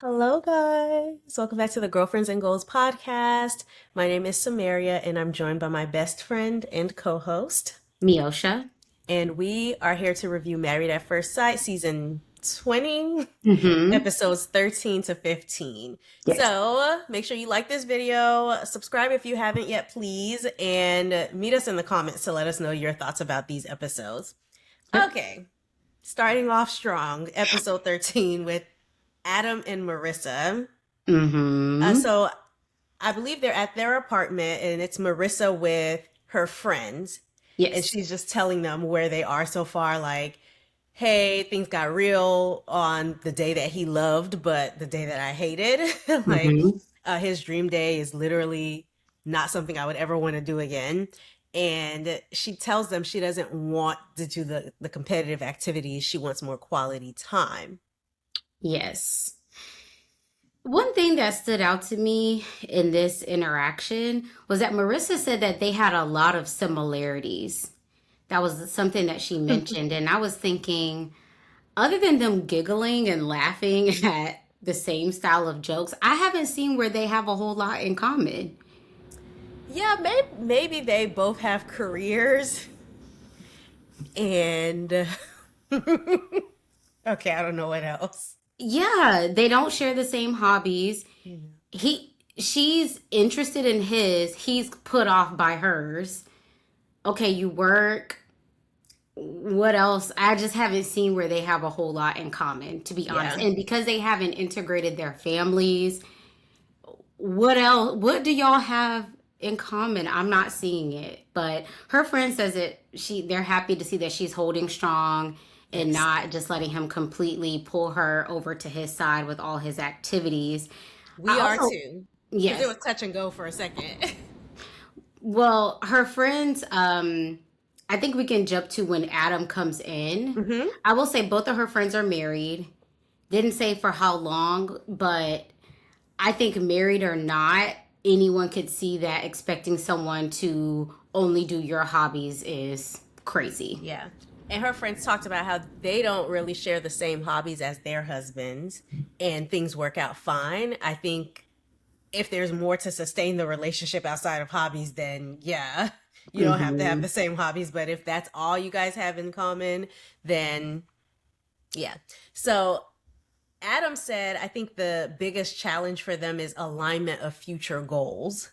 Hello, guys. Welcome back to the Girlfriends and Goals podcast. My name is Samaria, and I'm joined by my best friend and co host. Miosha. And we are here to review Married at First Sight, season 20, Mm-hmm. episodes 13 to 15. Yes. So make sure you like this video, subscribe if you haven't yet, please, and meet us in the comments to let us know your thoughts about these episodes. Yep. Okay, starting off strong, episode 13 with Adam and Marissa. Mm-hmm. So I believe they're at their apartment and it's Marissa with her friends. And Yes. she's just telling them where they are so far. Like, hey, things got real on the day that he loved, but the day that I hated. Like, Mm-hmm. his dream day is literally not something I would ever want to do again. And she tells them she doesn't want to do the competitive activities. She wants more quality time. Yes. One thing that stood out to me in this interaction was that Marissa said that they had a lot of similarities. That was something that she mentioned. And I was thinking, other than them giggling and laughing at the same style of jokes, I haven't seen where they have a whole lot in common. Yeah, maybe they both have careers and okay, I don't know what else. Yeah, they don't share the same hobbies. Mhm. She's interested in his, he's put off by hers. Okay, you work. What else? I just haven't seen where they have a whole lot in common, to be honest. Yeah. And because they haven't integrated their families, what else? What do y'all have in common? I'm not seeing it. But her friend says it they're happy to see that she's holding strong and Yes. not just letting him completely pull her over to his side with all his activities. We I are also too. Because it Yes. was touch and go for a second. Well, her friends, I think we can jump to when Adam comes in. Hmm. I will say both of her friends are married. Didn't say for how long, but I think married or not, anyone could see that expecting someone to only do your hobbies is crazy. Yeah. And her friends talked about how they don't really share the same hobbies as their husbands and things work out fine. I think if there's more to sustain the relationship outside of hobbies, then yeah, you don't have to have Hmm. the same hobbies. But if that's all you guys have in common, then yeah. So Adam said, I think the biggest challenge for them is alignment of future goals.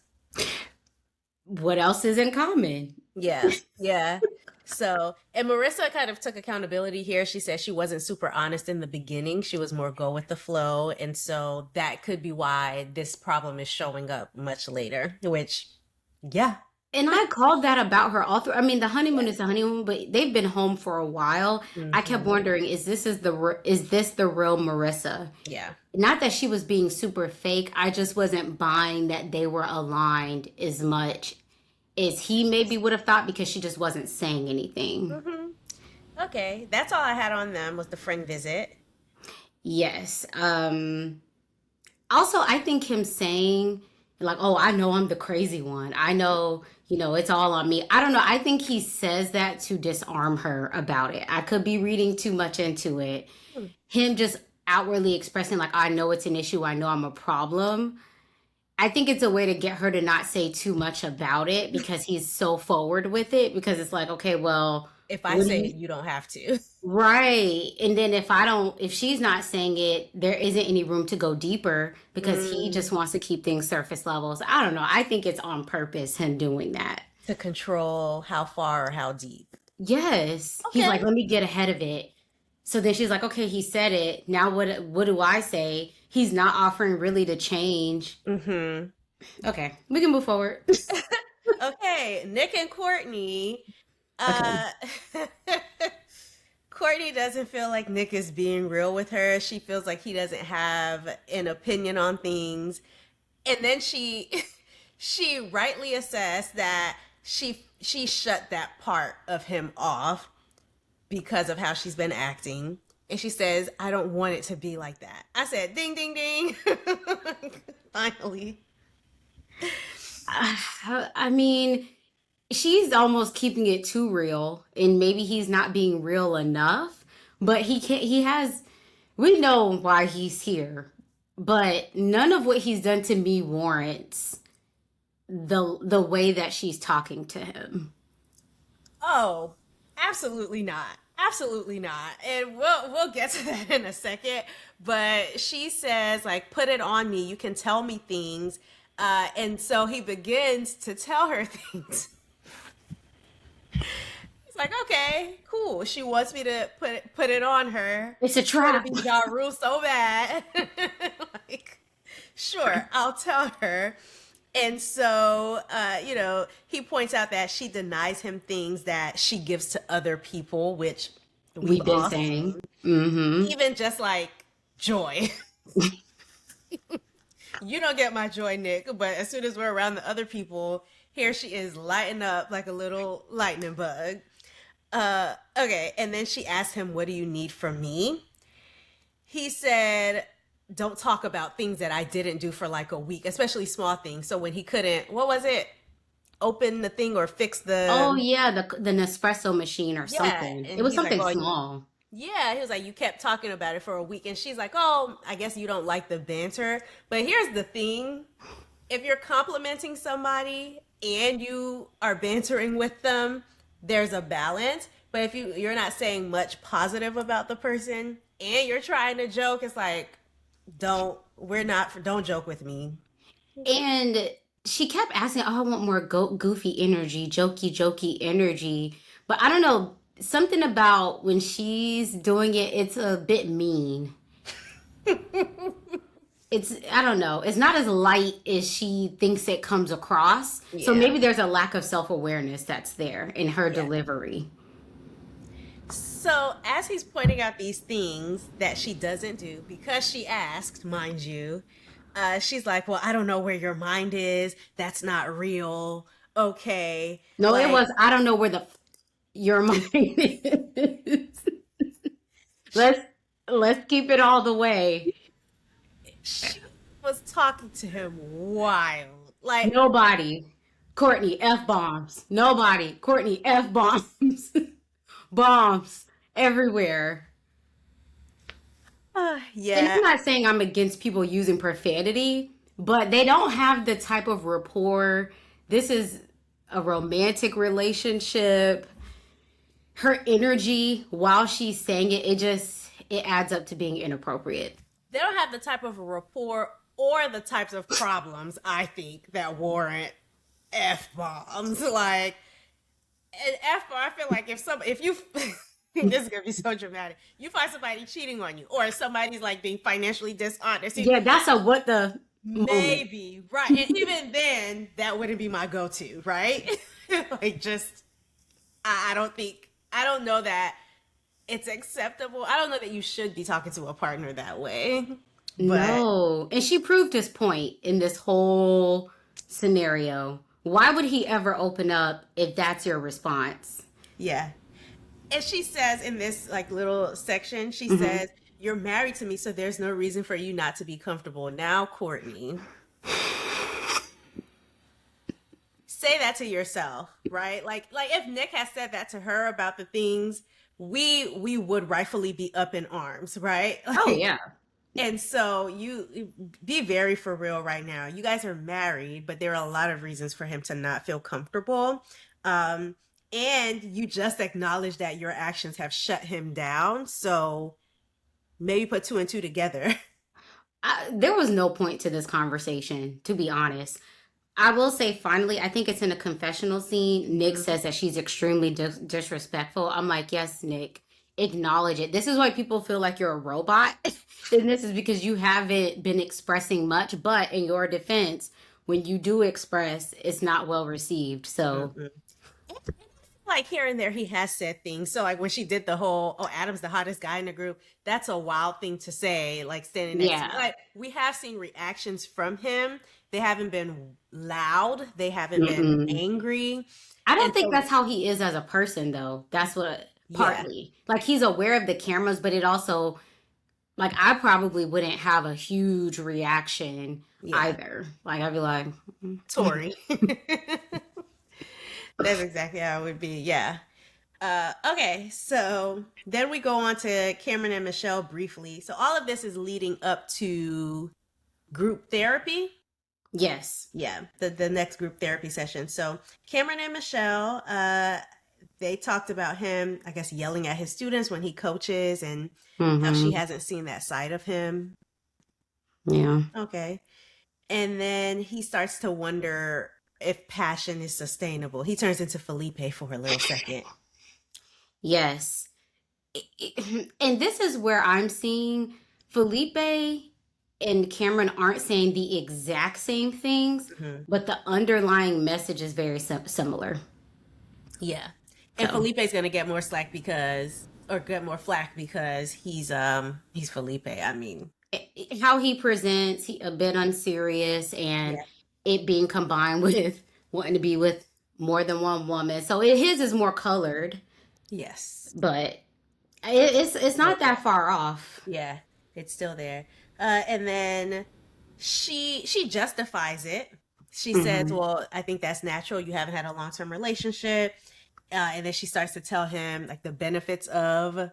What else is in common? Yeah, yeah. So, and Marissa kind of took accountability here. She said she wasn't super honest in the beginning. She was more go with the flow. And so that could be why this problem is showing up much later, which, yeah. And I called that about her all through. I mean, the honeymoon is Yes. the honeymoon, but they've been home for a while. I kept Hmm. wondering, is this the real Marissa? Yeah. Not that she was being super fake. I just wasn't buying that they were aligned as much as he maybe would have thought because she just wasn't saying anything. Hmm. Okay. That's all I had on them was the friend visit. Yes. Also, I think him saying, like, oh, I know I'm the crazy one. I know, it's all on me. I don't know. I think he says that to disarm her about it. I could be reading too much into it. Hmm. Him just outwardly expressing, like, I know it's an issue. I know I'm a problem. I think it's a way to get her to not say too much about it because he's so forward with it. Because it's like, okay, well, If I what do say you it, you don't have to. Right. And then if she's not saying it, there isn't any room to go deeper because he Mm, just wants to keep things surface levels. I don't know. I think it's on purpose, him doing that. to control how far or how deep. Yes. He's like, Okay. let me get ahead of it. So then she's like, okay, he said it. Now what do I say? He's not offering really to change. Hmm. Okay, we can move forward. Okay. Nick and Courtney. Okay. Uh, Courtney doesn't feel like Nick is being real with her. She feels like he doesn't have an opinion on things. And then she rightly assessed that she shut that part of him off because of how she's been acting. And she says, I don't want it to be like that. I said, ding, ding, ding. Finally. I mean, she's almost keeping it too real and maybe he's not being real enough, but he can't he has we know why he's here. but none of what he's done to me warrants the way that she's talking to him. Oh, absolutely not. Absolutely not. And we'll get to that in a second. But she says, like, put it on me. You can tell me things. And so he begins to tell her things. He's like, okay, cool. She wants me to put it on her. It's a She want to trap. be Ja Rule so bad. Like, sure, I'll tell her. And so, he points out that she denies him things that she gives to other people, which we've We've been all saying. seen. Mm-hmm. Even just like joy. You don't get my joy, Nick, but as soon as we're around the other people, here she is lighting up like a little lightning bug. Okay, and then she asked him, what do you need from me? He said, don't talk about things that I didn't do for like a week, especially small things. So when he couldn't, what was it? Open the thing or fix Oh the, yeah, the Nespresso machine or yeah. something. It And was he's like, something oh, small. yeah. He was like, you kept talking about it for a week. And she's like, oh, I guess you don't like the banter. But here's the thing, if you're complimenting somebody and you are bantering with them, there's a balance. But if you're not saying much positive about the person and you're trying to joke, it's like, don't joke with me. And she kept asking, "Oh, I want more goofy energy, jokey, jokey energy." But I don't know, something about when she's doing it, it's a bit mean. It's, I don't know, it's not as light as she thinks it comes across. So Yeah. maybe there's a lack of self awareness that's there in her Yeah. delivery. So as he's pointing out these things that she doesn't do because she asked, mind you, she's like, "Well, I don't know where your mind is. That's not real." Okay, No, it like was, I don't know where your mind is. she, let's let's keep it all the way. she was talking to him wild. Like, Nobody. Courtney F bombs. Nobody. Courtney F bombs. Bombs everywhere. And I'm yeah, not saying I'm against people using profanity, but they don't have the type of rapport. This is a romantic relationship. Her energy while she's saying it, it adds up to being inappropriate. they don't have the type of rapport or the types of problems I think that warrant f bombs. Like an f bomb. I feel like if you this is gonna be so dramatic. You find somebody cheating on you, or somebody's like being financially dishonest. Yeah, that's a what the moment. Maybe right, and even then, that wouldn't be my go-to, right? Like, just I don't know that it's acceptable. I don't know that you should be talking to a partner that way. But No. And she proved his point in this whole scenario. Why would he ever open up if that's your response? yeah, and she says in this like little section, she Hmm. says, "You're married to me, so there's no reason for you not to be comfortable." Now, Courtney, say that to yourself, right? Like if Nick has said that to her about the things, we would rightfully be up in arms, right? Oh, Like, yeah. and so you be very for real right now. You guys are married, but there are a lot of reasons for him to not feel comfortable. Um, and you just acknowledge that your actions have shut him down. So maybe put two and two together. There was no point to this conversation, to be honest. I will say, finally, I think it's in a confessional scene. Nick says that she's extremely disrespectful. I'm like, yes, Nick, acknowledge it. This is why people feel like you're a robot. And this is because you haven't been expressing much. But in your defense, when you do express, it's not well received. So, Mhm. Like here and there, he has said things. So like when she did the whole, "Oh, Adam's the hottest guy in the group," that's a wild thing to say. Like standing next to me, yeah. like we have seen reactions from him. They haven't been loud. They haven't been Mm-mm. angry, I don't and think so that's how he is as a person, though. That's what yeah, partly. Like, he's aware of the cameras, but it also, like, I probably wouldn't have a huge reaction yeah, either. Like, I'd be like, Tori. That's exactly how it would be. Yeah. Okay, so then we go on to Cameron and Michelle briefly. So all of this is leading up to group therapy. Yes. Yeah, the next group therapy session. So Cameron and Michelle, they talked about him, I guess, yelling at his students when he coaches and how she Mm-hmm. hasn't seen that side of him. Yeah. Okay. And then he starts to wonder if passion is sustainable. He turns into Felipe for a little second. Yes. And this is where I'm seeing Felipe and Cameron aren't saying the exact same things, Mhm. but the underlying message is very similar. Yeah. And So, Felipe's gonna get more slack because or get more flack because he's Felipe. I mean, how he presents, a bit unserious, and yeah. it being combined with wanting to be with more than one woman. So his is more colored, Yes. but it's Still not there. that far off. Yeah, it's still there. And then she justifies it. She says, Hmm. "Well, I think that's natural. You haven't had a long-term relationship." And then she starts to tell him like the benefits of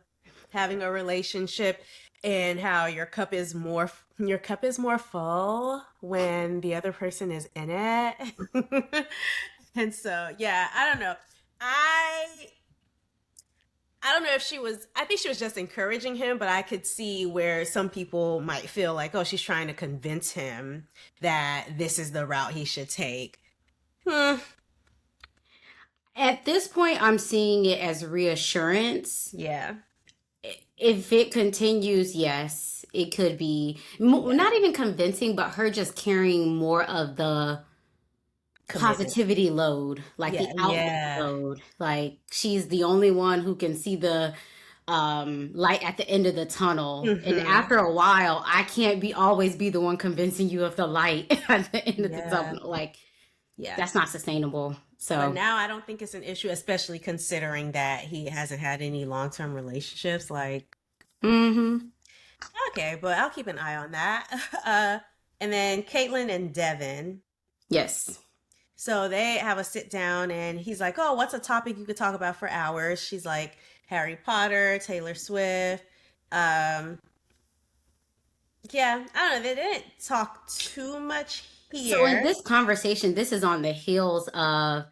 having a relationship and how your cup is more full when the other person is in it. And so, yeah, I don't know. I I don't know if she was, I think she was just encouraging him, but I could see where some people might feel like, oh, she's trying to convince him that this is the route he should take. Hmm. At this point, I'm seeing it as reassurance. Yeah. If it continues, yes, it could be Yeah. not even convincing, but her just carrying more of the Commitment. positivity load, like the Yeah. outlook Yeah. load. Like she's the only one who can see the light at the end of the tunnel. And Hmm. after a while, I can't be always be the one convincing you of the light at the end of the Yeah. tunnel. Like Yeah. that's not sustainable. But So, now I don't think it's an issue, especially considering that he hasn't had any long-term relationships. Like, mhm. okay, but I'll keep an eye on that. Uh, and then Caitlin and Devin. Yes. So they have a sit down and he's like, "Oh, what's a topic you could talk about for hours?" She's like, "Harry Potter, Taylor Swift." Um, yeah, I don't know. They didn't talk too much So in here. this conversation, this is on the heels of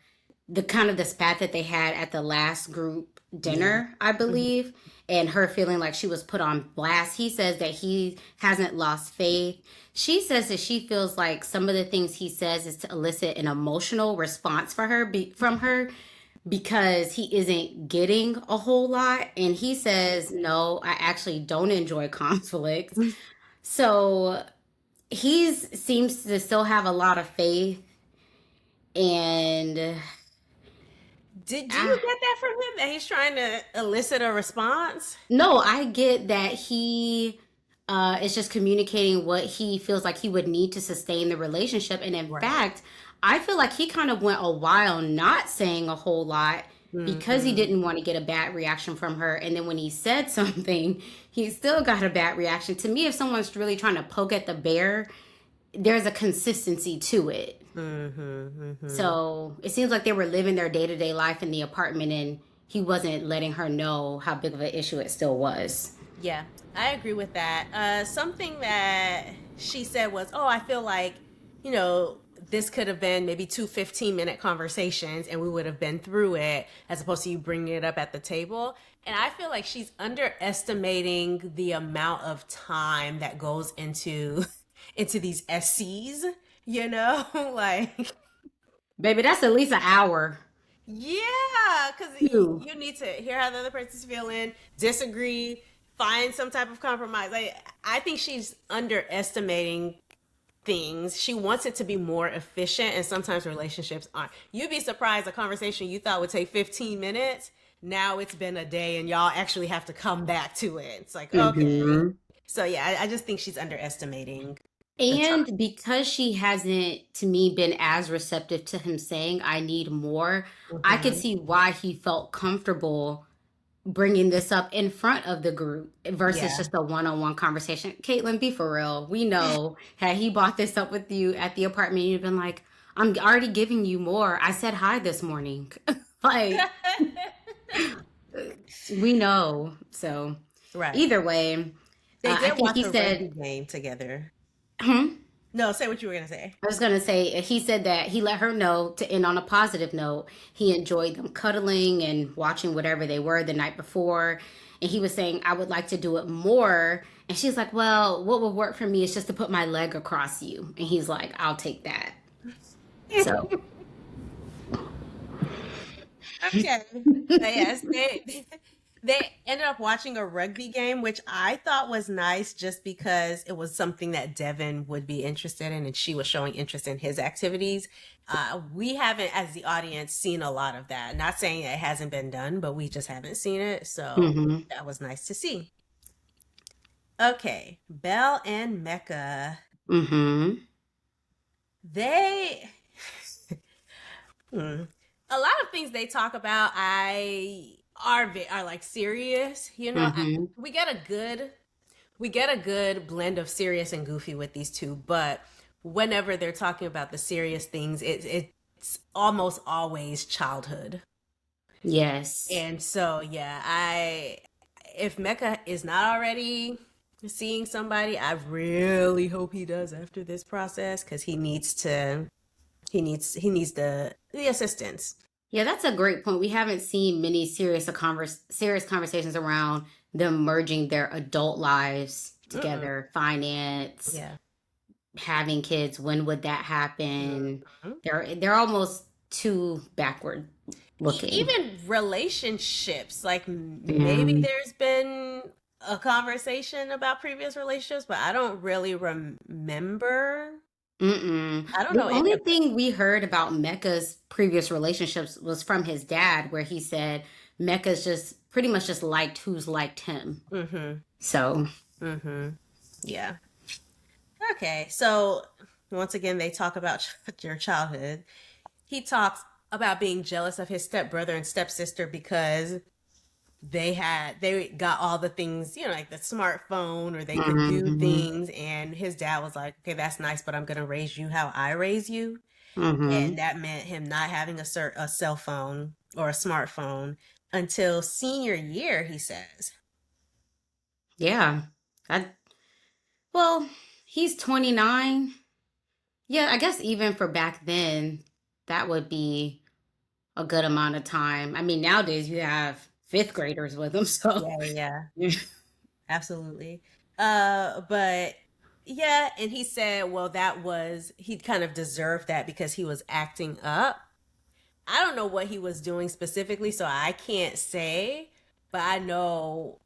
the kind of the spat that they had at the last group Yeah. dinner, I Mhm. believe, and her feeling like she was put on blast. He says that he hasn't lost faith. She says that she feels like some of the things he says is to elicit an emotional response for her from her because he isn't getting a whole lot. And he says, no, I actually don't enjoy conflict. So he seems to still have a lot of faith and Did you ah, get that from him that he's trying to elicit a response? no, I get that he is just communicating what he feels like he would need to sustain the relationship. And in Right. fact, I feel like he kind of went a while not saying a whole lot because he Hmm. didn't want to get a bad reaction from her. And then when he said something, he still got a bad reaction. To me, if someone's really trying to poke at the bear, there's a consistency to it. Hmm. Hmm. So it seems like they were living their day to day life in the apartment and he wasn't letting her know how big of an issue it still was. Yeah, I agree with that. Something that she said was, "Oh, I feel like, you know, this could have been maybe 2 15-minute conversations and we would have been through it as opposed to you bringing it up at the table." And I feel like she's underestimating the amount of time that goes into into these SCs, you know? Like, Baby, that's at least an hour. yeah, because Two. you need to hear how the other person's feeling, disagree, find some type of compromise. Like, I think she's underestimating things. She wants it to be more efficient, and sometimes relationships aren't. You'd be surprised a conversation you thought would take 15 minutes. Now it's been a day, and y'all actually have to come back to it. It's like, okay. Mm-hmm. So, yeah, I just think she's underestimating the time. And because she hasn't, to me, been as receptive to him saying, I need more, I could Hmm. see why he felt comfortable bringing this up in front of the group versus Yeah. just a one on one conversation. Caitlin, be for real. We know, had he brought this up with you at the apartment, you'd been like, I'm already giving you more. I said hi this morning. Like, we know. So, Right. either way, They I did think watch he a rugby said, game together. hmm? No, say what you were gonna say. I was going to say, he said that he let her know to end on a positive note. He enjoyed them cuddling and watching whatever they were the night before. And he was saying, I would like to do it more. And she's like, well, what would work for me is just to put my leg across you. And he's like, I'll take that. So, Okay. But yes, they ended up watching a rugby game, which I thought was nice just because it was something that Devin would be interested in and she was showing interest in his activities. We haven't, as the audience, seen a lot of that. Not saying it hasn't been done, but we just haven't seen it. So hmm that was nice to see. Okay, Belle and Mecca. hmm They Hmm. A lot of things they talk about I are like serious. hmm We get a good blend of serious and goofy with these two, but whenever they're talking about the serious things, it's almost always childhood. Yes. And so yeah, I if Mecca is not already seeing somebody, I really hope he does after this process because he needs the assistance. Yeah, that's a great point. We haven't seen many serious conversations around them merging their adult lives Mm-mm. together, finance, Yeah. having kids. When would that happen? Mhm. They're almost too backward looking. Even relationships, like maybe Mm, there's been a conversation about previous relationships, but I don't really remember. mm-mm. I don't The know any only of thing we heard about Mecca's previous relationships was from his dad, where he said Mecca's just pretty much just liked who's liked him. it. Mm-hmm. So, Mm-hmm. Yeah. Okay. So once again, they talk about your childhood. He talks about being jealous of his stepbrother and stepsister because they got all the things, like the smartphone, or they could do hmm things, and his dad was like, okay, that's nice, but I'm gonna raise you how I raise you. And hmm that meant him not having a cell phone or a smartphone until senior year, he says. yeah. I, well, he's 29. Yeah, I guess even for back then, that would be a good amount of time. I mean, nowadays you have fifth graders with them, so Yeah, yeah, absolutely. But yeah, and he said, well, he kind of deserved that because he was acting up. I don't know what he was doing specifically, so I can't say, but I know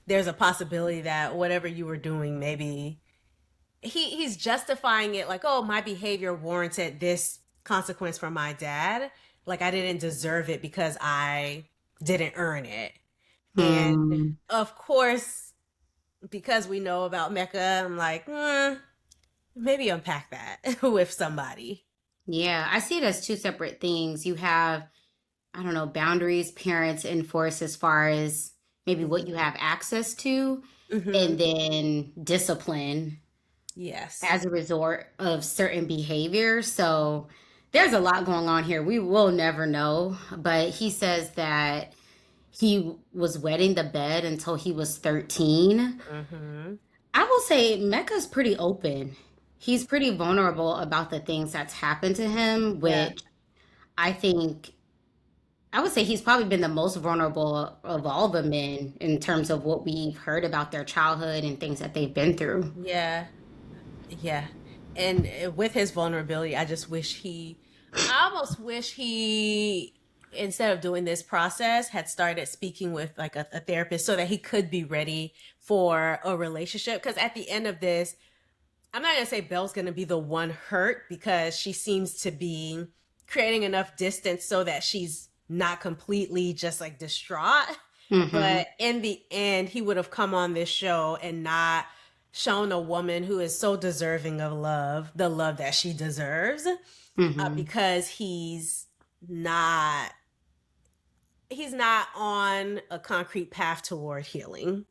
there's a possibility that whatever you were doing, maybe he's justifying it like, oh, my behavior warranted this consequence from my dad. Like I didn't deserve it because I didn't earn it. And Hmm. of course, because we know about Mecca, I'm like, maybe unpack that with somebody. Yeah, I see it as two separate things. You have, I don't know, boundaries parents enforce as far as maybe what you Hmm. have access to, Hmm. and then discipline Yes. as a result of certain behaviors. So there's a lot going on here. We will never know. But he says that he was wetting the bed until he was 13. Hmm. I will say Mecca's pretty open. He's pretty vulnerable about the things that's happened to him, Yeah. which I think I would say he's probably been the most vulnerable of all the men in terms of what we've heard about their childhood and things that they've been through. Yeah. Yeah. And with his vulnerability, I almost wish he, instead of doing this process, had started speaking with like a therapist so that he could be ready for a relationship. Because at the end of this, I'm not going to say Belle's going to be the one hurt because she seems to be creating enough distance so that she's not completely just like distraught. hmm But in the end, he would have come on this show and not shown a woman who is so deserving of love, the love that she deserves, hmm because not he's not on a concrete path toward healing.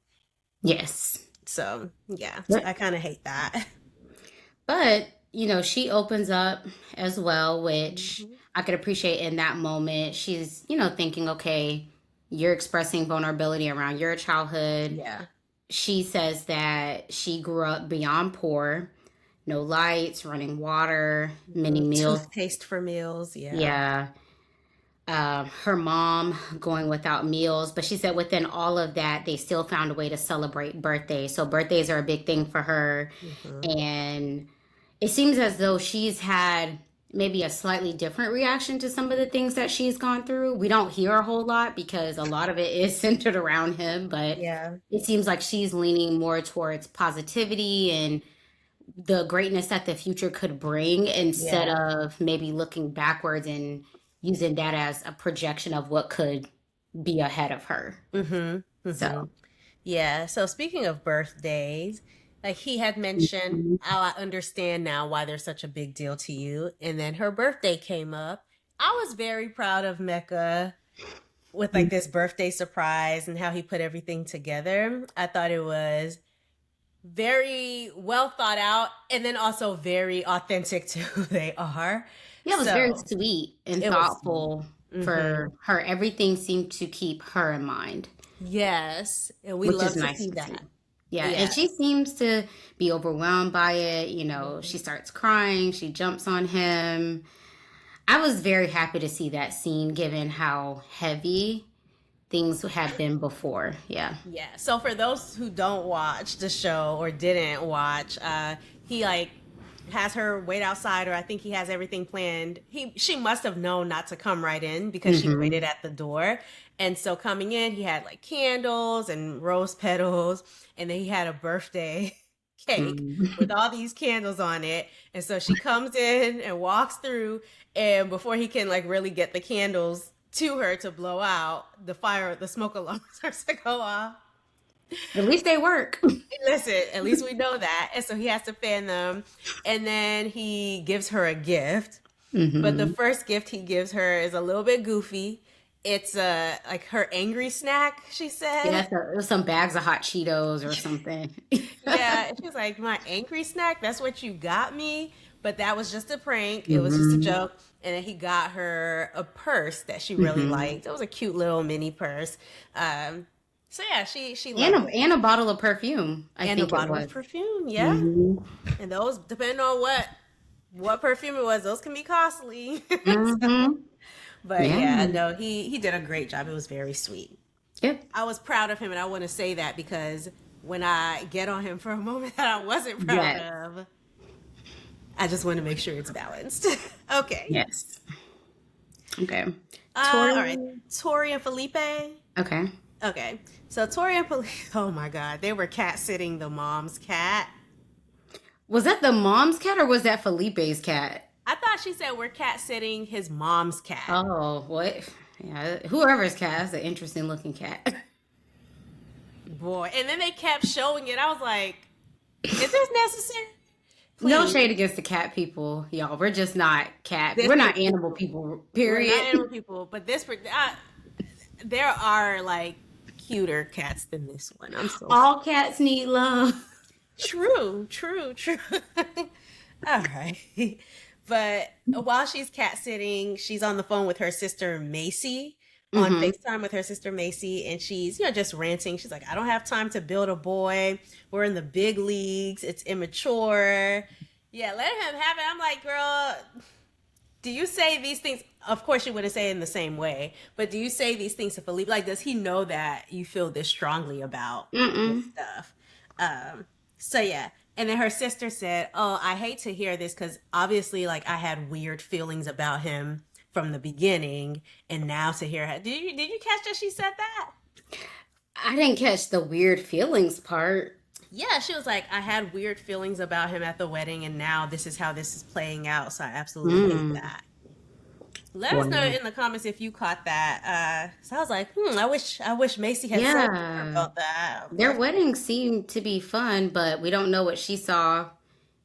Yes. So yeah, I But, kind of hate that. but, she opens up as well, which Mhm. I could appreciate in that moment. She's, thinking, okay, you're expressing vulnerability around your childhood. Yeah. She says that she grew up beyond poor. no lights, running water, many meals. Toothpaste for meals. Yeah. Yeah. Her mom going without meals, but she said within all of that, they still found a way to celebrate birthdays. So birthdays are a big thing for her. Hmm. And it seems as though she's had maybe a slightly different reaction to some of the things that she's gone through. We don't hear a whole lot because a lot of it is centered around him, but Yeah. it seems like she's leaning more towards positivity and the greatness that the future could bring instead Yeah. of maybe looking backwards and using that as a projection of what could be ahead of her. Mm-hmm. Mm-hmm. So, Yeah. So speaking of birthdays, like he had mentioned, mhm. oh, I understand now why they're such a big deal to you. And then her birthday came up. I was very proud of Mecca with like this birthday surprise and how he put everything together. I thought it was very well thought out and then also very authentic to who they are. Yeah, it was very So sweet and it was, thoughtful mm-hmm. for her. Everything seemed to keep her in mind, Yes. And we which love is to nice see to see. that. Yeah, and Yeah. she seems to be overwhelmed by it. She Mhm. starts crying, she jumps on him. I was very happy to see that scene given how heavy things had been before. Yeah. Yeah. So for those who don't watch the show or didn't watch, he like has her wait outside, or I think he has everything planned. She must have known not to come right in because she Hmm. waited at the door. And so coming in, he had like candles and rose petals, and then he had a birthday cake with Mm. all these candles on it. And so she comes in and walks through, and before he can like really get the candles to her to blow out, the smoke alarm starts to go off. At least they work. Listen, at least we know that. And so he has to fan them. And then he gives her a gift. But the Hmm. first gift he gives her is a little bit goofy. It's like her angry snack, she Yeah, said. so it was some bags of hot Cheetos or something. Yeah, and she's like, my angry snack, that's what you got me. But that was just a prank. It was just a Hmm. joke. And then he got her a purse that she really Hmm. liked. It was a cute little mini purse. So yeah, she And loved a it. and a bottle of perfume, I And a think it bottle of was. perfume, yeah. Hmm. And those, depending on what perfume it was, those can be costly. So, Hmm. but Yeah. yeah, no, he did a great job. It was very sweet. Yep. I was proud of him, and I want to say that because when I get on him for a moment that I wasn't proud Yes. of, I just want to make sure it's balanced. Okay. Yes. Okay. All Tori. right. Tori and Felipe. Okay. Okay. So Tori and Felipe, oh my God, they were cat sitting the mom's cat. Was that the mom's cat or was that Felipe's cat? I thought she said we're cat sitting his mom's cat. Oh, what? Yeah, whoever's cat. That's an interesting looking cat. Boy. And then they kept showing it. I was like, is this necessary? No Please. shade against the cat people, y'all. We're just not cat. This We're not animal particular, people. we're not Period. animal people, but there are like cuter cats than this one. I'm so All cats need love. true, true, true. All right. But while she's cat sitting, she's on the phone with her sister Macy, on Hmm. FaceTime with her sister Macy, and she's, just ranting. She's like, I don't have time to build a boy. We're in the big leagues. It's immature. Yeah, let him have it. I'm like, girl, do you say these things? Of course, you wouldn't say it in the same way, but do you say these things to Felipe? Like, does he know that you feel this strongly about this Mm-mm. stuff? Um, so yeah. And then her sister said, "Oh, I hate to hear this because obviously, like, I had weird feelings about him from the beginning, and now to hear her, did you catch that she said that? I didn't catch the weird feelings part. Yeah, she was like, I had weird feelings about him at the wedding, and now this is how this is playing out. So I absolutely hate Mm. that." Let us know Wow. in the comments if you caught that. So I was like, I wish Macy had said more Yeah. about that. Their But wedding seemed to be fun, but we don't know what she saw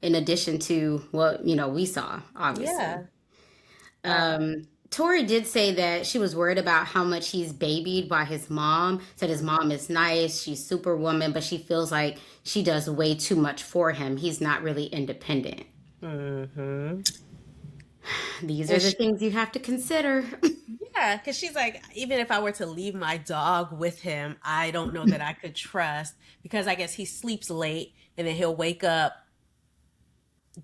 in addition to what, we saw, obviously. yeah, uh, Tori did say that she was worried about how much he's babied by his mom. Said his mom is nice, she's superwoman, but she feels like she does way too much for him. He's not really independent. mm-hmm. These are And the she, things you have to consider. yeah, because she's like, even if I were to leave my dog with him, I don't know that I could trust because I guess he sleeps late and then he'll wake up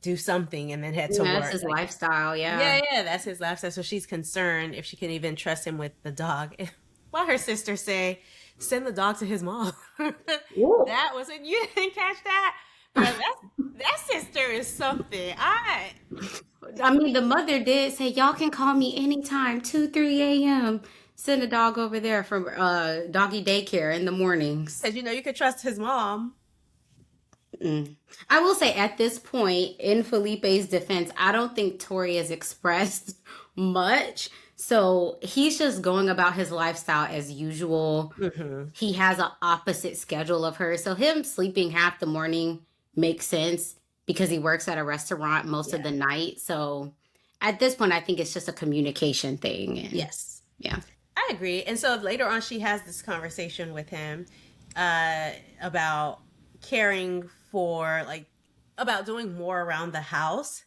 do something and then head to Yeah, that's work. his Like, lifestyle. Yeah. yeah, yeah, that's his lifestyle. So she's concerned if she can even trust him with the dog. While her sister say, send the dog to his mom. Ooh. That wasn't you didn't catch that? Girl, that sister is something. I mean, the mother did say, y'all can call me anytime, 2, 3 a.m. Send a dog over there from doggy daycare in the mornings. because you could trust his mom. Mm. I will say at this point, in Felipe's defense, I don't think Tori has expressed much. So he's just going about his lifestyle as usual. Hmm. He has an opposite schedule of her. So him sleeping half the morning makes sense because he works at a restaurant most of Yeah. the night. So at this point, I think it's just a communication thing. And Yes. yeah. I agree. And so later on, she has this conversation with him uh, about caring for, like, about doing more around the house.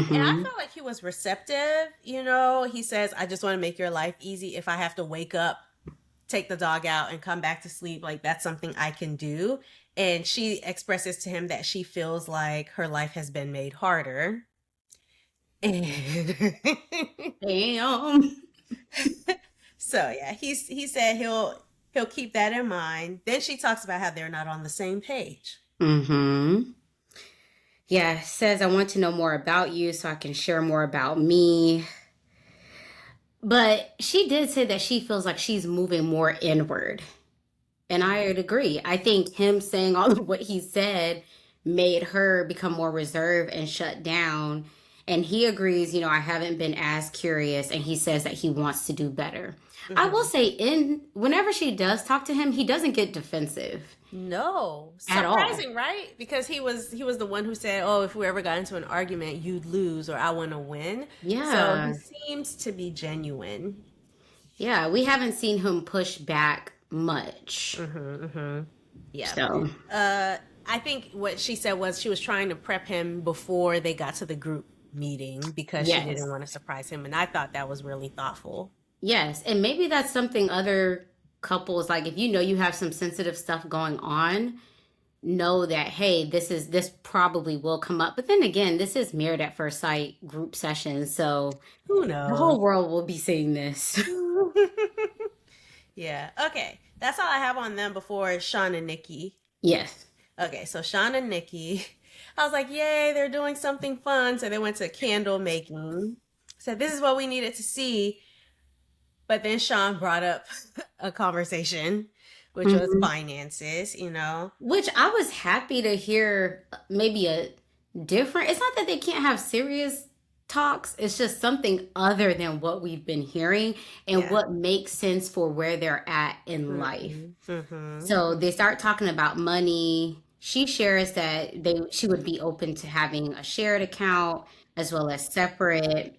And I Mm-hmm. felt like he was receptive. He says, I just want to make your life easy. If I have to wake up, take the dog out, and come back to sleep, like, that's something I can do. And she expresses to him that she feels like her life has been made harder. And Damn. so yeah, he said he'll keep that in mind. Then she talks about how they're not on the same page. Mm-hmm. Yeah, says I want to know more about you so I can share more about me. But she did say that she feels like she's moving more inward. And I would agree. I think him saying all of what he said made her become more reserved and shut down. And he agrees, I haven't been as curious. And he says that he wants to do better. I will Hmm. say, in whenever she does talk to him, he doesn't get defensive No, at all. surprising, right? Because he was the one who said, "Oh, if we ever got into an argument, you'd lose, or I want to win." So he Yeah. seems to be genuine. Yeah. We haven't seen him push back much. Hmm. Hmm. Yeah. So, Uh, I think what she said was she was trying to prep him before they got to the group meeting because she didn't yes. want to surprise him, and I thought that was really thoughtful. Yes, and maybe that's something other couples like if you know you have some sensitive stuff going on, know that hey, this probably will come up. But then again, this is Married at First Sight group sessions, so Who the knows? whole world will be seeing this. Yeah. Okay. That's all I have on them before Sean and Nikki. Yes. Okay. So Sean and Nikki, I was like, yay, they're doing something fun. So they went to candle making. So this is what we needed to see. But then Sean brought up a conversation, which was Mhm. finances. Which I was happy to hear maybe a different. It's not that they can't have serious talks, it's just something other than what we've been hearing and Yeah. what makes sense for where they're at in life. Hmm. Hmm. So they start talking about money. She shares that she would be open to having a shared account as well as separate.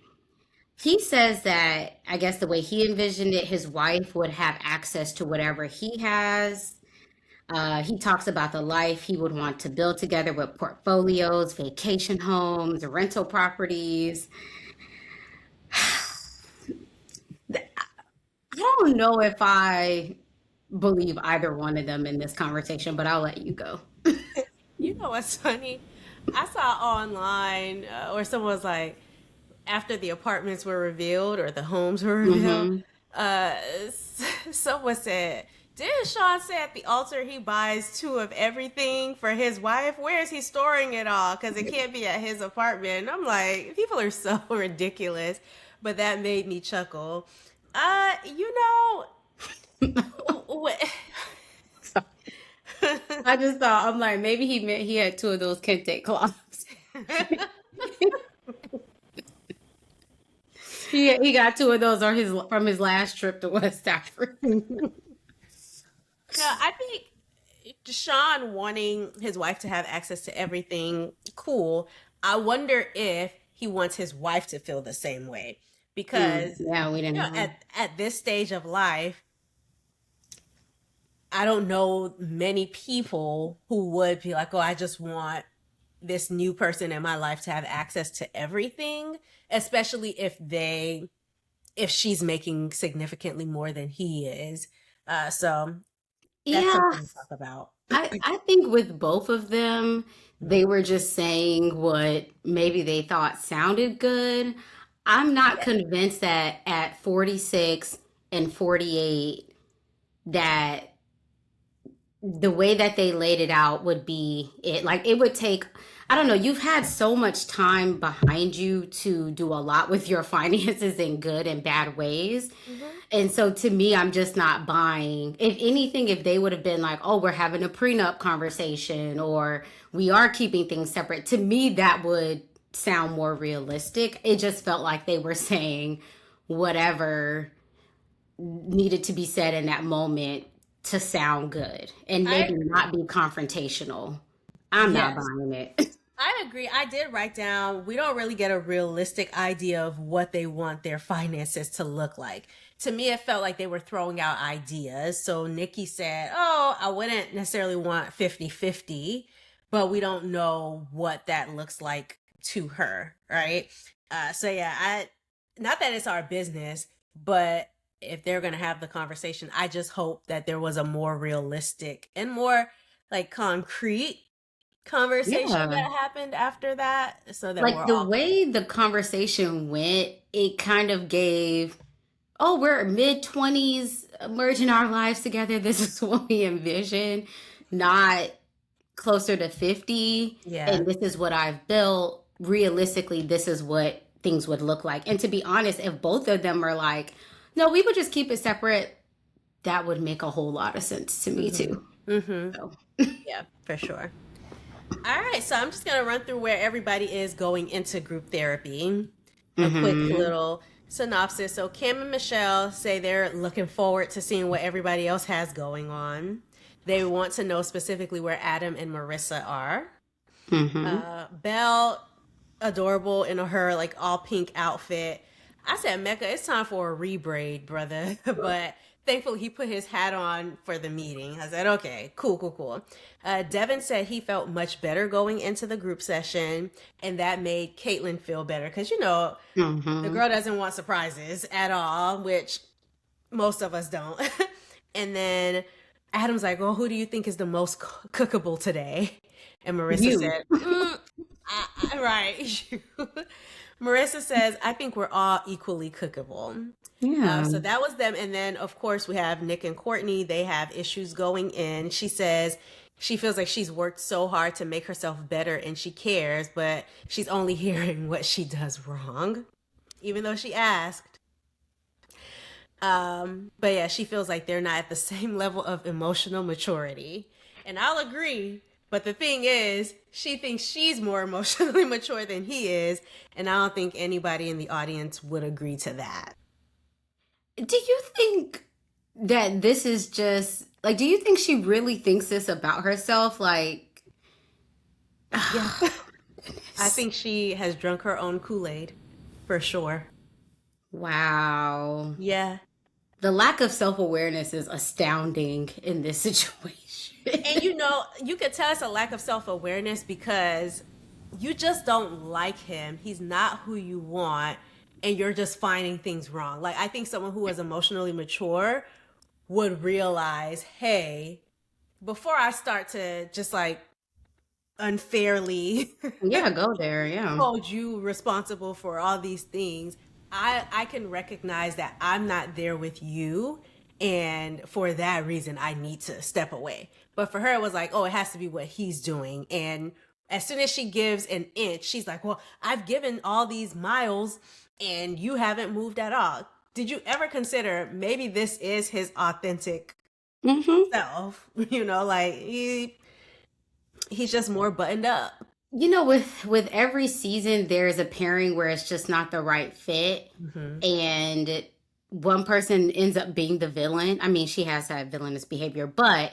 He says that I guess the way he envisioned it, his wife would have access to whatever he has. He talks about the life he would want to build together with portfolios, vacation homes, rental properties. I don't know if I believe either one of them in this conversation, but I'll let you go. You know what's funny? I saw online, or someone was like, after the apartments were revealed or the homes were revealed, Hmm. uh, someone said, didn't Sean say at the altar he buys two of everything for his wife? Where is he storing it all? Because it can't be at his apartment. And I'm like, people are so ridiculous. But that made me chuckle. You know, what? I just thought I'm like maybe he meant he had two of those kente cloths. He got two of those on his from his last trip to West Africa. No, I think Deshaun wanting his wife to have access to everything, cool. I wonder if he wants his wife to feel the same way Mm, because yeah, we didn't know. at this stage of life, I don't know many people who would be like, "Oh, I just want this new person in my life to have access to everything," especially if she's making significantly more than he is. So that's Yeah, something to talk about. I think with both of them, they were just saying what maybe they thought sounded good. I'm not Yeah. convinced that at 46 and 48 that the way that they laid it out would be it. Like it would take, I don't know, you've had so much time behind you to do a lot with your finances in good and bad ways. Hmm. And so to me, I'm just not buying. If anything, if they would have been like, oh, we're having a prenup conversation or we are keeping things separate, to me, that would sound more realistic. It just felt like they were saying whatever needed to be said in that moment to sound good and I maybe not agree. be confrontational. I'm not Yes. buying it. I agree. I did write down, we don't really get a realistic idea of what they want their finances to look like. To me, it felt like they were throwing out ideas. So Nikki said, oh, I wouldn't necessarily want 50-50, but we don't know what that looks like to her. Right. So yeah, not that it's our business, but if they're going to have the conversation, I just hope that there was a more realistic and more like concrete conversation Yeah. that happened after that so that we're Like the all way the conversation went, it kind of gave, oh, we're mid 20s merging our lives together. This is what we envision, not closer to 50. yeah. And this is what I've built. Realistically, this is what things would look like. And to be honest, if both of them are like, no, we would just keep it separate, that would make a whole lot of sense to me Mm-hmm. too. Mm-hmm. So, Yeah, for sure. All right, so I'm just gonna run through where everybody is going into group therapy. A quick hmm little synopsis. So Kim and Michelle say they're looking forward to seeing what everybody else has going on. They want to know specifically where Adam and Marissa are. hmm Belle, adorable in her like all pink outfit. I said, Mecca, it's time for a rebraid, brother. But thankfully, he put his hat on for the meeting. I said, okay, cool, cool, cool. Devin said he felt much better going into the group session, and that made Caitlin feel better because, the hmm girl doesn't want surprises at all, which most of us don't. And then Adam's like, well, who do you think is the most cookable today? And Marissa You. said, right. Marissa says, I think we're all equally cookable. Yeah. So that was them. And then, of course, we have Nick and Courtney. They have issues going in. She says she feels like she's worked so hard to make herself better and she cares, but she's only hearing what she does wrong, even though she asked. But yeah, she feels like they're not at the same level of emotional maturity. And I'll agree. But the thing is, she thinks she's more emotionally mature than he is. And I don't think anybody in the audience would agree to that. Do you think that this is just like, do you think she really thinks this about herself? Like, Yeah. I goodness. think she has drunk her own Kool-Aid for sure. Wow. Yeah. The lack of self awareness is astounding in this situation. And you could tell it's a lack of self-awareness because you just don't like him. He's not who you want, and you're just finding things wrong. Like I think someone who is emotionally mature would realize, hey, before I start to just like unfairly Yeah, go there. Yeah. hold you responsible for all these things, I can recognize that I'm not there with you, and for that reason I need to step away. But for her it was like, oh, it has to be what he's doing. And as soon as she gives an inch, she's like, well, I've given all these miles and you haven't moved at all. Did you ever consider maybe this is his authentic hmm self? Like he's just more buttoned up. You know, with every season, there's a pairing where it's just not the right fit, Hmm. and one person ends up being the villain. I mean, she has had villainous behavior, but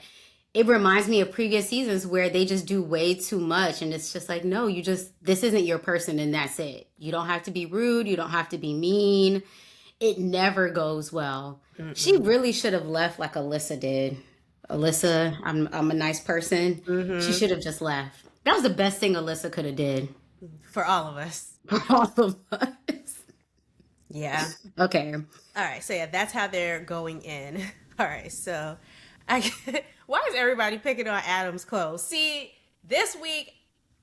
it reminds me of previous seasons where they just do way too much, and it's just like, no, you just this isn't your person, and that's it. You don't have to be rude. You don't have to be mean. It never goes well. She Mm-mm. really should have left like Alyssa did. Alyssa, I'm a nice person. She Hmm. should have just left. That was the best thing Alyssa could have did For all of us. for all of us. Yeah. Okay. All right. So yeah, that's how they're going in. All right. So I Why is everybody picking on Adam's clothes? See, this week,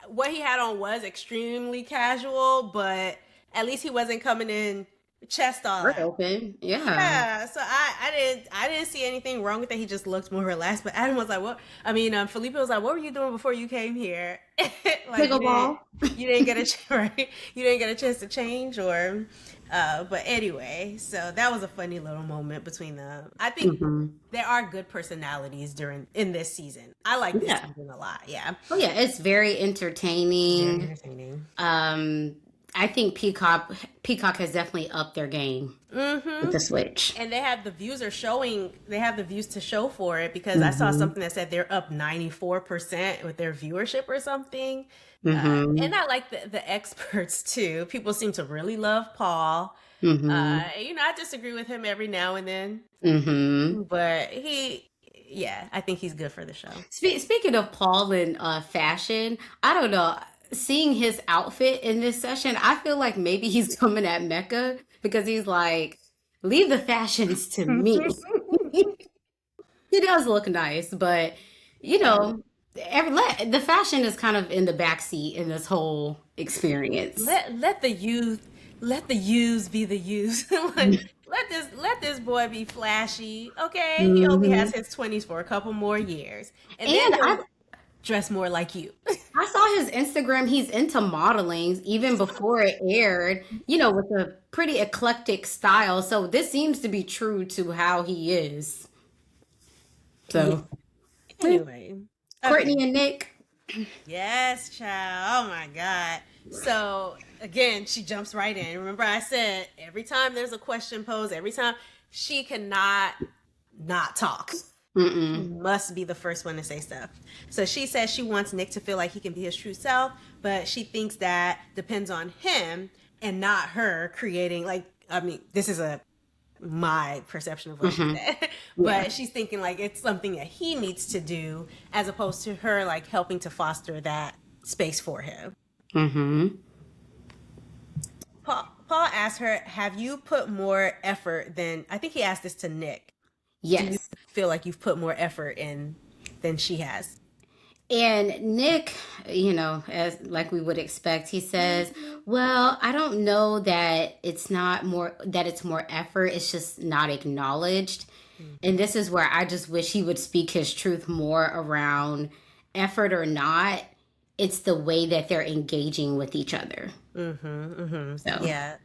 what he had on was extremely casual, but at least he wasn't coming in chest all We're out. open. Yeah. Yeah, so I didn't see anything wrong with it. He just looked more relaxed. But Adam was like, "What?" I mean, Felipe was like, "What were you doing before you came here? Like Pickleball. you didn't get a right, you didn't get a chance to change, or." But anyway, so that was a funny little moment between them. I think Hmm. there are good personalities during in this season. I like this Yeah. season a lot. Yeah, Oh yeah, it's very very entertaining. entertaining. Um, I think Peacock has definitely upped their game with Mm-hmm. the Switch. And they have the views to show for it because I saw Hmm. something that said they're up 94% with their viewership or something. And Hmm. I like the experts too. People seem to really love Paul. Hmm. I disagree with him every now and then, Hmm. but yeah, I think he's good for the show. Speaking of Paul and fashion, I don't know. Seeing his outfit in this session, I feel like maybe he's coming at Mecca because he's like, leave the fashions to me. He does look nice, but you know, the fashion is kind of in the backseat in this whole experience. Let the youth let the youths be the youths. Like, let this boy be flashy. Okay, he only has Hmm. his 20s for a couple more years, and then And he'll dress more like you. I saw his Instagram. He's into modeling even before it aired, with a pretty eclectic style. So this seems to be true to how he is. Yeah. So, eh, Anyway, okay. Courtney and Nick. Yes, child. Oh my God. So again, she jumps right in. Remember, I said every time there's a question posed, every time she cannot not talk. She Mm-mm. must be the first one to say stuff. So she says she wants Nick to feel like he can be his true self, but she thinks that depends on him and not her creating I mean, this is a my perception of what she Hmm. said. Yeah. But she's thinking like it's something that he needs to do as opposed to her like helping to foster that space for him. Hmm. Paul asked her, "Have you put more effort than?" I think he asked this to Nick. Do you Yes. feel like you've put more effort in than she has? And Nick, as like we would expect, he says, "Well, I don't know that it's more effort, it's just not acknowledged." And this is where I just wish he would speak his truth more around effort or not. It's the way that they're engaging with each other. Mm-hmm. Mm-hmm. So, Yeah.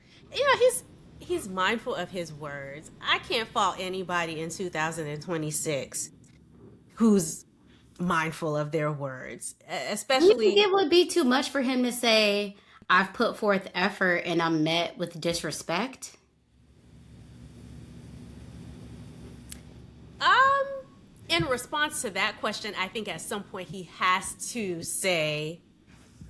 He's mindful of his words. I can't fault anybody in 2026 who's mindful of their words, do you think especially it would be too much for him to say, "I've put forth effort and I'm met with disrespect"? um in response to that question. I think at some point he has to say,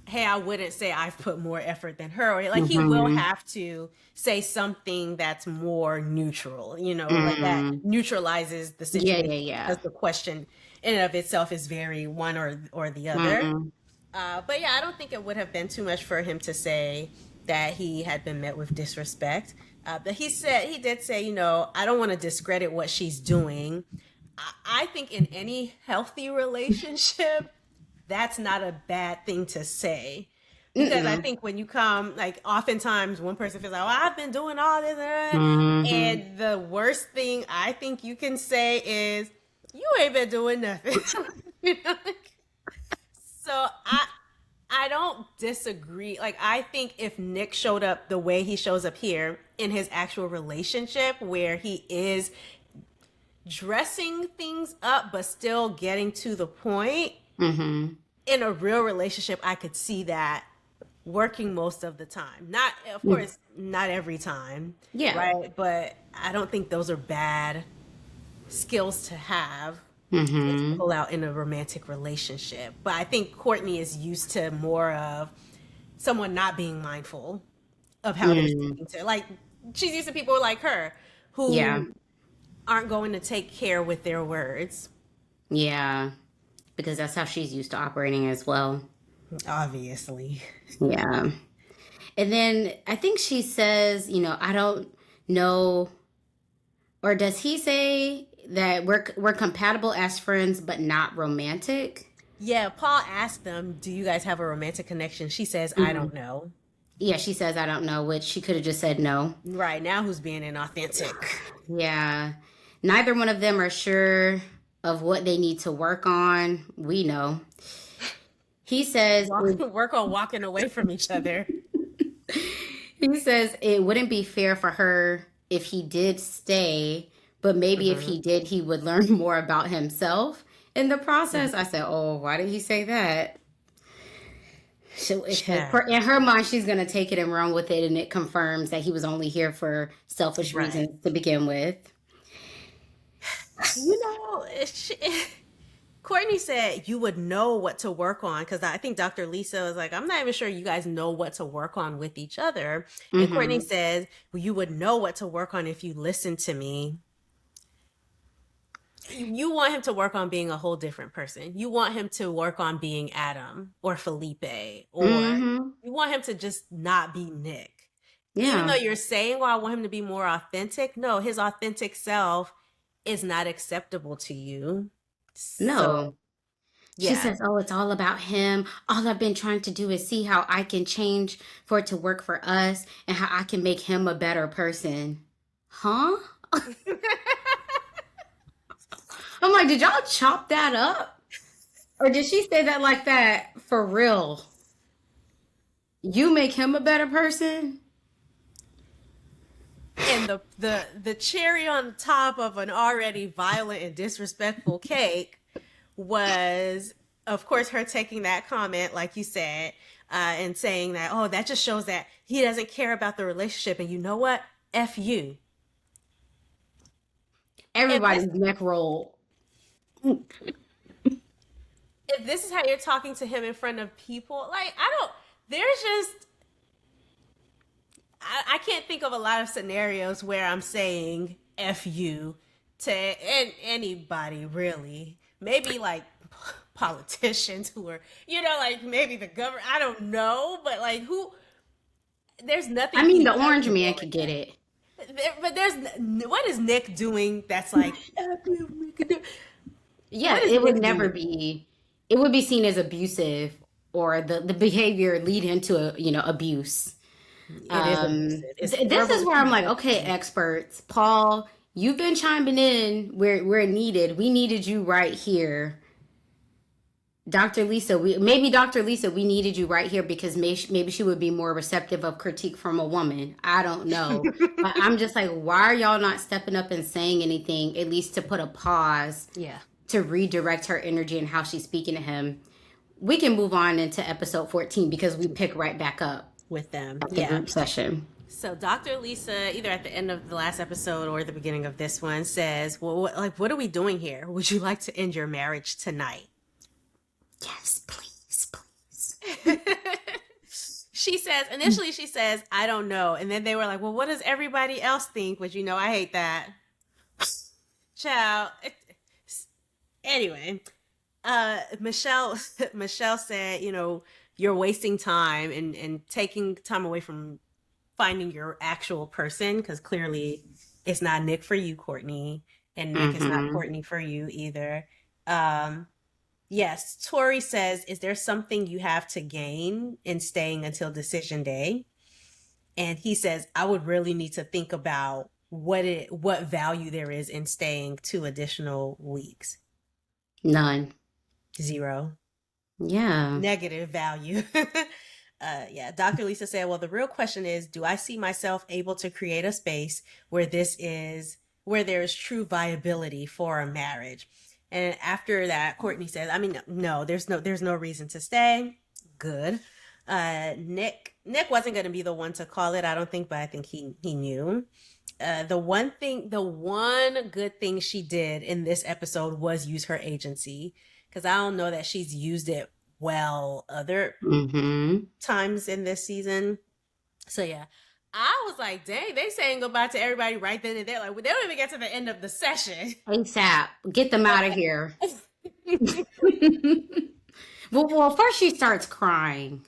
hey, I wouldn't say I've put more effort than her, or like he will Hmm. have to say something that's more neutral, like that Mm. neutralizes the Yeah, situation yeah, yeah. because the question in and of itself is very one or the other. Mm-mm. But yeah, I don't think it would have been too much for him to say that he had been met with disrespect. But he did say, I don't want to discredit what she's doing. I think in any healthy relationship, that's not a bad thing to say. Because I Mm-mm. think when you come, like, oftentimes one person feels like, "Oh, I've been doing all this," Hmm. and the worst thing I think you can say is, "You ain't been doing nothing." You know? So I don't disagree. Like, I think if Nick showed up the way he shows up here in his actual relationship, where he is dressing things up but still getting to the point, Hmm. in a real relationship, I could see that working most of the time. Not, of course, not every time, Yeah. right? But I don't think those are bad skills to have to Hmm. pull out in a romantic relationship. But I think Courtney is used to more of someone not being mindful of how they're Mm. speaking to. Like, she's used to people like her Yeah. who aren't going to take care with their words, Yeah. Because that's how she's used to operating as well. obviously. Yeah. And then I think she says, I don't know, or does he say that we're compatible as friends, but not romantic. Yeah, Paul asked them, "Do you guys have a romantic connection?" She says, "I Hmm. don't know." Yeah, she says I don't know, which she could have just said no. Right now, who's being inauthentic? Yeah, neither one of them are sure of what they need to work on. We know. He says Work on walking away from each other. he says it wouldn't be fair for her if he did stay, but maybe if he Hmm. did, he would learn more about himself in the process. I said, "Oh, why did he say that?" So Child. in her mind, she's gonna take it and run with it, and it confirms that he was only here for selfish Right. reasons to begin with. You know, Courtney said you would know what to work on because I think Dr. Lisa was like, I'm not even sure you guys know what to work on with each other. And Courtney Hmm. says, well, you would know what to work on if you listen to me. You want him to work on being a whole different person. You want him to work on being Adam or Felipe, or Hmm. you want him to just not be Nick. Even though Yeah. you're saying, well, I want him to be more authentic, no, his authentic self is not acceptable to you. So, No. She yeah. says, "Oh, it's all about him. All I've been trying to do is see how I can change for it to work for us and how I can make him a better person." Huh? I'm like, did y'all chop that up? Or did she say that like that for real? You make him a better person? And the cherry on top of an already violent and disrespectful cake was, of course, her taking that comment, like you said, and saying that, oh, that just shows that he doesn't care about the relationship. And you know what? F you. If this Everybody's neck rolled. if this is how you're talking to him in front of people, like I don't. There's just I can't think of a lot of scenarios where I'm saying F you to anybody really. Maybe like politicians who are, like maybe the government. I don't know, but like who, there's I nothing mean, he the orange doesn't man go could get it. but there's, what is Nick doing that's like, Yeah, what is it would Nick never doing? be, it would be seen as abusive or the behavior lead into abuse. It is abusive. It's This is verbal where I'm like, okay, abuse. experts, Paul, you've been chiming in where needed. We needed you right here. Dr. Lisa, Dr. Lisa, we needed you right here because maybe she would be more receptive of critique from a woman. I don't know. But I'm just like, why are y'all not stepping up and saying anything, at least to put a pause Yeah, to redirect her energy and how she's speaking to him? We can move on into episode 14 because we pick right back up with them. at the Yeah. group session. So Dr. Lisa, either at the end of the last episode or the beginning of this one, says, "Well, what are we doing here? Would you like to end your marriage tonight?" Yes, please, please. She says, initially she says, "I don't know," and then they were like, "Well, what does everybody else think?" Which, I hate that. Child. Anyway, Michelle Michelle said, you're wasting time and taking time away from finding your actual person, because clearly it's not Nick for you, Courtney, and Nick is not Mm-hmm. Courtney for you either. Um, yes, Tori says, "Is there something you have to gain in staying until decision day?" And he says, "I would really need to think about what value there is in staying 2 additional weeks." None. Zero. Yeah. Negative value. Yeah, Dr. Lisa said, "Well, the real question is, do I see myself able to create a space where there is true viability for a marriage?" And after that, Courtney says, "I mean, no, there's no reason to stay." Good. Nick wasn't going to be the one to call it, I don't think, but I think he knew. The one good thing she did in this episode was use her agency, because I don't know that she's used it well other Mm-hmm. times in this season. So yeah, I was like, dang, they saying goodbye to everybody right then and there. Like, they don't even get to the end of the session. ASAP. Get them out of here. Well, first she starts crying.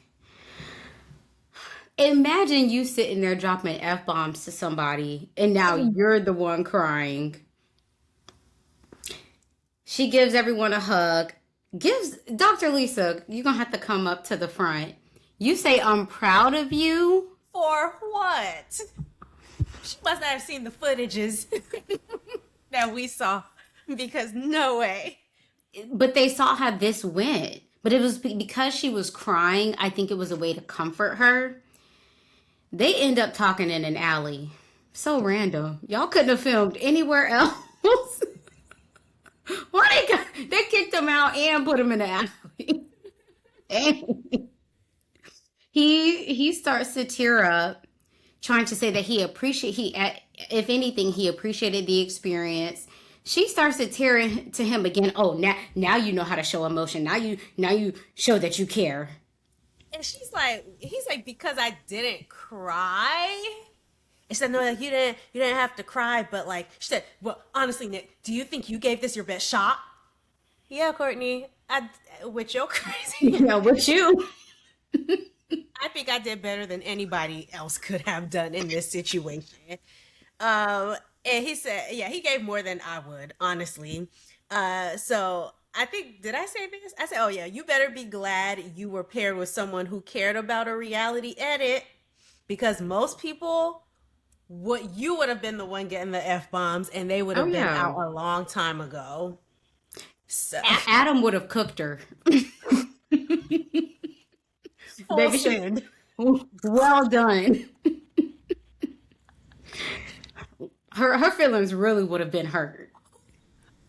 Imagine you sitting there dropping F bombs to somebody, and now you're the one crying. She gives everyone a hug. Gives Dr. Lisa, you're gonna have to come up to the front. You say, I'm proud of you. For what? She must not have seen the footages that we saw because no way. But they saw how this went. But it was because she was crying. I think it was a way to comfort her. They end up talking in an alley. So random. Y'all couldn't have filmed anywhere else. Why they kicked him out and put him in the alley? And he starts to tear up, trying to say that if anything he appreciated the experience. She starts to tear into him again. Oh, now you know how to show emotion. Now you show that you care. And he's like, because I didn't cry. And she said, no, like you didn't have to cry, but like she said, well, honestly, Nick, do you think you gave this your best shot? Yeah, Courtney, with your crazy, Yeah, with you. I think I did better than anybody else could have done in this situation. And he said, yeah, he gave more than I would, honestly. So I think, did I say this? I said, oh yeah, you better be glad you were paired with someone who cared about a reality edit, because most people, what you would have been the one getting the F bombs, and they would Oh have been yeah. out a long time ago. So Adam would have cooked her. full Baby, send. well done. Her feelings really would have been hurt.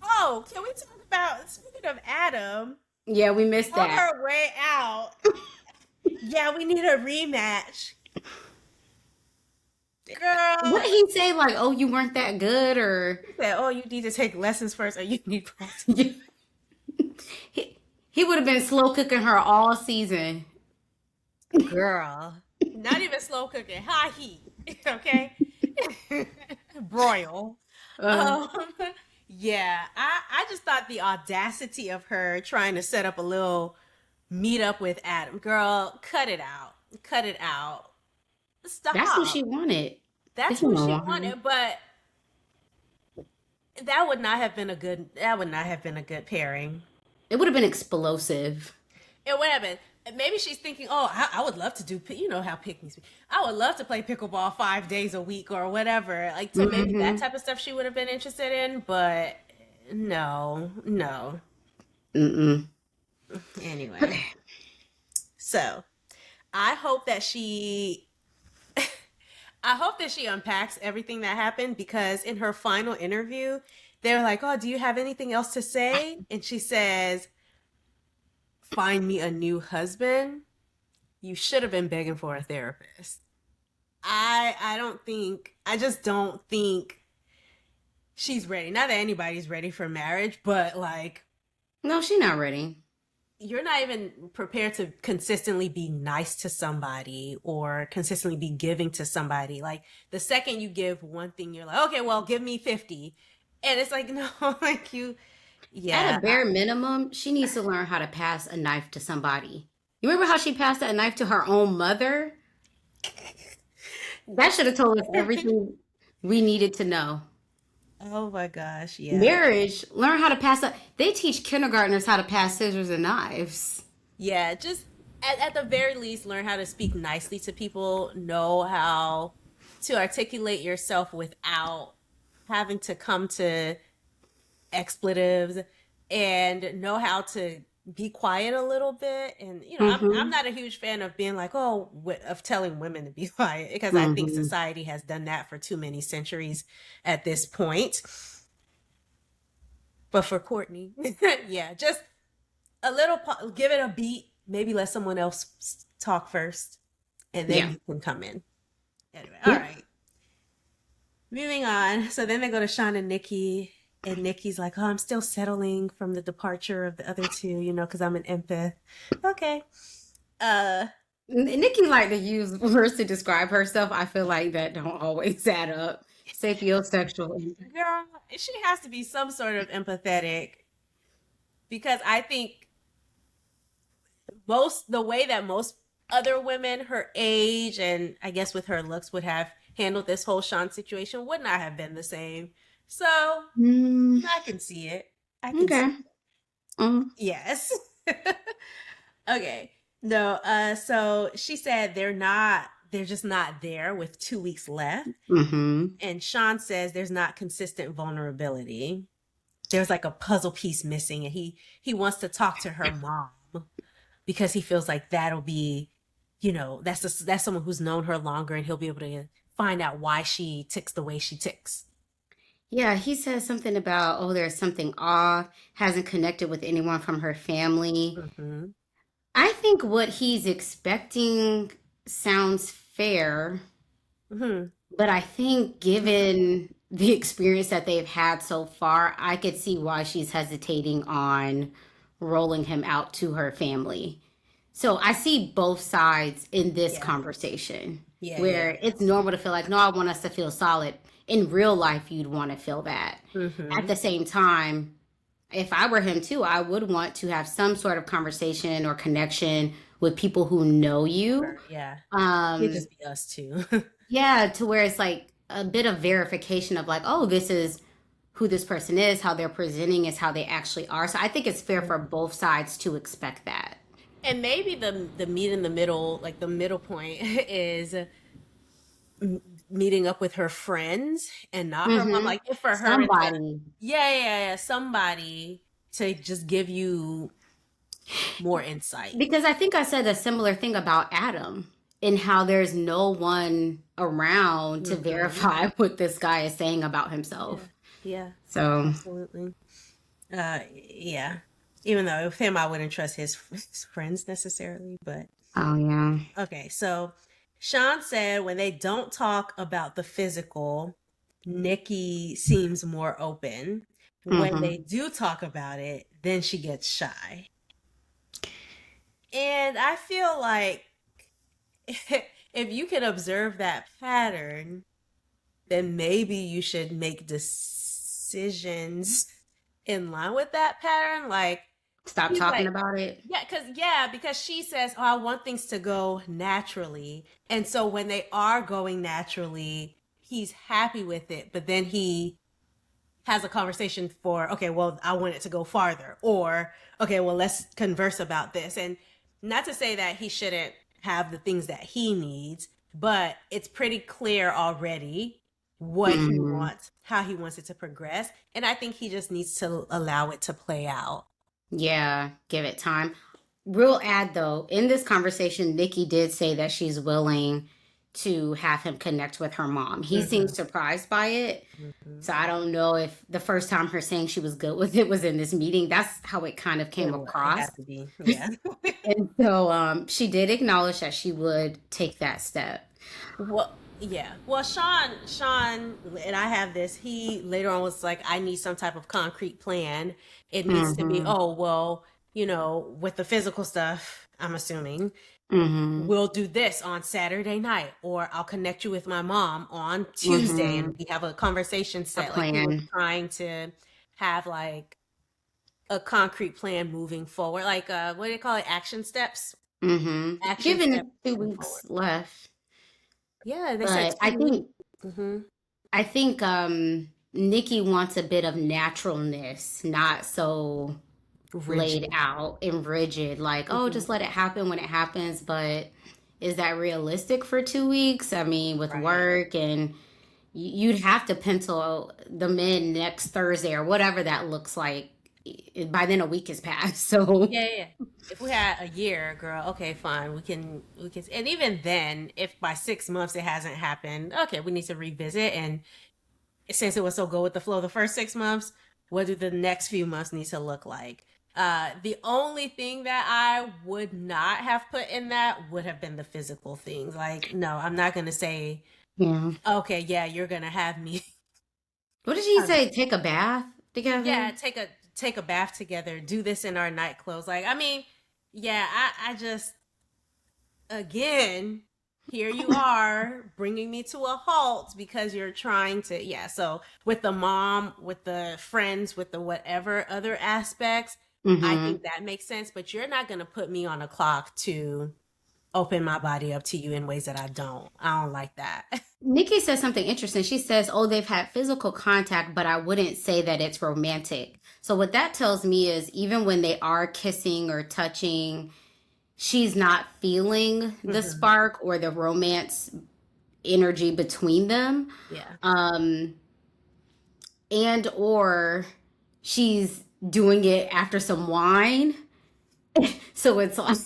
Oh, can we talk about, speaking of Adam, Yeah, we missed on that. her way out? Yeah, we need a rematch. What Girl, did he say? Like, oh, you weren't that good, or he said, oh, you need to take lessons first or you need practice. he would have been slow cooking her all season. Girl, not even slow cooking, high heat, okay? Broil. Uh, Um, yeah, I just thought the audacity of her trying to set up a little meetup with Adam. Girl, cut it out. Cut it out. that's what Stop. she wanted. That's This what woman she want her. wanted, but that would not have been a good pairing. It would have been explosive. It would have been. Maybe she's thinking, oh, I would love to do, you know how picnics be. I would love to play pickleball 5 days a week or whatever. Like, to maybe that Mm-hmm. type of stuff she would have been interested in, but no, no. Mm-mm. Anyway, so I hope that she, I hope that she unpacks everything that happened, because in her final interview, they were like, oh, do you have anything else to say? And she says, find me a new husband. You should have been begging for a therapist. I just don't think she's ready. Not that anybody's ready for marriage, but like, No, she not ready. you're not even prepared to consistently be nice to somebody or consistently be giving to somebody. Like, the second you give one thing, you're like, okay, well, give me 50. And it's like, no, like you, At yeah. a bare minimum, she needs to learn how to pass a knife to somebody. You remember how she passed that knife to her own mother? That should have told us everything we needed to know. Oh my gosh, yeah. Marriage, learn how to pass up. They teach kindergartners how to pass scissors and knives. Yeah, just at the very least, learn how to speak nicely to people, know how to articulate yourself without having to come to expletives, and know how to be quiet a little bit. And I'm Mm-hmm. not a huge fan of being like, oh, of telling women to be quiet, because I think Mm-hmm. society has done that for too many centuries at this point. But for Courtney, yeah, just a little, give it a beat, maybe let someone else talk first, and then Yeah. you can come in. Anyway, all Yep. right, moving on. So then they go to Sean and Nikki, and Nikki's like, oh, I'm still settling from the departure of the other two, because I'm an empath. Okay. uh Nikki like to use words to describe herself. I feel like that don't always add up. Sapiosexual. Girl, she has to be some sort of empathetic, because I think the way that most other women her age, and I guess with her looks, would have handled this whole Sean situation would not have been the same. So Mm, I can see it. I can see. Okay. Mm, Yes. Okay. No, so she said they're just not there with 2 weeks left. mm-hmm. And Sean says there's not consistent vulnerability. There's like a puzzle piece missing, and he wants to talk to her mom because he feels like that'll be, that's someone who's known her longer, and he'll be able to find out why she ticks the way she ticks. Yeah, he says something about, oh, there's something off, hasn't connected with anyone from her family. Mm-hmm. I think what he's expecting sounds fair, Mm-hmm. but I think given the experience that they've had so far, I could see why she's hesitating on rolling him out to her family. So I see both sides in this Yeah. conversation Yeah. Yeah. where it's normal to feel like, no, I want us to feel solid. In real life, you'd want to feel that. At Mm-hmm. the same time, if I were him too, I would want to have some sort of conversation or connection with people who know you. Yeah. It'd Um, just be us two. yeah, to where it's like a bit of verification of like, oh, this is who this person is, how they're presenting is how they actually are. So I think it's fair for both sides to expect that. And maybe the meet in the middle, like the middle point, is meeting up with her friends and not her mom. Mm-hmm. Like if for her, it's Somebody. yeah, somebody to just give you more insight. Because I think I said a similar thing about Adam and how there's no one around to Hmm. verify what this guy is saying about Yeah, himself. yeah, So, absolutely. Yeah. Even though with him, I wouldn't trust his friends necessarily, but oh yeah. okay. So Sean said when they don't talk about the physical, Nikki seems more open. When Mm-hmm. they do talk about it, then she gets shy. And I feel like if you can observe that pattern, then maybe you should make decisions in line with that pattern. Like, Stop he's talking like, about it. because she says, "Oh, I want things to go naturally," and so when they are going naturally, he's happy with it. But then he has a conversation for, okay, well, I want it to go farther, or okay, well, let's converse about this. And not to say that he shouldn't have the things that he needs, but it's pretty clear already what he Mm-hmm. wants, how he wants it to progress. And I think he just needs to allow it to play out. Yeah, give it time. Real add though, in this conversation, Nikki did say that she's willing to have him connect with her mom. He seemed Hmm. surprised by it. Hmm. So I don't know if the first time her saying she was good with it was in this meeting. That's how it kind of came It across. has to be, yeah. And so she did acknowledge that she would take that step. Well, yeah. Well, Sean, and I have this. He later on was like, I need some type of concrete plan. It needs to be, Mm-hmm. oh, well, with the physical stuff, I'm assuming, Mm-hmm. we'll do this on Saturday night, or I'll connect you with my mom on Tuesday Mm-hmm. and we have a conversation A set. Like he was plan. trying to have like a concrete plan moving forward. Like what do they call it? Action steps? Mm-hmm. Action Given steps it two moving forward. weeks left. Yeah, they said But 2 weeks. Hmm. I think Nikki wants a bit of naturalness, not so laid Rigid. out and rigid, like, oh, Hmm. just let it happen when it happens. But is that realistic for 2 weeks? I mean, with Right. work and you'd have to pencil them in next Thursday or whatever that looks like. By then, a week has passed. So, Yeah. If we had a year, girl, okay, fine. We can, and even then, if by 6 months it hasn't happened, okay, we need to revisit. And since it was so go with the flow the first 6 months, what do the next few months need to look like? The only thing that I would not have put in that would have been the physical things. Like, no, I'm not gonna say, yeah. okay, yeah, you're gonna have me. What did she say? Take a bath together? Yeah, take a bath together, do this in our night clothes. Like, I mean, yeah, I just, again, here you are bringing me to a halt because you're trying to, yeah. So with the mom, with the friends, with the whatever other aspects, I Mm-hmm. think that makes sense. But you're not gonna put me on a clock to open my body up to you in ways that I don't like that. Nikki says something interesting. She says, "Oh, they've had physical contact, but I wouldn't say that it's romantic." So what that tells me is even when they are kissing or touching, she's not feeling the Hmm. spark or the romance energy between them. Yeah. Um and or she's doing it after some wine. So it's like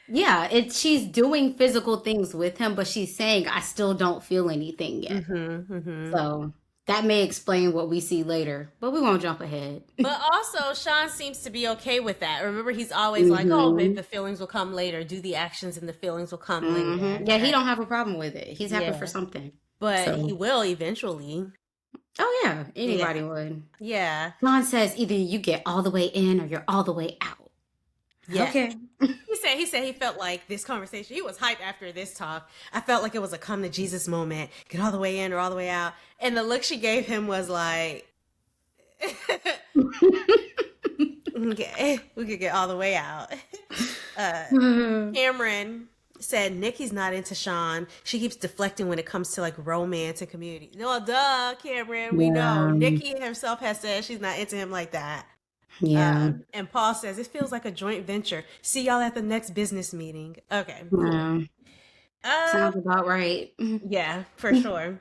yeah, it's she's doing physical things with him, but she's saying I still don't feel anything yet. Hmm. Hmm. So that may explain what we see later, but we won't jump ahead. But also, Sean seems to be okay with that. Remember, he's always like, "Oh, babe, Hmm. the feelings will come later. Do the actions, and the feelings will come Hmm. later." Yeah, he Right? don't have a problem with it. He's happy for Yeah, something. but he So, will eventually. oh yeah, Yeah, anybody would. yeah, John says either you get all the way in or you're all the way out. yeah. Okay. He said he felt like this conversation. He was hyped after this talk. I felt like it was a come to Jesus moment. Get all the way in or all the way out. And the look she gave him was like, "Okay, we could get all the way out." Uh, Cameron said Nikki's not into Sean. She keeps deflecting when it comes to like romance and community. No, duh, Cameron, we know. Yeah. Nikki herself has said she's not into him like that. Yeah. And Paul says it feels like a joint venture. See y'all at the next business meeting. Okay, cool. Yeah. Uh, Sounds about right. yeah, for sure.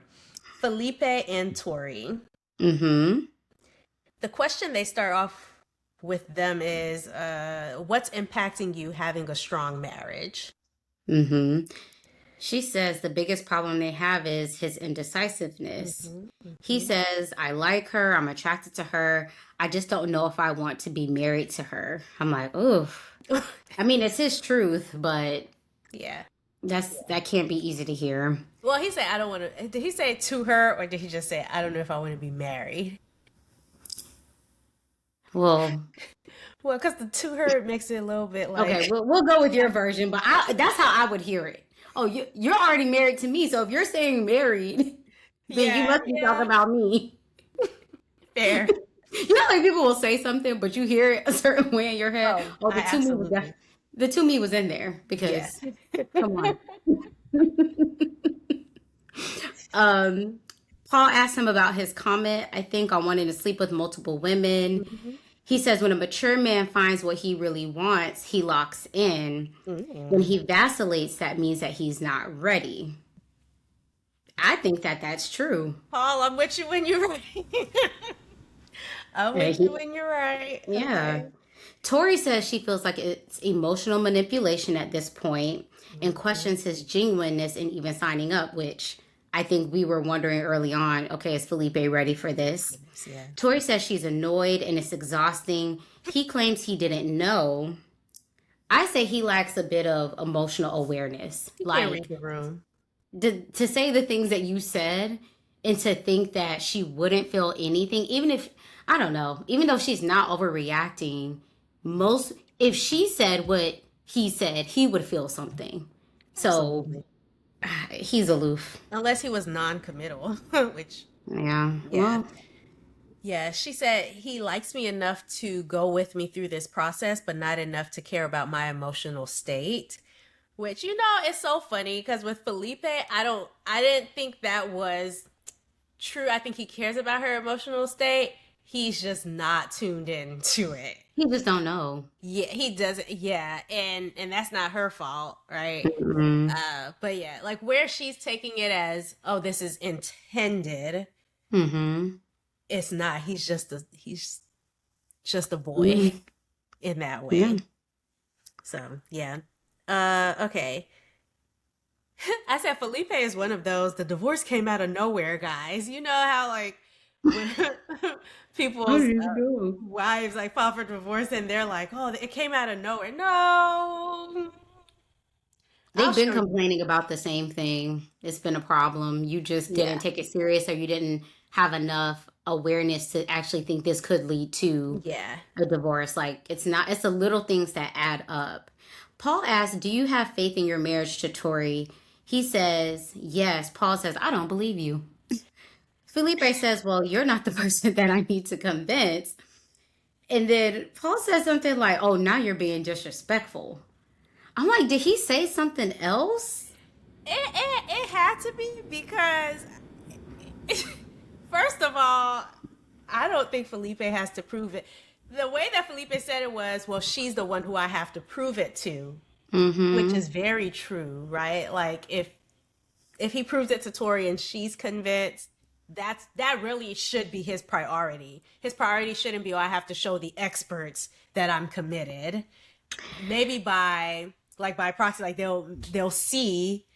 Felipe and Tori. Mm-hmm. The question they start off with them is, what's impacting you having a strong marriage? Mm-hmm. She says the biggest problem they have is his indecisiveness. Hmm. He Hmm. says, I like her, I'm attracted to her. I just don't know if I want to be married to her. I'm like, oof. I mean, it's his truth, but Yeah. that can't be easy to hear. Well, he said, I don't want to. Did he say it to her or did he just say, I don't know if I want to be married? Well, Well, because the to her makes it a little bit okay, like, we'll go with your version, but that's how I would hear it. Oh, you're already married to me, so if you're saying married, then you yeah, must be talking yeah, about me. fair. You know, like people will say something, but you hear it a certain way in your head. Oh, Oh, I absolutely. the to me was in there Yeah. because come on. um, Paul asked him about his comment, I think, on wanting to sleep with multiple women. Mhm. He says when a mature man finds what he really wants, he locks in. When Mm. he vacillates, that means that he's not ready. I think that that's true. Paul, I'm with you when you're right. I'm Yeah, with you when you're right. yeah. Okay. Tori says she feels like it's emotional manipulation at this point and Mhm. questions his genuineness in even signing up, which I think we were wondering early on, okay, is Felipe ready for this? Yes, yeah. Tori says she's annoyed and it's exhausting. He claims he didn't know. I say he lacks a bit of emotional awareness. He can't read Like the room. to say the things that you said and to think that she wouldn't feel anything, even if, I don't know, even though she's not overreacting, most, if she said what he said, he would feel something. So Absolutely. he's aloof. Unless he was non-committal, which, Yeah. yeah. Well, Yeah, she said he likes me enough to go with me through this process, but not enough to care about my emotional state. Which, it's so funny because with Felipe, I didn't think that was true. I think he cares about her emotional state. He's just not tuned in to it. he just don't know. Yeah, he doesn't. Yeah, and that's not her fault, right? Mm-hmm. But yeah, like where she's taking it as, oh, this is intended. Mm-hmm. It's not. He's just a boy Mm-hmm. in that Yeah. way. So yeah. Okay. I said Felipe is one of those. The divorce came out of nowhere, guys. You know how like when What people's did you do? wives like file for divorce and they're like, "Oh, it came out of nowhere." No, I'll They've been show you. complaining about the same thing. It's been a problem. You just didn't Yeah, take it serious or you didn't have enough awareness to actually think this could lead to yeah. a divorce. Like it's not, it's the little things that add up. Paul asks, do you have faith in your marriage to Tori? He says, yes. Paul says, I don't believe you. Felipe says, well, you're not the person that I need to convince. And then Paul says something like, oh, now you're being disrespectful. I'm like, did he say something else? It had to be because first of all, I don't think Felipe has to prove it. The way that Felipe said it was, well, she's the one who I have to prove it to, which Mm-hmm. is very true, right? Like if he proves it to Tori and she's convinced, that really should be his priority. His priority shouldn't be, oh, I have to show the experts that I'm committed. Maybe by proxy, like they'll see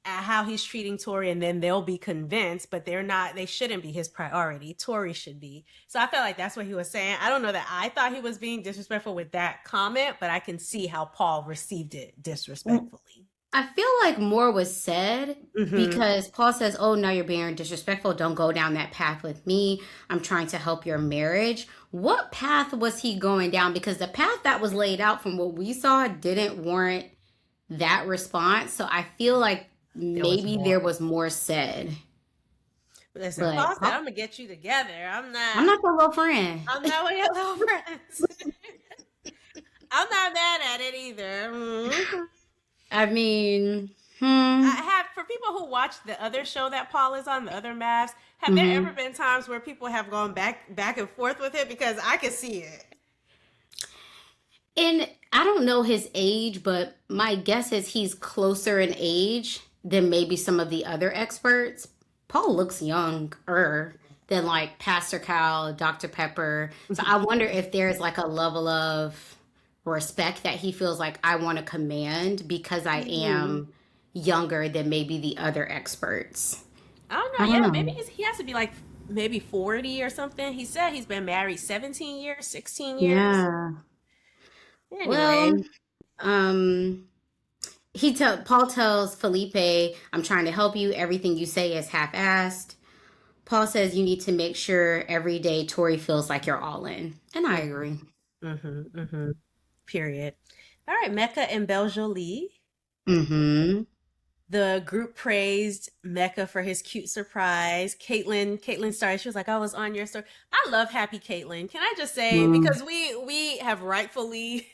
how he's treating Tori and then they'll be convinced, but they shouldn't be his priority. Tori should be. So I felt like that's what he was saying. I don't know that I thought he was being disrespectful with that comment, but I can see how Paul received it disrespectfully. I feel like more was said Mm-hmm. because Paul says, "Oh, now you're being disrespectful. Don't go down that path with me. I'm trying to help your marriage." What path was he going down? Because the path that was laid out from what we saw didn't warrant that response. So I feel like There was maybe there more. was more said. Listen, But Paul said, I'm gonna get you together. I'm not your little friend. I'm not one of your little friends. I'm not mad at it either. I mean, hmm. I have for people who watch the other show that Paul is on, the other MAFS, have there ever Hmm. been times where people have gone back and forth with it? Because I can see it. And I don't know his age, but my guess is he's closer in age than maybe some of the other experts. Paul looks younger than like Pastor Cal, Dr. Pepper. So I wonder if there's like a level of respect that he feels like I want to command because I Mhm. am younger than maybe the other experts. I don't I know. don't Yeah, maybe know. he has to be like maybe 40 or something. He said he's been married 17 years, 16 years. Yeah. Anyway, Well, um, Paul tells Felipe, "I'm trying to help you. Everything you say is half-assed." Paul says you need to make sure every day Tori feels like you're all in. And I agree. mm-hmm, mm-hmm. Period. All right, Mecca and Beljolie. Mm-hmm. The group praised Mecca for his cute surprise. Caitlin started. She was like, "I was on your story." I love Happy Caitlin. Can I just say Mm. because we have rightfully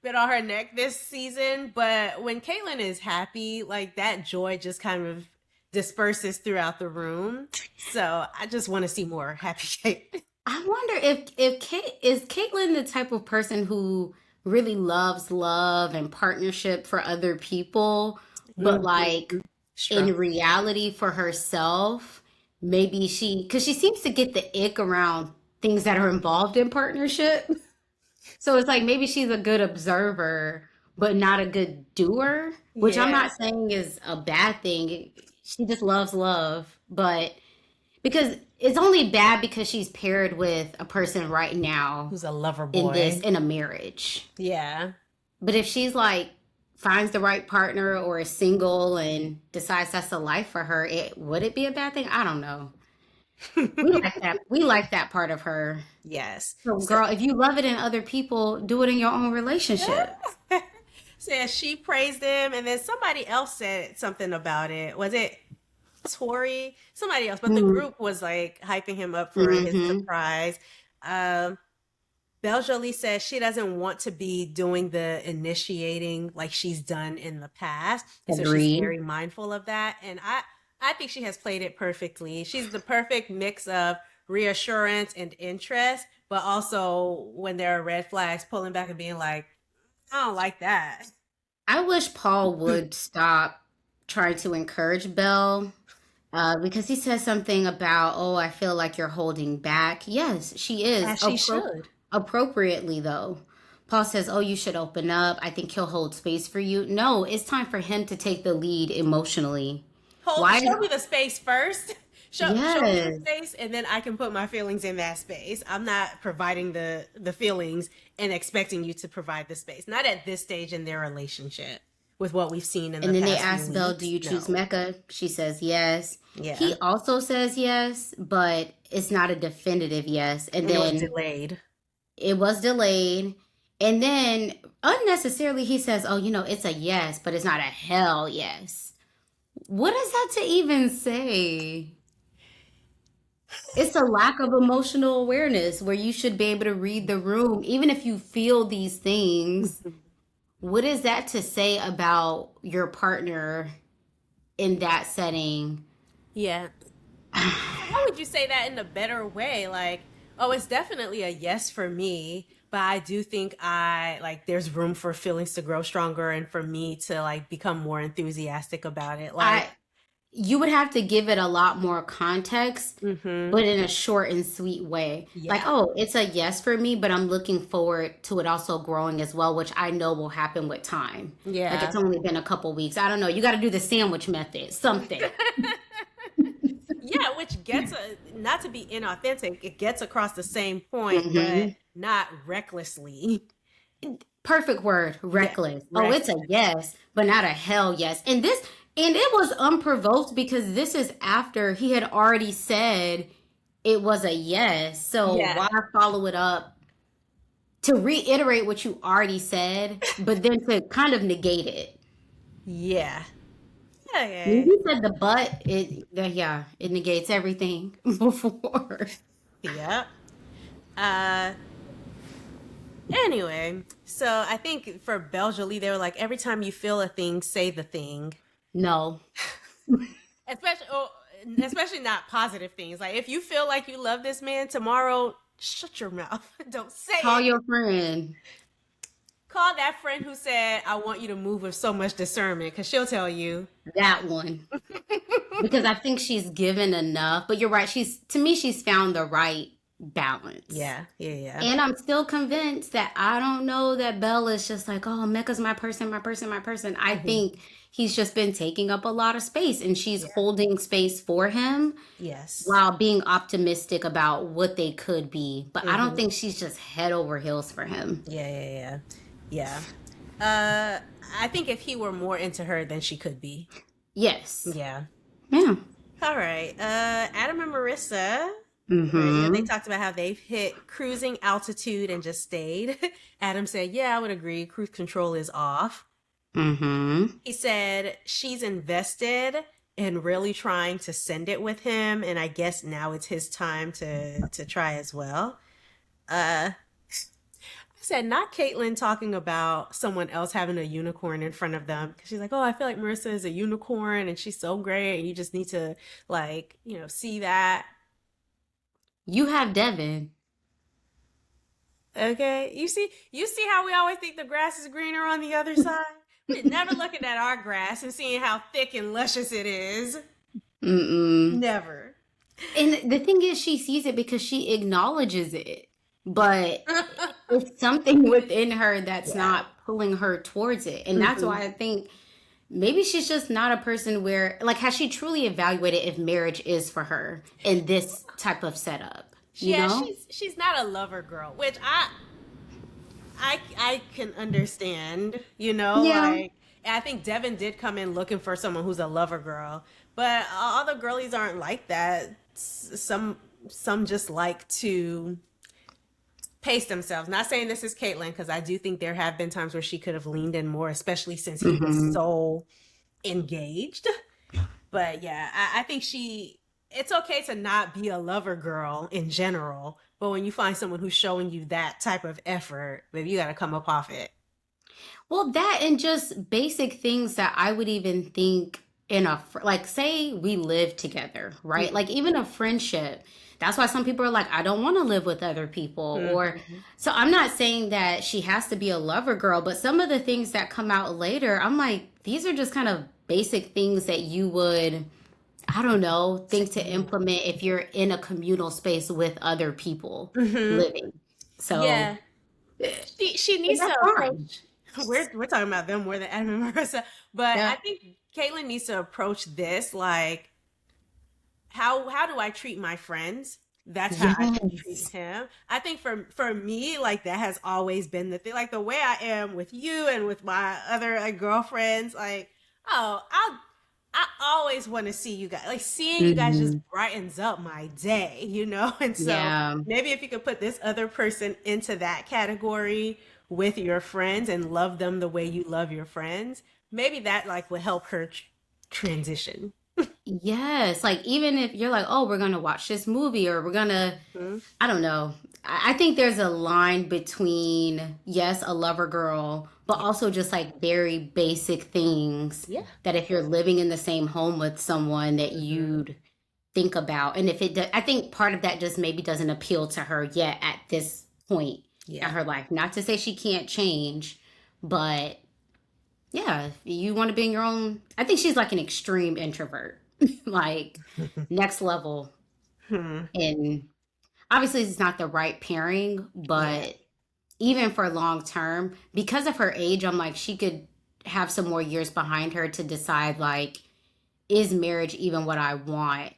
been on her neck this season, but when Caitlin is happy, like that joy just kind of disperses throughout the room. So I just want to see more Happy Caitlin. I wonder if Caitlyn the type of person who really loves love and partnership for other people, but like Mhm. in Struggle. reality for herself, maybe because she seems to get the ick around things that are involved in partnership. So it's like maybe she's a good observer, but not a good doer, which I'm Yeah, not saying is a bad thing. She just loves love, but because it's only bad because she's paired with a person right now who's a lover boy. in a marriage. Yeah. But if she's like finds the right partner or is single and decides that's the life for her, it would it be a bad thing? I don't know. We like that. We like that part of her. Yes. So, So, girl, if you love it in other people, do it in your own relationship. says she praised him, and then somebody else said something about it. Was it Tori? Somebody else, but the Mm-hmm. group was like hyping him up for his Mm-hmm. surprise. Um, Belle Jolie says she doesn't want to be doing the initiating like she's done in the past, and so she's Agreed. very mindful of that. And I think she has played it perfectly. She's the perfect mix of reassurance and interest, but also when there are red flags, pulling back and being like, I don't like that. I wish Paul would stop trying to encourage Belle because he says something about, oh, I feel like you're holding back. Yes, she is. As she should. Appropriately, though. Paul says, oh, you should open up. I think he'll hold space for you. No, it's time for him to take the lead emotionally. Why? Show me the space first. Show me the Yes. space, and then I can put my feelings in that space. I'm not providing the feelings and expecting you to provide the space. Not at this stage in their relationship with what we've seen in the And then they past few ask Belle, do weeks. you choose No. Mecca? She says yes. He Yeah. also says yes, but it's not a definitive yes. And And it was then delayed. it was delayed. And then unnecessarily, he says, oh, it's a yes, but it's not a hell yes. What is that to even say? It's a lack of emotional awareness where you should be able to read the room, even if you feel these things. what is that to say about your partner in that setting? Yeah. So how would you say that in a better way? Like, oh, it's definitely a yes for me, but I do think I like there's room for feelings to grow stronger and for me to like become more enthusiastic about it. Like, I You would have to give it a lot more context, mm-hmm. but in a short and sweet way. Like, Yeah. oh, it's a yes for me, but I'm looking forward to it also growing as well, which I know will happen with time. Like Yeah. it's only been a couple weeks. I don't know. You got to do the sandwich method, something. Yeah, which gets not to be inauthentic, it gets across the same point, but Hmm. not recklessly. Perfect word, Yeah, reckless. Oh, it's a reckless. yes, but not a hell yes. And it was unprovoked because this is after he had already said it was a yes. So Yeah. why follow it up to reiterate what you already said, but then to kind of negate it? Yeah. When Okay. you said the but, yeah, it negates everything before. Yeah. Uh anyway, so I think for Belgioly, they were like every time you feel a thing, say the thing. No. Especially especially not positive things. Like if you feel like you love this man tomorrow, shut your mouth. Don't say Call it. your friend. Call that friend who said, I want you to move with so much discernment, because she'll tell you. That one. Because I think she's given enough. But you're right. To me, she's found the right balance. Yeah, yeah, yeah. And I'm still convinced that I don't know that Belle is just like, oh, Mecca's my person, my person, my person. I Hmm. think he's just been taking up a lot of space and she's Yeah. holding space for him Yes. while being optimistic about what they could be. But I don't Hmm. think she's just head over heels for him. Yeah, yeah, yeah. Yeah. I think if he were more into her, then she could be. Yes. Yeah. Yeah. All right. Adam and Marissa. They Mm-hmm. talked about how they've hit cruising altitude and just stayed. Adam said, yeah, I would agree. Cruise control is off. Mm-hmm. He said she's invested in really trying to send it with him, and I guess now it's his time to try as well. I said not Caitlyn talking about someone else having a unicorn in front of them because she's like, oh, I feel like Marissa is a unicorn and she's so great, and you just need to like see that. You have Devin. Okay, you see how we always think the grass is greener on the other side. We're never looking at our grass and seeing how thick and luscious it is. Mm-mm. Never. And the thing is, she sees it because she acknowledges it, but it's something within her that's Yeah. not pulling her towards it. And that's Hmm. why I think maybe she's just not a person where, like, has she truly evaluated if marriage is for her in this type of setup? You Yeah, know? she's not a lover girl, which I can understand. Yeah. Like I think Devin did come in looking for someone who's a lover girl, but all the girlies aren't like that. Some just like to pace themselves. Not saying this is Caitlyn, because I do think there have been times where she could have leaned in more, especially since he was Hmm. so engaged. But yeah, I think it's okay to not be a lover girl in general, but when you find someone who's showing you that type of effort, baby, you got to come up off it. Well, that and just basic things that I would even think in like, say we live together, right? Like, even a friendship. That's why some people are like, I don't want to live with other people. Or, Mm-hmm. so I'm not saying that she has to be a lover girl, but some of the things that come out later, I'm like, these are just kind of basic things that you would, I don't know, think to implement if you're in a communal space with other people Hmm. living. So, Yeah, she but needs to that's fine. approach. We're talking about them more than Adam and Marissa, but I Yeah. think Caitlyn needs to approach this like how do I treat my friends? That's how I should treat Yes. him. I think for me, like that has always been the thing. Like the way I am with you and with my other like girlfriends, like, oh, I always want to see you guys. Like seeing you guys just Hmm. brightens up my day. And so Yeah. maybe if you could put this other person into that category with your friends and love them the way you love your friends, maybe that like would help her transition. Yes. Like even if you're like, oh, we're gonna watch this movie or we're gonna, Hmm. I don't know. I think there's a line between, yes, a lover girl, but Yeah. also just like very basic things Yeah. that if you're living in the same home with someone that Hmm. you'd think about. And if it, I think part of that just maybe doesn't appeal to her yet at this point in Yeah. her life. Not to say she can't change, but yeah, if you want to be in your own. I think she's like an extreme introvert, like next level. Hmm. And obviously, it's not the right pairing, Yeah. but even for long term, because of her age, I'm like, she could have some more years behind her to decide, like, is marriage even what I want?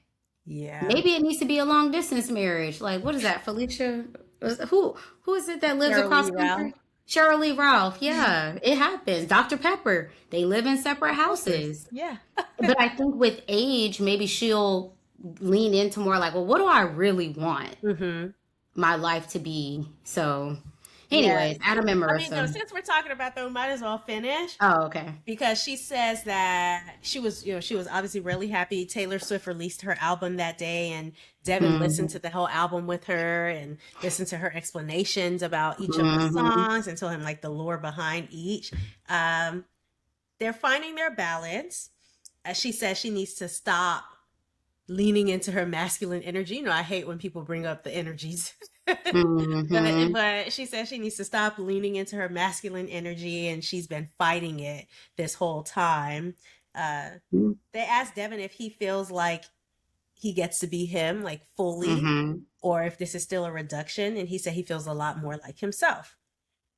Yeah. Maybe it needs to be a long distance marriage. Like, what is that, Felicia? Who is it that lives Cheryl across Lee country? Ralph. Shirley Lee Ralph. Yeah, it happens. Dr. Pepper. They live in separate Houses. houses. Yeah. But I think with age, maybe she'll lean into more like, well, what do I really want Hmm. my life to be? So, Yeah. anyways, Adam and I mean, no, Marissa. since we're talking about them, we might as well finish. Oh, okay. Because she says that she was obviously really happy. Taylor Swift released her album that day, and Devin listened Hmm. to the whole album with her and listened to her explanations about each of the Hmm. songs and told him like the lore behind each. Um, they're finding their balance. As she says, she needs to stop leaning into her masculine energy. You know, I hate when people bring up the energies. Hmm. But she says she needs to stop leaning into her masculine energy, and she's been fighting it this whole time. Uh, they asked Devin if he feels like he gets to be him, like fully, Hmm. or if this is still a reduction, and he said he feels a lot more like himself.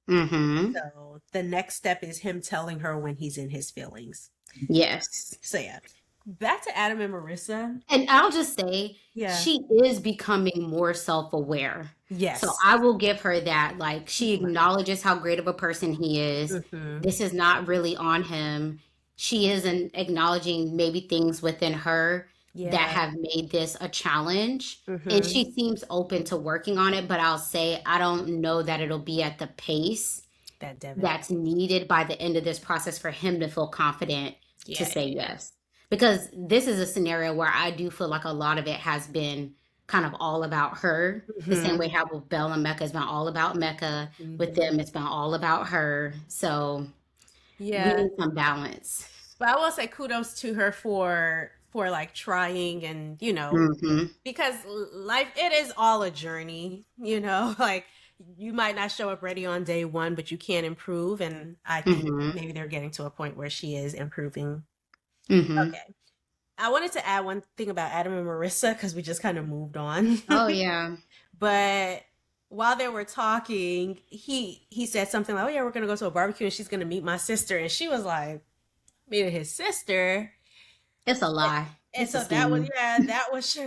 Hmm. So the next step is him telling her when he's in his feelings. Yes. So yeah, back to Adam and Marissa. And I'll just say Yeah. she is becoming more self-aware. So Yes. I will give her that. Like she Right. acknowledges how great of a person he is. Mm-hmm. This is not really on him. She isn't acknowledging maybe things within her that Yeah. have made this a challenge. And Mm-hmm. she seems open to working on it, but I'll say I don't know that it'll be at the pace That Devin. that's needed by the end of this process for him to feel confident to Yeah. say yes. Because this is a scenario where I do feel like a lot of it has been kind of all about her. The same Mm-hmm. way how with Belle and Mecca has been all about Mecca. With Mm-hmm. them, it's been all about her. So we Yeah. need some balance. But I will say kudos to her for like trying and Hmm. because life it is all a journey, like you might not show up ready on day one, but you can improve, and I think Hmm. maybe they're getting to a point where she is improving. Hmm. Okay. I wanted to add one thing about Adam and Marissa because we just kind of moved on. Oh yeah. But while they were talking, he said something like, "Oh yeah, we're gonna go to a barbecue and she's gonna meet my sister," and she was like, "Meeting his sister." It's a lie. And It's a so that was, scheme. yeah, that was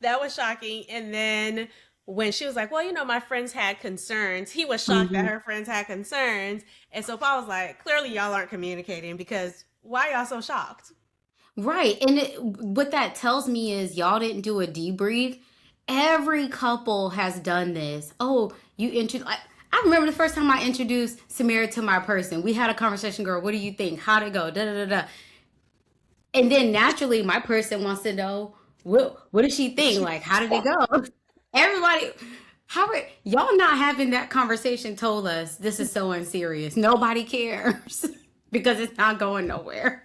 that was shocking. And then when she was like, "Well, my friends had concerns," he was shocked that Hmm. her friends had concerns. And so Paul was like, "Clearly, y'all aren't communicating because why y'all so shocked?" Right. And what that tells me is y'all didn't do a debrief. Every couple has done this. Oh, you introduced. I remember the first time I introduced Samira to my person. We had a conversation, girl. What do you think? How'd it go? Da da da da. And then naturally, my person wants to know what does she think? Like, how did it go? Everybody, how are y'all not having that conversation? Told us this is so unserious. Nobody cares because it's not going nowhere.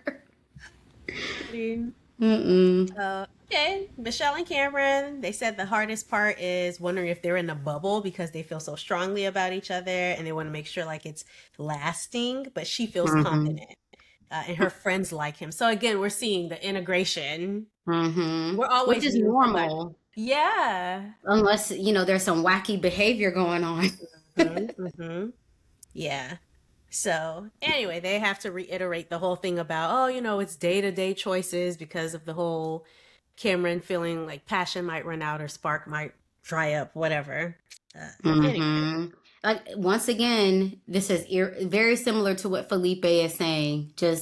Mm-mm. Okay, Michelle and Cameron, they said the hardest part is wondering if they're in a bubble because they feel so strongly about each other and they want to make sure like it's lasting, but she feels Mm-hmm. confident. And her friends like him. So again, we're seeing the integration. Mm-hmm. We're Which always is meeting somebody. normal, Yeah. unless there's some wacky behavior going on. Hmm. Hmm. Yeah. So anyway, they have to reiterate the whole thing about, oh, it's day-to-day choices because of the whole Cameron feeling like passion might run out or spark might dry up, whatever. Anyway. Mm-hmm. Like once again, this is very similar to what Felipe is saying. Yeah.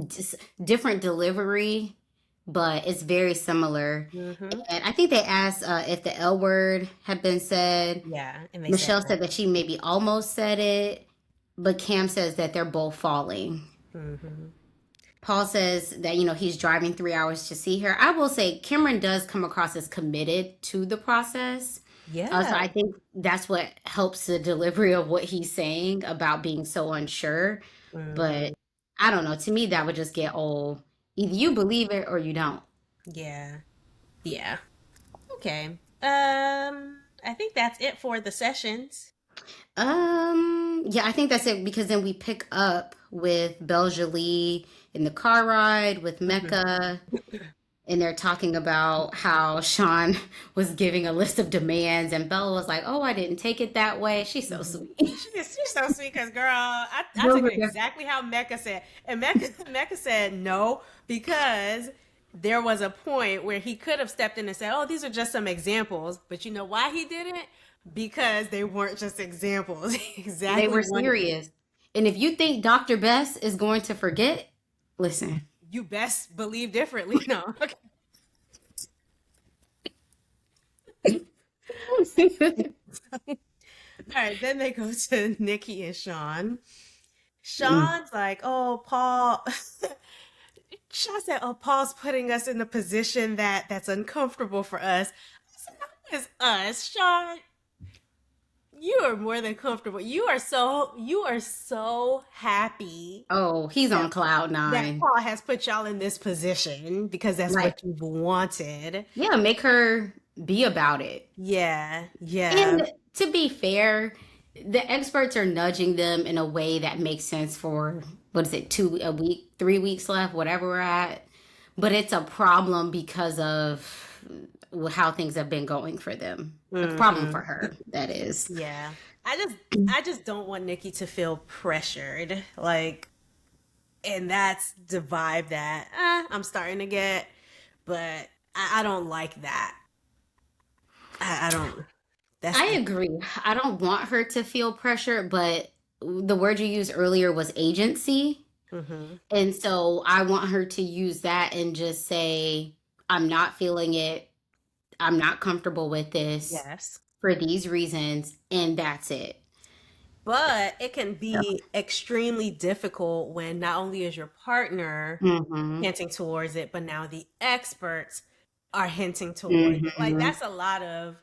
Just different delivery, but it's very similar. Hmm. And I think they asked if the L word had been said. Yeah. And they said Michelle no. said that she maybe almost said it, but Cam says that they're both falling. Hmm. Paul says that, he's driving 3 hours to see her. I will say Cameron does come across as committed to the process. So Yeah. I think that's what helps the delivery of what he's saying about being so unsure. But Hmm. I don't know. To me, that would just get old. Either you believe it or you don't. Yeah. Yeah. Okay. I think that's it for the sessions. Yeah, I think that's it because then we pick up with Beljalie in the car ride with Hmm. Mecca, and they're talking about how Sean was giving a list of demands, and Bella was like, "Oh, I didn't take it that way." She's so Hmm. sweet. She's so sweet because, girl, I Those took are it the- exactly how Mecca said. And Mecca said no because there was a point where he could have stepped in and said, oh, these are just some examples. But you know why he didn't? Because they weren't just examples. He They exactly were wanted, serious. And if you think Dr. Bess is going to forget, listen. you best believe differently. No. Okay. All right. Then they go to Nikki and Sean. Sean's like, oh, Paul. Sean said, "Oh, Paul's putting us in a position that's uncomfortable for us." I said, "How is us, Sean? You are more than comfortable. You are so happy Oh, he's that on cloud that nine. Paul has put y'all in this position because that's Like, what you've wanted." yeah, make her be about it. Yeah, yeah. And to be fair, the experts are nudging them in a way that makes sense for what is it, a week, 3 weeks left, whatever we're at. But it's a problem because of how things have been going for them. A problem for Hmm. her, that is. Yeah. I just don't want Nikki to feel pressured. Like, and that's the vibe that I'm starting to get, but I don't like that. I don't. That's I the. agree. I don't want her to feel pressure, but the word you used earlier was agency. Hmm. And so I want her to use that and just say, I'm not feeling it. I'm not comfortable with this Yes, for these reasons. And that's it. but it can be extremely difficult when not only is your partner Mm-hmm. hinting towards it, but now the experts are hinting towards it. Like Mm-hmm. that's a lot of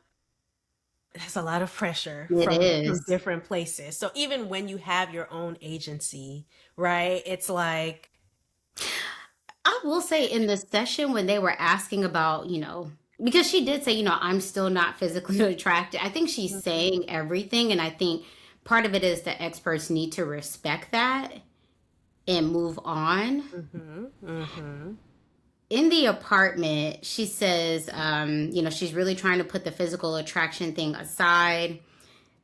pressure It from is. different places. So even when you have your own agency, right? It's like, I will say in the session when they were asking about, because she did say, I'm still not physically attracted. I think she's mhm, saying everything. And I think part of it is the experts need to respect that and move on. mhm, mhm. In the apartment, she says, she's really trying to put the physical attraction thing aside.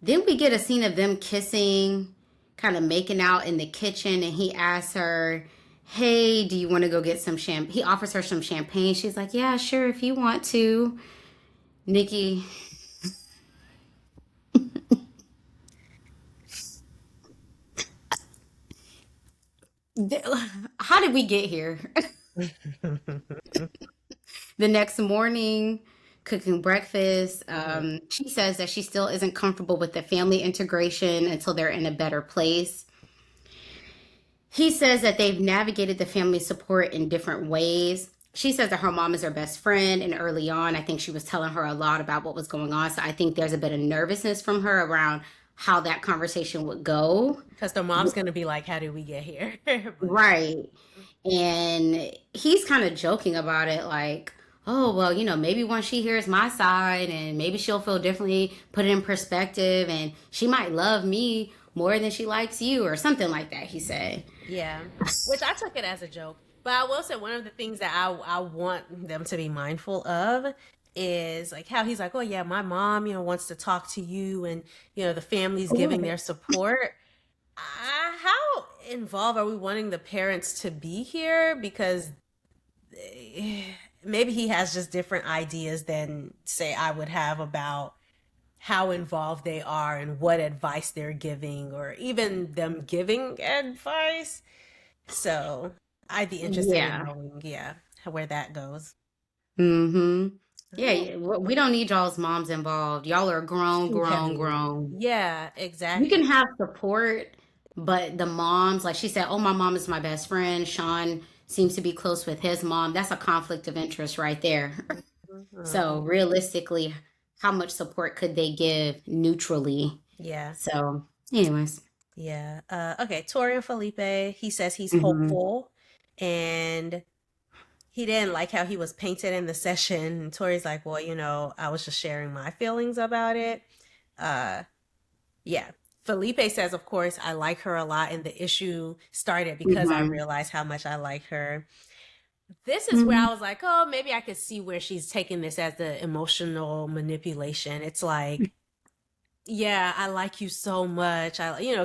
Then we get a scene of them kissing, kind of making out in the kitchen, and he asks her, "Hey, do you want to go get some champagne?" He offers her some champagne. She's like, "Yeah, sure, if you want to." Nikki, how did we get here? The next morning, cooking breakfast. She says that she still isn't comfortable with the family integration until they're in a better place. He says that they've navigated the family support in different ways. She says that her mom is her best friend, and early on, I think she was telling her a lot about what was going on. So I think there's a bit of nervousness from her around how that conversation would go. Because the mom's gonna be like, "How did we get here?" But Right. And he's kind of joking about it, like, oh, well, maybe once she hears my side and maybe she'll feel differently, put it in perspective, and she might love me more than she likes you, or something like that, he said. yeah, which I took it as a joke. But I will say one of the things that I want them to be mindful of is like how he's like, "Oh yeah, my mom, wants to talk to you, and the family's giving their support." How involved are we wanting the parents to be here? Because maybe he has just different ideas than say I would have about how involved they are and what advice they're giving or even them giving advice. So I'd be interested in Yeah. knowing, yeah, where that goes. Mm-hmm. Yeah, Oh, yeah, we don't need y'all's moms involved. Y'all are grown, yeah, grown, grown. yeah, You exactly. can have support, but the moms, like she said, oh, my mom is my best friend. Sean seems to be close with his mom. That's a conflict of interest right there. Mhm. So realistically, how much support could they give neutrally. Yeah. So, anyways. Yeah. Okay. Tori and Felipe, he says he's Hmm. hopeful and he didn't like how he was painted in the session. And Tori's like, well, I was just sharing my feelings about it. Uh, yeah. Felipe says, of course, I like her a lot, and the issue started because I Hmm. realized how much I like her. This is where Hmm. I was like, oh, maybe I could see where she's taking this as the emotional manipulation. It's like, yeah, I like you so much.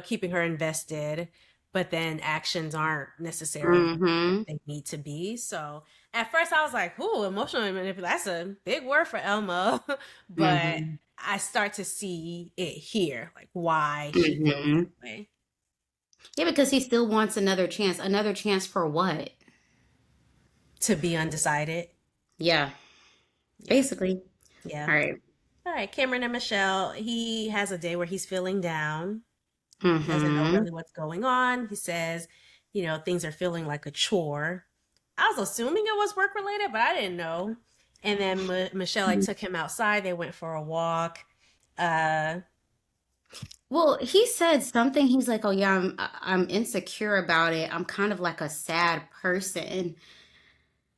Keeping her invested, but then actions aren't necessarily what Hmm. they need to be. So at first I was like, ooh, emotional manipulation. That's a big word for Elmo. But Hmm. I start to see it here, like why she feels that Hmm. way. Yeah, because he still wants another chance. Another chance for what? To be undecided. Yeah, Yeah. basically. Yeah. All right. All right. Cameron and Michelle, he has a day where he's feeling down. He doesn't know Mm-hmm. really what's going on. He says, things are feeling like a chore. I was assuming it was work related, but I didn't know. And then Michelle like took him outside. They went for a walk. Uh, Well, he said something. He's like, "Oh yeah, I'm insecure about it. I'm kind of like a sad person."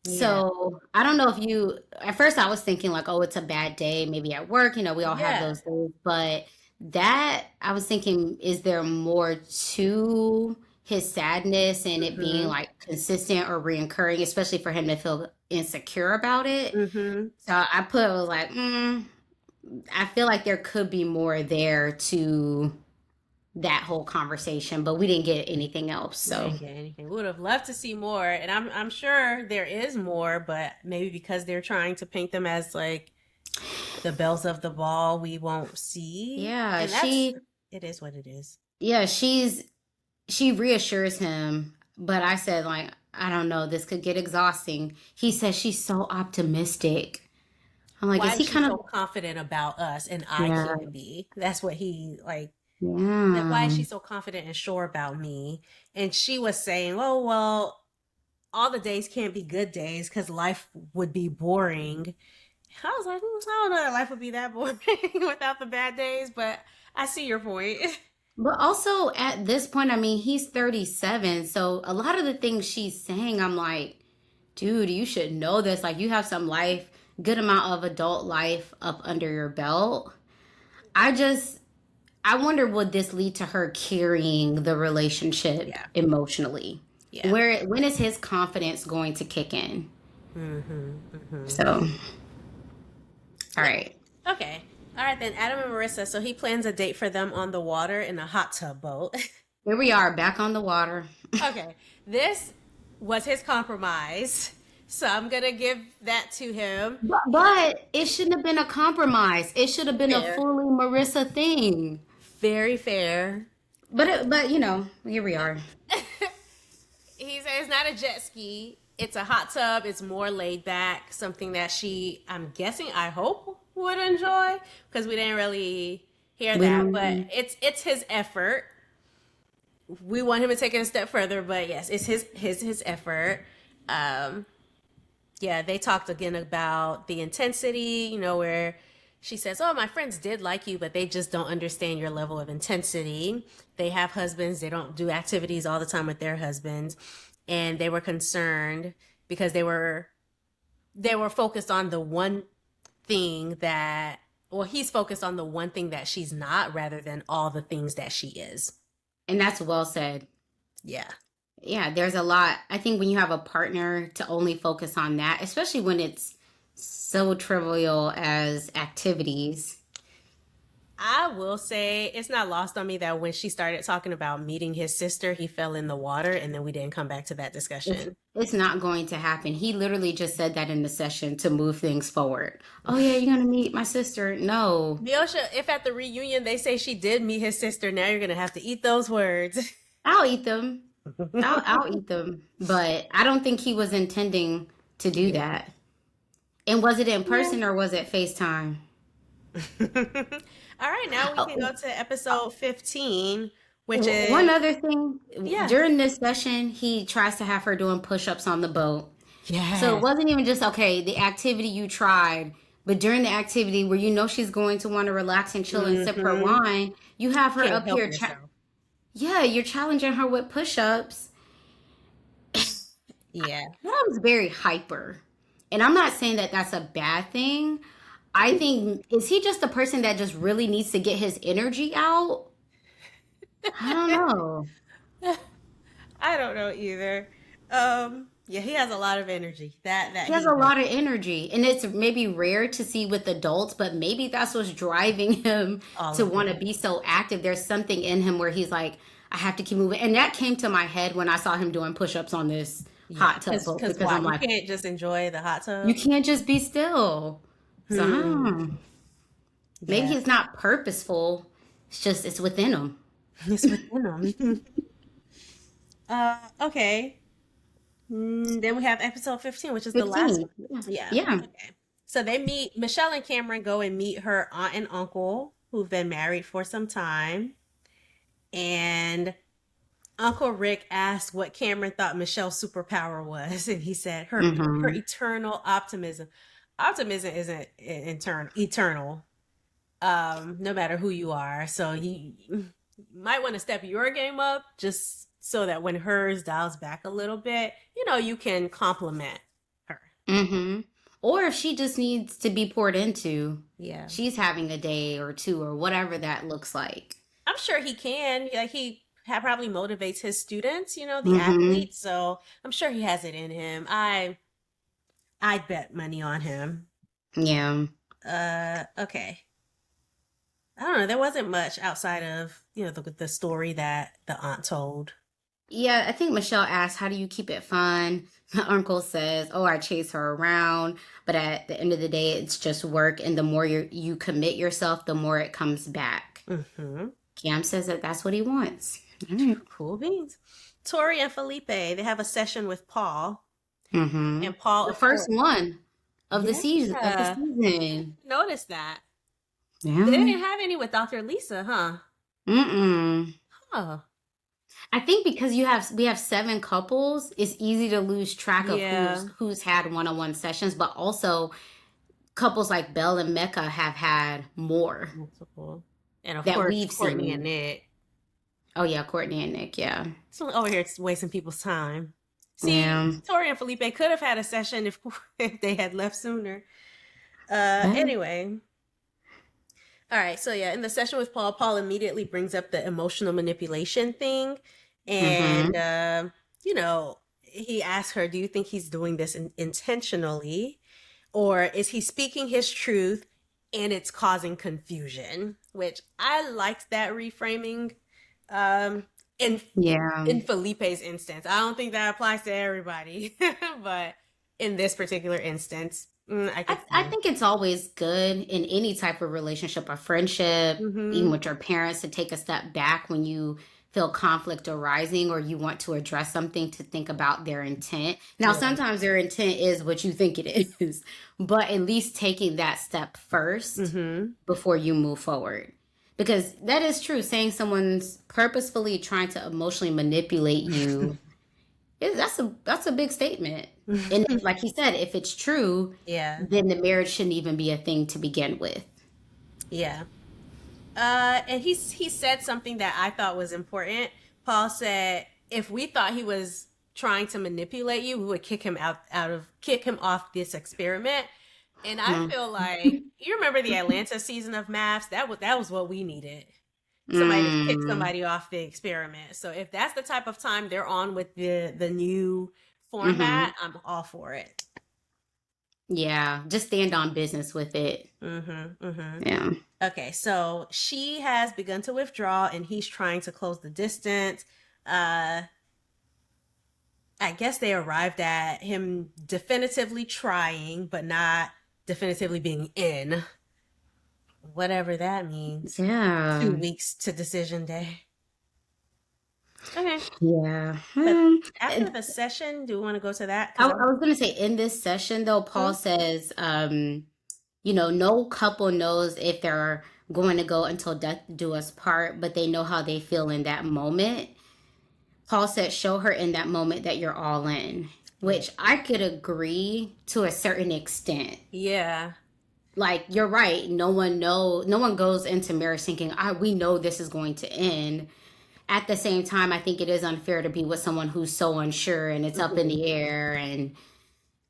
yeah, So I don't know if you. At first, I was thinking like, "Oh, it's a bad day, maybe at work." We all have yeah, those days. But that I was thinking, is there more to his sadness and it being mm-hmm, like consistent or reoccurring, especially for him to feel insecure about it? mm-hmm. So I put was like, I feel like there could be more there to that whole conversation, but we didn't get anything else. We So didn't get anything. We would have loved to see more, and I'm sure there is more, but maybe because they're trying to paint them as like the bells of the ball, we won't see, yeah, and that's it is what it is. yeah, she reassures him, but I said like, I don't know, this could get exhausting. He says she's so optimistic. I'm like, is Why is he she kind so of confident about us and I yeah, can't be? That's what he like, why is yeah. she so confident and sure about me? And she was saying, oh, well, all the days can't be good days because life would be boring. I was like, I don't know that life would be that boring without the bad days, but I see your point. But also at this point, I mean, he's 37, so a lot of the things she's saying, I'm like, dude, you should know this. Like, you have some life, good amount of adult life up under your belt. I just, I wonder would this lead to her carrying the relationship Yeah, emotionally? yeah. When is his confidence going to kick in? Mm-hmm, mm-hmm. So, all Yeah. right. Okay. All right, then Adam and Marissa. So he plans a date for them on the water in a hot tub boat. Here we are back on the water. Okay, this was his compromise. So I'm gonna give that to him. But it shouldn't have been a compromise. It should have been a Fair. fully Marissa thing. Very fair. But here we are. He says it's not a jet ski. It's a hot tub. It's more laid back. Something that I'm guessing, I hope, would enjoy because we didn't really hear We that. But don't. it's his effort. We want him to take it a step further, but yes, it's his effort. Um, yeah, they talked again about the intensity, where she says, oh, my friends did like you, but they just don't understand your level of intensity. They have husbands, they don't do activities all the time with their husbands. And they were concerned because they were focused on the one thing that well, he's focused on the one thing that she's not rather than all the things that she is. And that's well said. Yeah. Yeah, there's a lot. I think when you have a partner to only focus on that, especially when it's so trivial as activities. I will say it's not lost on me that when she started talking about meeting his sister, he fell in the water and then we didn't come back to that It's discussion. it's not going to happen. He literally just said that in the session to move things forward. Oh yeah, you're gonna meet my sister. No, Miosha, if at the reunion they say she did meet his sister, now you're going to have to eat those words. I'll eat them. I'll eat them. But I don't think he was intending to do Yeah. that. And was it in Yeah. person or was it FaceTime? All right, now we can go Oh, to episode 15, which one is, other thing, yeah. during this session, he tries to have her doing push-ups on the boat. So it Yes. wasn't even just okay, the activity you tried, But during the activity where you know she's going to want to relax and chill and sip her Mm-hmm. wine, you have her Can't up help here. yourself. Yeah, you're challenging her with push-ups. Yeah. Mom's very hyper. And I'm not saying that that's a bad thing. I think, is he just a person that just really needs to get his energy out? I don't know. I don't know either. Yeah, he has a lot of energy. That He has he a does. lot of energy. And it's maybe rare to see with adults, but maybe that's what's driving him All to of want to it. be so active. There's something in him where he's like, I have to keep moving. And that came to my head when I saw him doing push ups on this Yeah, hot tub boat because because why? I'm You like, can't just enjoy the hot you tub. can't just be still. So, Hmm. maybe Yeah, he's not purposeful. It's just, it's within him. it's within them. Okay. Then we have episode 15, which is the last 15. one. Yeah. Yeah. Yeah. Okay. So they meet, Michelle and Cameron go and meet her aunt and uncle who've been married for some time. And Uncle Rick asked what Cameron thought Michelle's superpower was. And he said her Mm-hmm. eternal optimism. Optimism isn't eternal, no matter who you are. So you might want to step your game up just so that when hers dials back a little bit, you can compliment her. Mm-hmm. Or if she just needs to be poured into, Yeah. she's having a day or two or whatever that looks like. I'm sure he can. Like probably motivates his students, the Mm-hmm. athletes. So I'm sure he has it in him. I'd bet money on him. Yeah. Okay. I don't know. There wasn't much outside of, the story that the aunt told. Yeah, I think Michelle asked, how do you keep it fun? My uncle says, oh, I chase her around. But at the end of the day, it's just work. And the more you commit yourself, the more it comes back. Mm-hmm. Cam says that that's what he wants. All right. Cool beans. Tori and Felipe, they have a session with Paul. Mm-hmm. And Paul, The of first course, one of the yeah. season. Of the I season. noticed that. They Yeah. didn't have any with Dr. Lisa, huh? Mm-mm. Oh. I think because we have seven couples, it's easy to lose track of Yeah. who's had one-on-one sessions, but also couples like Belle and Mecca have had more Multiple. And of that course, we've Courtney and seen. Nick. Oh yeah, Courtney and Nick, yeah. So over here it's wasting people's time. See, Yeah. Tori and Felipe could have had a session if if they had left sooner. Yeah. Anyway. All right, so yeah, in the session with Paul, Paul immediately brings up the emotional manipulation thing. And, Mm-hmm. he asks her, do you think he's doing this intentionally? Or is he speaking his truth and it's causing confusion? Which I liked that reframing. In Yeah. in Felipe's instance, I don't think that applies to everybody, but in this particular instance, I could I see. think it's always good in any type of relationship or friendship, even Mm-hmm. with your parents, to take a step back when you feel conflict arising or you want to address something to think about their intent. Now, Yeah. sometimes their intent is what you think it is, but at least taking that step first Mm-hmm. before you move forward. Because that is true. Saying someone's purposefully trying to emotionally manipulate you, that's a big statement. And like he said, if it's true, Yeah. then the marriage shouldn't even be a thing to begin with. Yeah. And he said something that I thought was important. Paul said, if we thought he was trying to manipulate you, we would kick him off this experiment. And I Mm. feel like you remember the Atlanta season of MAFS? That was what we needed. Somebody to kick Mm. somebody off the experiment. So if that's the type of time they're on with the new Hmm. format, I'm all for it. Yeah, just stand on business with it. Mm-hmm. Mm-hmm. Yeah. Okay, so she has begun to withdraw and he's trying to close the distance. Uh I guess they arrived at him definitively trying, but not definitively being in. Whatever that means. Yeah. 2 weeks to decision day. Okay. Yeah. But Hmm. after the session, do we want to go to that? I, Because I was gonna say in this session though, Paul says, no couple knows if they're going to go until death do us part, but they know how they feel in that moment. Paul said, show her in that moment that you're all in, yeah. which I could agree to a certain extent. Yeah. like you're right. No one goes into marriage thinking, we know this is going to end. At the same time, I think it is unfair to be with someone who's so unsure and it's up in Mhm. the air. And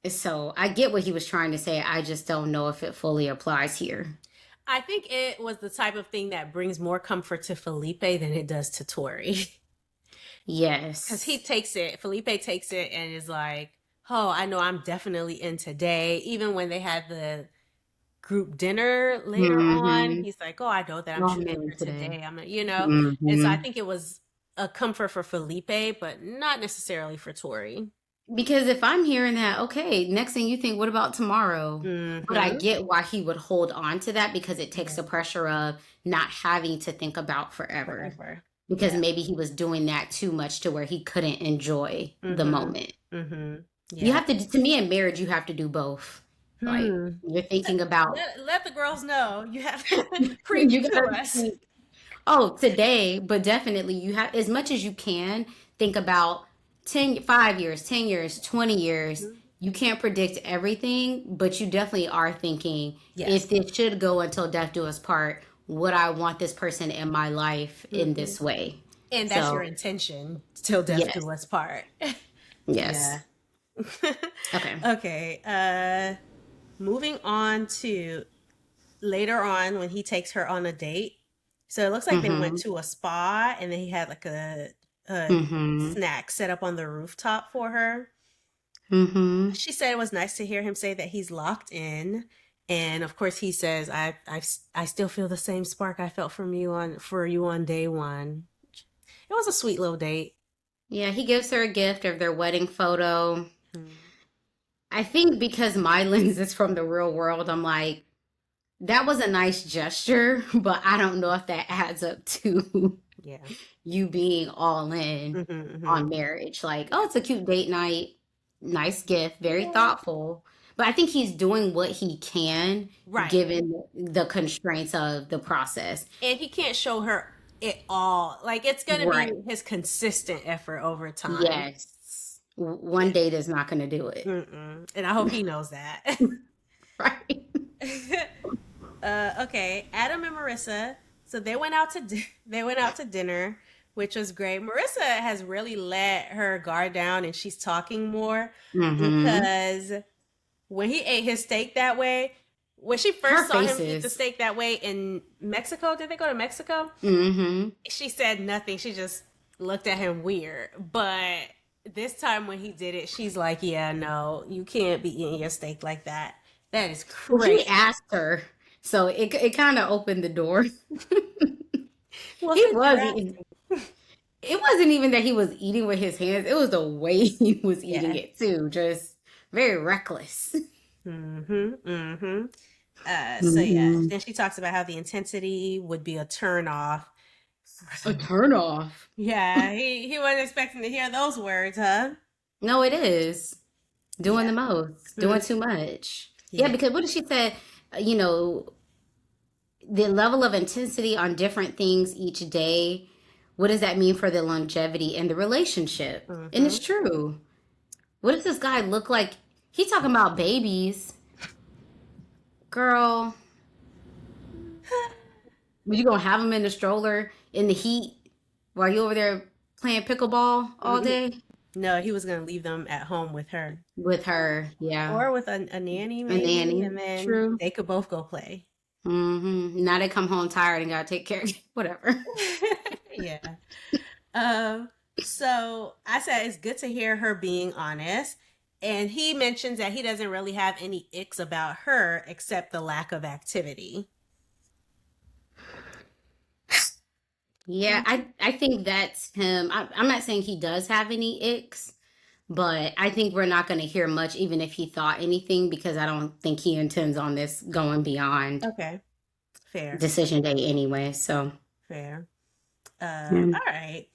so I get what he was trying to say. I just don't know if it fully applies here. I think it was the type of thing that brings more comfort to Felipe than it does to Tori. Because he Yes. takes it, Felipe takes it and is like, oh, I know I'm definitely in today. Even when they had the group dinner later on, Mm-hmm. he's like, oh, I know that I'm Oh choosing man, her today. today. I'm. And so I Mm-hmm. think it was a comfort for Felipe, but not necessarily for Tori. Because if I'm hearing that, okay, next thing you think, what about tomorrow? But I Mm-hmm. get why he would hold on to that because it takes Yeah, the pressure of not having to think about forever. forever. Because Yeah. maybe he was doing that too much to where he couldn't enjoy the Mm-hmm. moment. Mm-hmm. You Yeah. have to me in marriage, you have to do both. Like Hmm. you're thinking about Let the girls know. You have preach you to gotta us. think, oh, today, but definitely you have as much as you can think about 5 years, 10 years, 20 years. Mhm. You can't predict everything, but you definitely are thinking Yes. if this should go until death do us part, would I want this person in my life in Hmm. this way? And that's your So, intention till death do yes. us part. Yeah. Yes. Okay. Okay. Moving on to later on when he takes her on a date. So it looks like they went Mhm. to a spa and then he had like a Mhm. snack set up on the rooftop for her. Mhm. She said it was nice to hear him say that he's locked in. And of course he says, I still feel the same spark I felt for you on day one. It was a sweet little date. Yeah, he gives her a gift of their wedding photo. Mm. I think because my lens is from the real world, I'm like, that was a nice gesture, but I don't know if that adds up to Yeah. you being all in Hmm. Hmm. on marriage. Like, oh, it's a cute date night, nice gift, very Yeah. thoughtful. But I think he's doing what he can Right. given the constraints of the process. And he can't show her it all. Like it's gonna be Right. his consistent effort over time. Yes. One date is not going to do it. Mm-mm. And I hope he knows that. Right. Okay, Adam and Marissa. So they went out to they went out to dinner, which was great. Marissa has really let her guard down, and she's talking more Mm-hmm. because when he ate his steak that way, when she Her first saw him eat the faces. steak that way in Mexico, did they go to Mexico? Mm-hmm. She said nothing. She just looked at him weird. But this time when he did it, she's like, "Yeah, no, you can't be eating your steak like that. That is Well, he crazy." asked her, so it kind of opened the door. Well, He since you're was eating. asking, It wasn't even that he was eating with his hands. It was the way he was eating yeah. it too. Just very reckless. Mm-hmm. Mm-hmm. So yeah. Hmm. Then she talks about how the intensity would be a turn off. A turn off. Yeah, he wasn't expecting to hear those words, huh? No, it is doing Yeah. the most, doing Mm, too much. Yeah, yeah. because what did she say? You know, the level of intensity on different things each day. What does that mean for the longevity in the relationship? And Mm-hmm. it's true. What does this guy look like? He talking about babies, girl. But you gonna have him in the stroller in the heat while you over there playing pickleball all Hmm. day No, he was gonna leave them at home with her. with her? Yeah, Or with a nanny a maybe, nanny. and then True. they could both go play. Now they come home tired and gotta take care of whatever. Yeah. So I said it's good to hear her being honest. And he mentions that he doesn't really have any icks about her except the lack of activity. Yeah, I think that's him. I'm not saying he does have any icks, but I think we're not going to hear much, even if he thought anything, because I don't think he intends on this going beyond Okay. Fair. decision day anyway. So, Fair. mm, All right.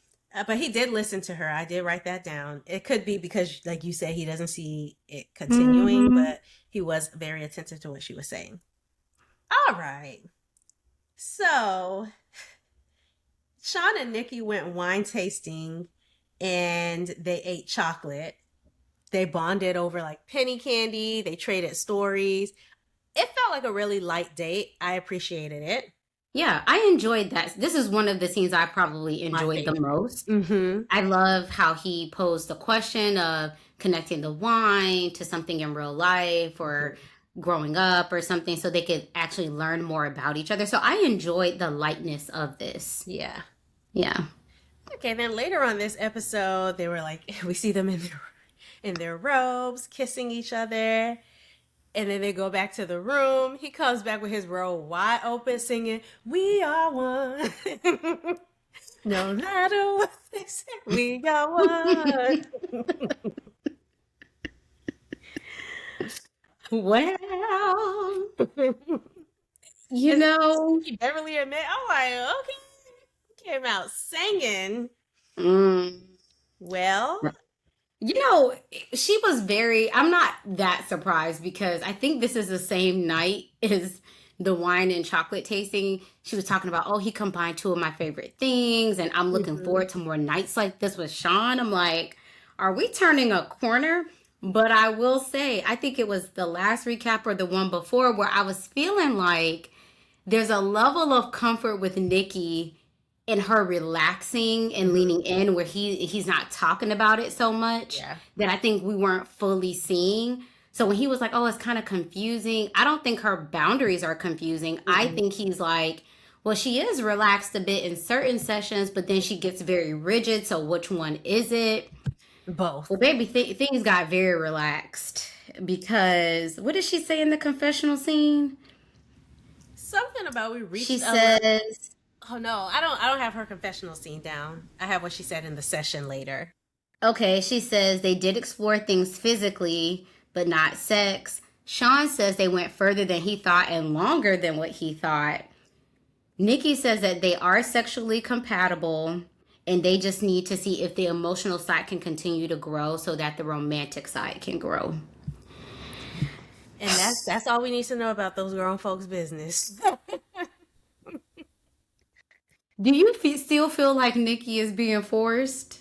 But he did listen to her. I did write that down. It could be because, like you said, he doesn't see it continuing, hmm but he was very attentive to what she was saying. All right. So Sean and Nikki went wine tasting and they ate chocolate. They bonded over like penny candy. They traded stories. It felt like a really light date. I appreciated it. Yeah, I enjoyed that. This is one of the scenes I probably My enjoyed the favorite. most. Mm-hmm. I love how he posed the question of connecting the wine to something in real life or growing up or something so they could actually learn more about each other. So I enjoyed the lightness of this. Yeah. Yeah. Okay, then later on this episode, they were like, we see them in their robes, kissing each other. And then they go back to the room. He comes back with his robe wide open, singing, "We are one." No matter what they say, we are one. Well, you And know, Beverly admit, "Oh, like, okay, came out singing." mm, Well, you know, she was very, I'm not that surprised because I think this is the same night as the wine and chocolate tasting. She was talking about, oh, he combined two of my favorite things, and I'm looking mhm. forward to more nights like this with Sean. I'm like, are we turning a corner? But I will say, I think it was the last recap or the one before where I was feeling like there's a level of comfort with Nikki in her relaxing and Mhm. leaning in where he's not talking about it so much Yeah. that I think we weren't fully seeing. So when he was like, "Oh, it's kind of confusing," I don't think her boundaries are confusing. I Mm-mm. think he's like, "Well, she is relaxed a bit in certain sessions, but then she gets very rigid. So which one is it?" Both. Well, baby, things got very relaxed because what did she say in the confessional scene? Something about we She reached a level. says, Oh no, I don't have her confessional scene down. I have what she said in the session later. okay, she says they did explore things physically, but not sex. Sean says they went further than he thought and longer than what he thought. Nikki says that they are sexually compatible and they just need to see if the emotional side can continue to grow so that the romantic side can grow. And that's all we need to know about those grown folks' business. Do you still feel like Nikki is being forced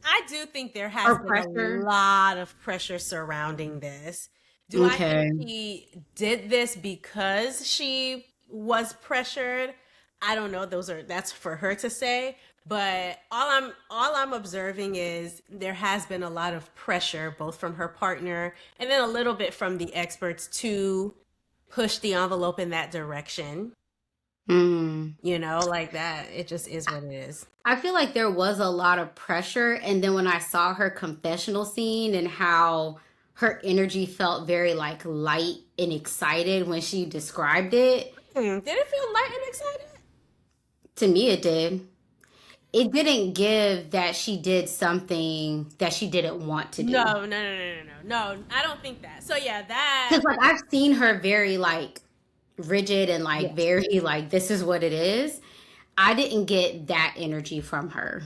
I do think there has or been a pressure? lot of pressure surrounding this. Do I think Okay. she did this because she was pressured? I don't know. That's for her to say. But all I'm observing is there has been a lot of pressure both from her partner and then a little bit from the experts to push the envelope in that direction. Hmm. Like that. It just is what it is. I feel like there was a lot of pressure. And then when I saw her confessional scene and how her energy felt very like light and excited when she described it, Did it feel light and excited? to me it did. It didn't give that she did something that she didn't want to do. No, no, no, no, no, no. No, I don't think that. So yeah, that Because like I've seen her very like rigid and like yes. very like this is what it is. I didn't get that energy from her.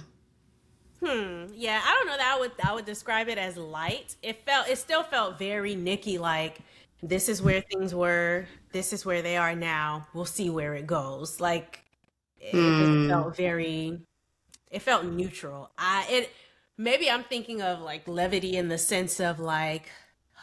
Yeah, I don't know that I would describe it as light. It still felt very Nikki like this is where things were, this is where they are now. We'll see where it goes. Like it just Hmm. felt very it felt neutral. I it maybe I'm thinking of like levity in the sense of like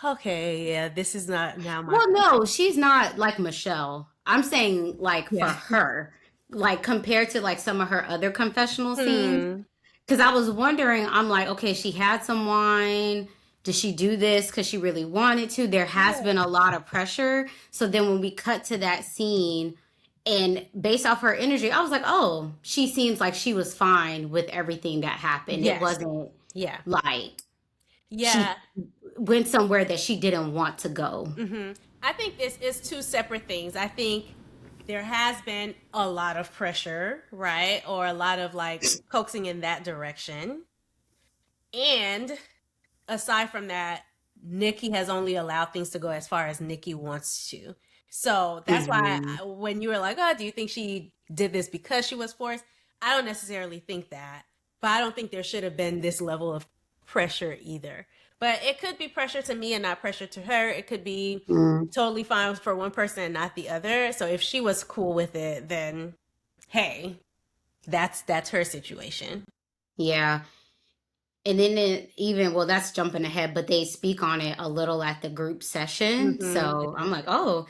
okay, yeah, this is not now my Well, no, she's not like Michelle. I'm saying like for yeah. her, like compared to like some of her other confessional scenes. Hmm. Because I was wondering, I'm like, okay, she had some wine. Did she do this because she really wanted to? There has been a lot of pressure. So then when we cut to that scene, and based off her energy, I was like, oh, she seems like she was fine with everything that happened. It Yes. wasn't Yeah. like she Yeah. went somewhere that she didn't want to go. I think this is two separate things. I think there has been a lot of pressure, right? Or a lot of like coaxing in that direction. And aside from that, Nikki has only allowed things to go as far as Nikki wants to. So that's why Mhm. when you were like, oh, do you think she did this because she was forced? I don't necessarily think that. But I don't think there should have been this level of pressure either. But it could be pressure to me and not pressure to her. It could be Mm, totally fine for one person and not the other. So if she was cool with it, then hey, that's her situation. yeah. And then even, well, that's jumping ahead, but they speak on it a little at the group session. Mm-hmm. So I'm like, oh,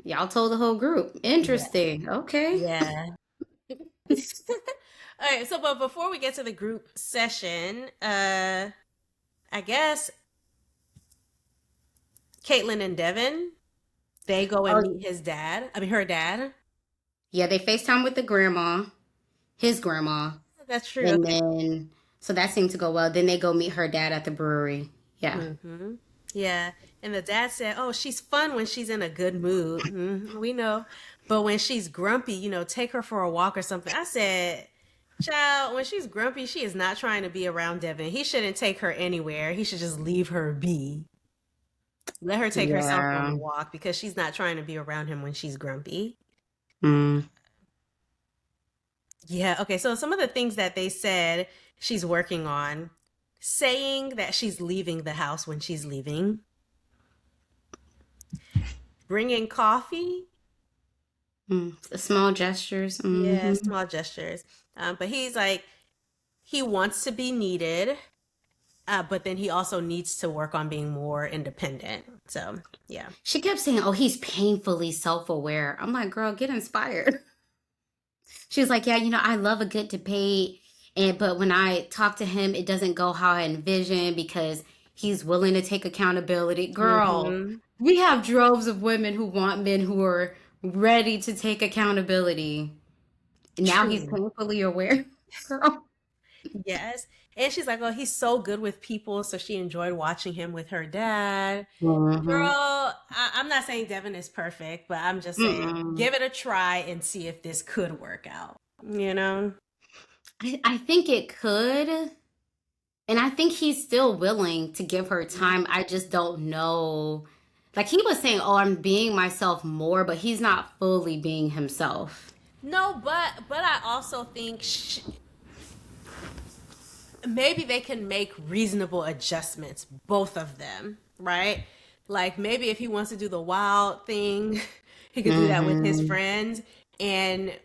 y'all told the whole group. Yeah. Interesting. Okay. Yeah. All right, so but before we get to the group session, I guess Caitlin and Devin, they go and Oh, meet her dad. yeah, they FaceTime with the grandma, his grandma. That's true. And Okay. then, so that seemed to go well. Then they go meet her dad at the brewery. Yeah. Mm-hmm. Yeah. And the dad said, "Oh, she's fun when she's in a good mood. We know. But when she's grumpy, take her for a walk or something." I said, "Child, when she's grumpy, she is not trying to be around Devin. He shouldn't take her anywhere. He should just leave her be. Let her take herself on a Yeah. walk because she's not trying to be around him when she's grumpy." Mm. Yeah, okay. So some of the things that they said she's working on, saying that she's leaving the house when she's leaving, bringing coffee. Mm. The small gestures. Yeah, Hmm. small gestures. But he's like, he wants to be needed, but then he also needs to work on being more independent. So, yeah. She kept saying, oh, he's painfully self aware. I'm like, girl, get inspired. She was like, yeah, I love a good debate. But when I talk to him, it doesn't go how I envision because he's willing to take accountability. Girl, Mm-hmm. we have droves of women who want men who are ready to take accountability. Now he's True. painfully aware. Girl. Yes. And she's like, oh, he's so good with people. So she enjoyed watching him with her dad. Girl, Hmm. I'm not saying Devin is perfect, but I'm just saying Mm-mm. give it a try and see if this could work out. You know? I think it could. And I think he's still willing to give her time. I just don't know. Like he was saying, oh, I'm being myself more, but he's not fully being himself. No, but I also think maybe they can make reasonable adjustments, both of them, right? Like maybe if he wants to do the wild thing, he could do that with his Hmm. friends, and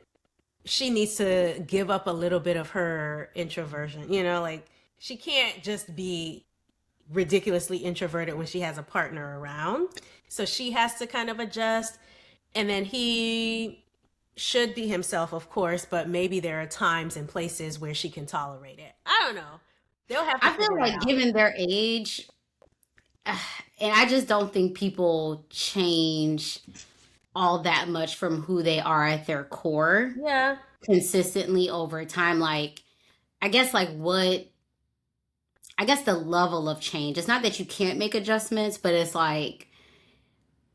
she needs to give up a little bit of her introversion. Like she can't just be ridiculously introverted when she has a partner around. So she has to kind of adjust. And then he should be himself, of course, but maybe there are times and places where she can tolerate it. I don't know. They'll have to I feel figure it like out. given their age, and I just don't think people change all that much from who they are at their core Yeah. consistently over time. Like, I guess like what I guess the level of change. It's not that you can't make adjustments, but it's like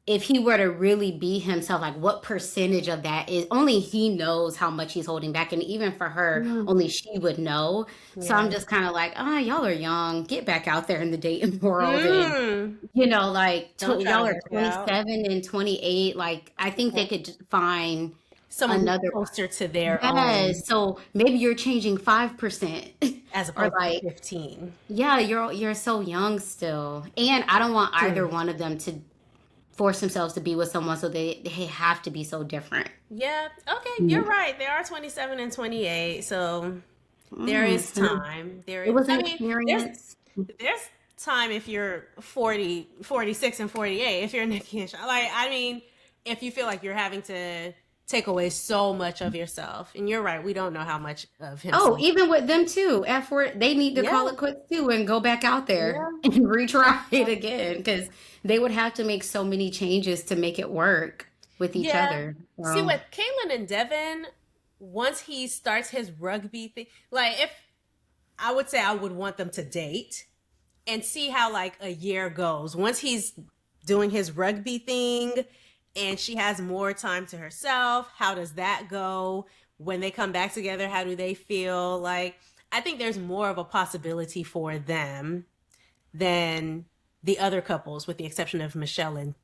if he were to really be himself, like what percentage of that is only he knows how much he's holding back. And even for her, Mm. only she would know. So I'm Yeah. just kind of like, ah, y'all are young. Get back out there in the dating world. And, Mm. like Don't try to y'all are work it out. 27 and 28. Like, I think they could just find Someone who's another. closer to their own Yes. So maybe you're changing 5%. as Or opposed to like, 15. yeah, you're so young still. And I don't want either True. one of them to force themselves to be with someone so they have to be so different. Yeah. Okay. You're Mhm. right. They are 27 and 28. So there is Mhm. time. There It is, was an I mean, there's experience. there's time if you're 40, 46, and 48, if you're Nikki and Sean. Like, I mean, if you feel like you're having to take away so much of yourself. And you're right, we don't know how much of Oh, himself. even with them too. Effort, they need to call Yeah, it quits too and go back out there yeah. and retry it again because they would have to make so many changes to make it work with each Yeah. other. See, So, with Caitlin and Devin, once he starts his rugby thing, like, if I would say I would want them to date and see how like a year goes. Once he's doing his rugby thing and she has more time to herself, how does that go? When they come back together, how do they feel? Like, I think there's more of a possibility for them than the other couples, with the exception of Michelle and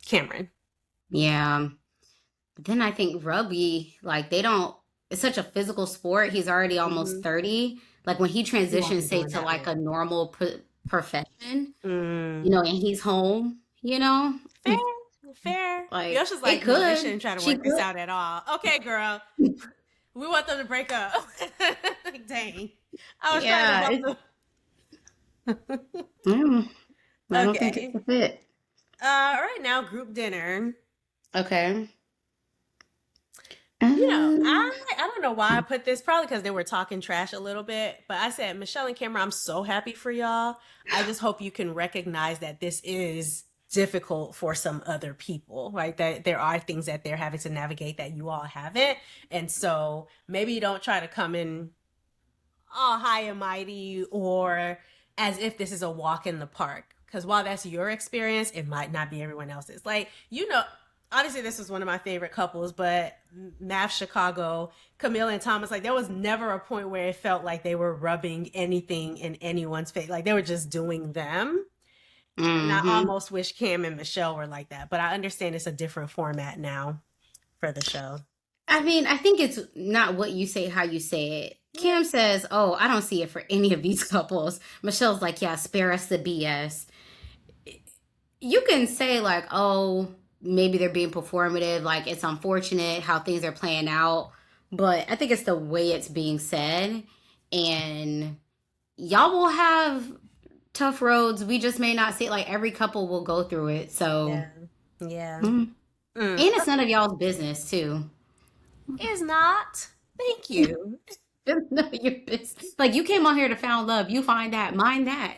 Cameron. yeah. But then I think rugby, like they don't, it's such a physical sport. He's already almost Mm-hmm. 30. Like when he He won't be transitions, say, doing to that like a long. normal profession, Mm. and he's home, Fair, fair. like Yosha's it like, no, they could. shouldn't try to She work this could. out at all. Okay, girl. We want them to break up. Like, dang. I was trying to Yeah, bump the. mm, I don't think it's Okay. a fit. Right now, group dinner. Okay. You know, Um, I don't know why I put this. Probably because they were talking trash a little bit. But I said, Michelle and Cameron, I'm so happy for y'all. I just hope you can recognize that this is difficult for some other people, right? That there are things that they're having to navigate that you all haven't. And so maybe you don't try to come in all high and mighty or as if this is a walk in the park. Because while that's your experience, it might not be everyone else's. Like, obviously this was one of my favorite couples, but MAFS Chicago, Camille and Thomas, like there was never a point where it felt like they were rubbing anything in anyone's face. Like they were just doing them. And I hmm almost wish Cam and Michelle were like that. But I understand it's a different format now for the show. I mean, I think it's not what you say, how you say it. Yeah. Cam says, "Oh, I don't see it for any of these couples." Michelle's like, "Yeah, spare us the BS." You can say like, "Oh, maybe they're being performative, like it's unfortunate how things are playing out," but I think it's the way it's being said, and y'all will have tough roads. We just may not see it. Like every couple will go through it. So, Yeah. Yeah. mm. And Mm. it's none of y'all's business too. Is not. Thank you. It's none of your business. Like you came on here to found love. You find that. Mind that.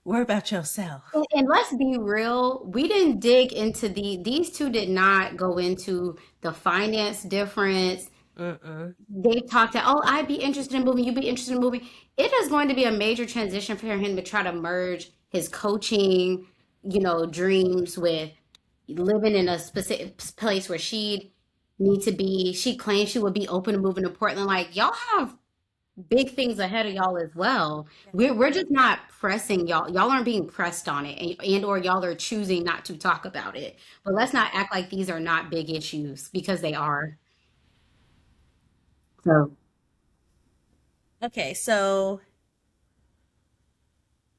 Worry about yourself. And let's be real, we didn't dig into these two did not go into the finance difference. Mm-mm. They talked to, oh, I'd be interested in moving, you'd be interested in moving. It is going to be a major transition for him to try to merge his coaching, dreams with living in a specific place where she'd need to be. She claimed she would be open to moving to Portland. Like, y'all have big things ahead of y'all as well. We're just not pressing y'all. Y'all aren't being pressed on it, and or y'all are choosing not to talk about it. But let's not act like these are not big issues because they are. So, Okay, so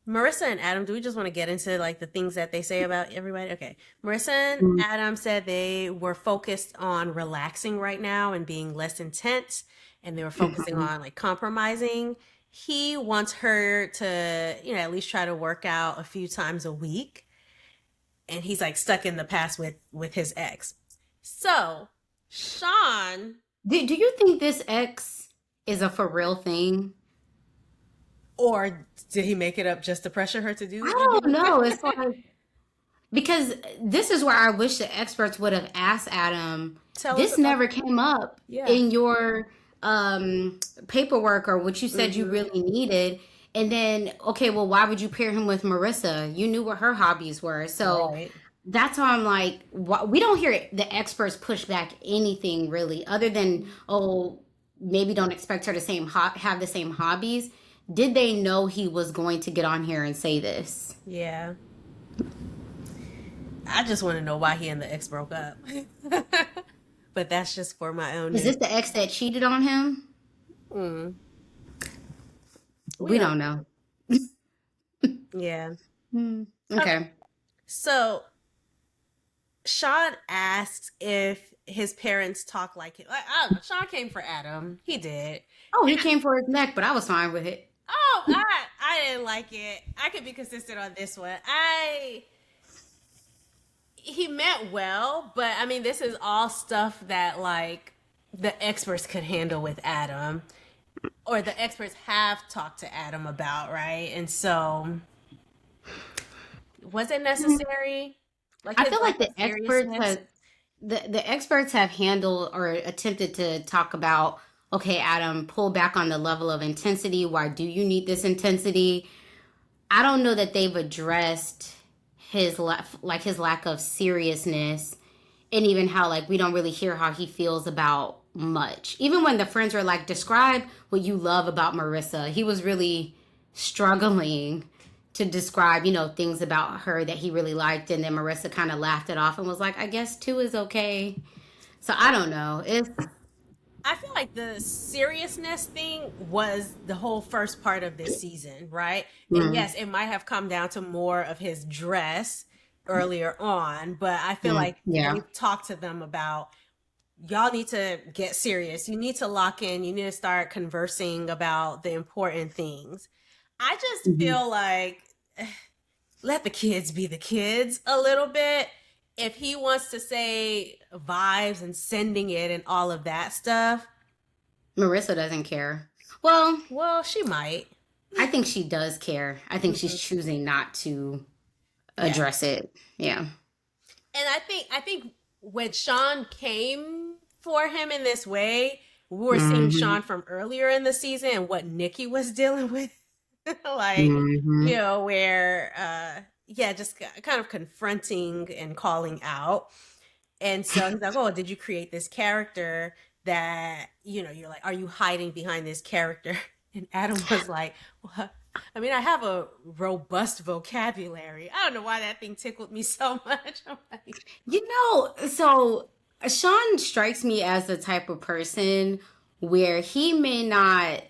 Marissa and Adam, do we just want to get into like the things that they say about everybody? Okay. Marissa and mm, Adam said they were focused on relaxing right now and being less intense, and they were focusing mhm. on like compromising. He wants her to, at least try to work out a few times a week, and he's like stuck in the past with his ex. So, Sean, Do you think this X is a for real thing? or did he make it up just to pressure her to I do don't even? know. It's like because this is where I wish the experts would have asked Adam. Tell us This about never the. came up Yeah. in your paperwork or what you said you Hmm. really needed. And then, okay, well, why would you pair him with Marissa? You knew what her hobbies were. So Right. that's why I'm like, we don't hear the experts push back anything really, other than, oh, maybe don't expect her to have the same hobbies. Did they know he was going to get on here and say this? Yeah. I just want to know why he and the ex broke up. But that's just for my own Is this the ex that cheated on him? mm, we We don't. don't know. Yeah. Hmm. Okay. Okay. So Sean asks if his parents talk like it. Like, I don't know. Sean came for Adam. He did. Oh, he came for his neck, but I was fine with it. Oh, I didn't like it. I could be consistent on this one. He meant well, but I mean, this is all stuff that like the experts could handle with Adam, or the experts have talked to Adam about, right? And so, was it necessary? Like I his feel like lack of the experts seriousness. have the experts have handled or attempted to talk about, okay, Adam, pull back on the level of intensity. Why do you need this intensity? I don't know that they've addressed his lack of seriousness, and even how like we don't really hear how he feels about much. Even when the friends were like, describe what you love about Marissa, he was really struggling to describe, things about her that he really liked, and then Marissa kind of laughed it off and was like, I guess two is okay. So I don't know. It's I feel like the seriousness thing was the whole first part of this season, right? And mm, yes, it might have come down to more of his dress earlier on, but I feel like yeah. they've talked to them about y'all need to get serious. You need to lock in. You need to start conversing about the important things. I just Mhm. feel like let the kids be the kids a little bit. If he wants to say vibes and sending it and all of that stuff, Marissa doesn't care. Well, well, she might. I think she does care. I think she's Mhm. choosing not to Yeah. address it. Yeah. And I think when Sean came for him in this way, we were seeing Hmm. Sean from earlier in the season and what Nikki was dealing with. Like, Hmm. where yeah, just kind of confronting and calling out. And so he's like, "Oh, did you create this character that, you're like, are you hiding behind this character?" And Adam was like, "Well, I mean, I have a robust vocabulary. I don't know why that thing tickled me so much." I'm like, So Sean strikes me as the type of person where he may not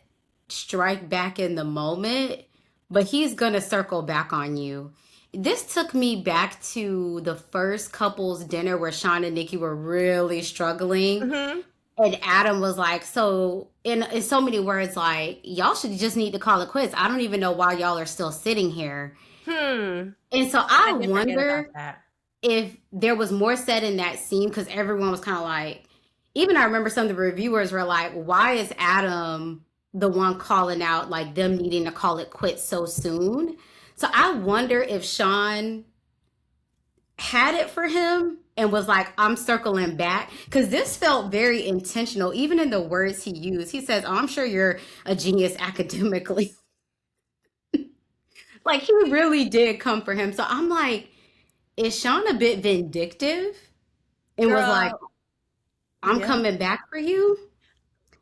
strike back in the moment, but he's gonna circle back on you. This took me back to the first couples dinner where Sean and Nikki were really struggling. mm-hmm. And Adam was like, so in so many words, like, y'all should just need to call it quits. I don't even know why y'all are still sitting here. Hmm. And so I I did forget about wonder that. if there was more said in that scene because everyone was kind of like, even I remember some of the reviewers were like, why is Adam the one calling out like them needing to call it quits so soon? So I wonder if Sean had it for him and was like, I'm circling back. Because this felt very intentional, even in the words he used. He says, oh, I'm sure you're a genius academically. Like, he really did come for him. So I'm like, is Sean a bit vindictive? And was like, Girl, I'm yeah. coming back for you?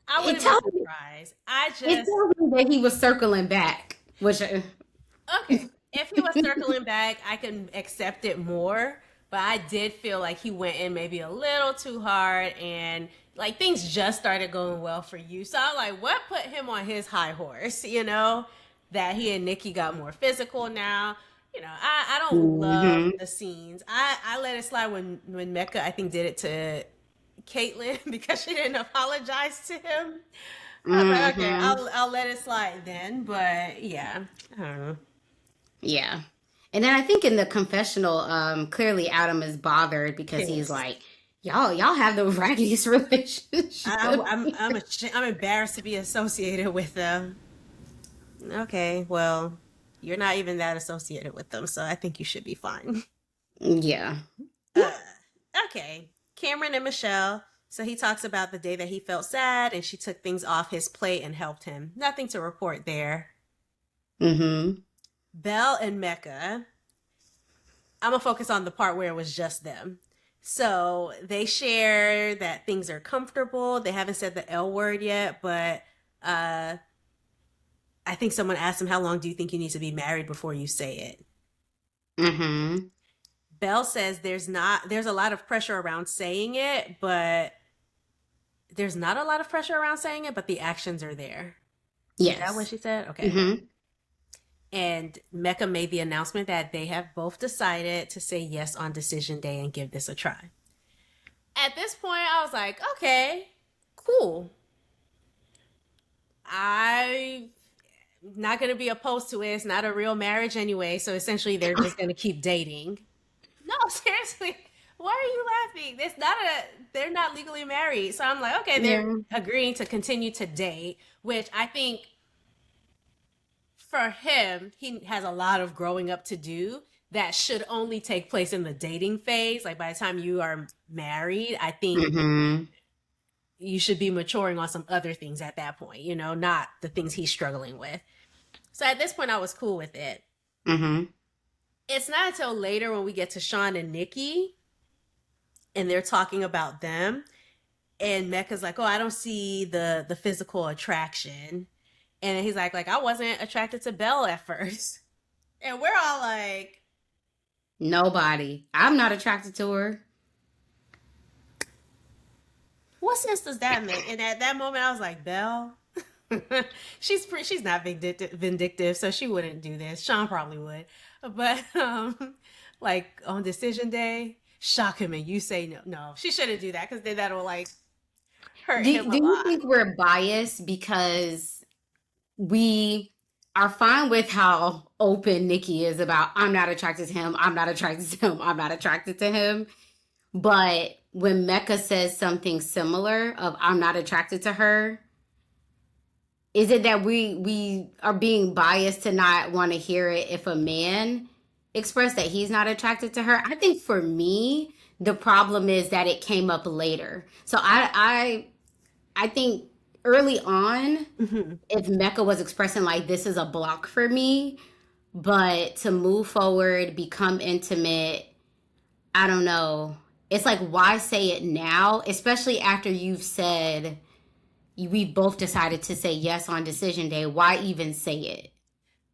I It wouldn't be tells me, surprised. I it just tells me that he was circling back, which, Okay. If he was circling back, I can accept it more. But I did feel like he went in maybe a little too hard and like things just started going well for you. So I'm like, what put him on his high horse, That he and Nikki got more physical now. I don't love hmm. the scenes. I let it slide when Mecca I think did it to Caitlyn because she didn't apologize to him. I was like, okay, Hmm. I'll let it slide then. But yeah, I don't know. Yeah. And then I think in the confessional, clearly Adam is bothered because he's Pissed. like, y'all have the raggiest relationship. I'm embarrassed to be associated with them. Okay, well, you're not even that associated with them, so I think you should be fine. Yeah. Uh, okay, Cameron and Michelle. So he talks about the day that he felt sad and she took things off his plate and helped him. Nothing to report there. Hmm. Belle and Mecca. I'm gonna focus on the part where it was just them. So they share that things are comfortable. They haven't said the L word yet, but uh, I think someone asked him, "How long do you think you need to be married before you say it?" Hmm. Belle says there's a lot of pressure around saying it, but there's not a lot of pressure around saying it, but the actions are there. Is that what Yes. she said? Okay. Hmm. And Mecca made the announcement that they have both decided to say yes on decision day and give this a try. At this point, I was like, okay, cool. I'm not going to be opposed to it. It's not a real marriage anyway. So essentially, they're just going to keep dating. No, seriously. Why are you laughing? They're not legally married. So I'm like, okay, they're Yeah. agreeing to continue to date, which I think for him, he has a lot of growing up to do that should only take place in the dating phase. Like by the time you are married, I think Hmm. you should be maturing on some other things at that point, not the things he's struggling with. So at this point, I was cool with it. Hmm. It's not until later when we get to Sean and Nikki and they're talking about them. And Mecca's like, oh, I don't see the physical attraction. And he's like I wasn't attracted to Belle at first. And we're all like, Nobody. I'm not attracted to her. what sense does that make? And at that moment, I was like, Belle, she's not vindictive, so she wouldn't do this. Sean probably would, but like on decision day. shock him and you say no. No, she shouldn't do that because then that'll like hurt him Do a you lot. think we're biased because we are fine with how open Nikki is about I'm not attracted to him, I'm not attracted to him, I'm not attracted to him. But when Mecca says something similar of I'm not attracted to her, is it that we are being biased to not want to hear it if a man expressed that he's not attracted to her? I think for me, the problem is that it came up later. So I think early on, Mhm. if Mecca was expressing like this is a block for me, but to move forward, become intimate, I don't know. It's like why say it now, especially after you've said we both decided to say yes on decision day. Why even say it? I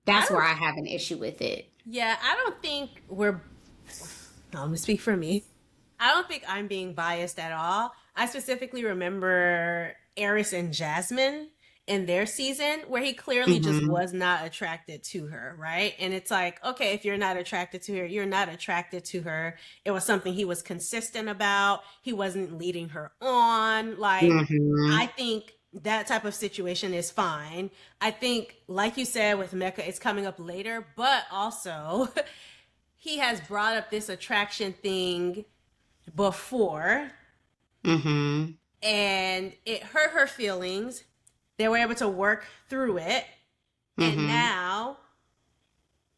That's where don't. I have an issue with it. Yeah, I don't think we're. I'm gonna speak for me. I don't think I'm being biased at all. I specifically remember Eris and Jasmine in their season where he clearly just Hmm. was not attracted to her, right? And it's like, okay, if you're not attracted to her, you're not attracted to her. It was something he was consistent about. He wasn't leading her on. Like, Hmm. I think that type of situation is fine. I think, like you said with Mecca, it's coming up later, but also he has brought up this attraction thing before Hmm. and it hurt her feelings. They were able to work through it, and Hmm. now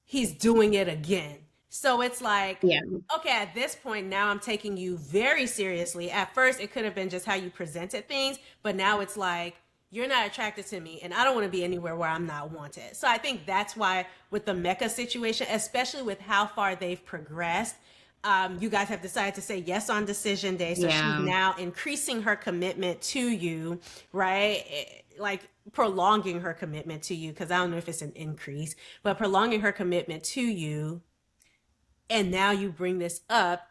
he's doing it again. So it's like, Yeah. okay, at this point, now I'm taking you very seriously. At first, it could have been just how you presented things, but now it's like, you're not attracted to me, and I don't want to be anywhere where I'm not wanted. So I think that's why, with the Mecca situation, especially with how far they've progressed, you guys have decided to say yes on decision day. So she's Yeah. now increasing her commitment to you, right? Like prolonging her commitment to you, because I don't know if it's an increase, but prolonging her commitment to you. And now you bring this up.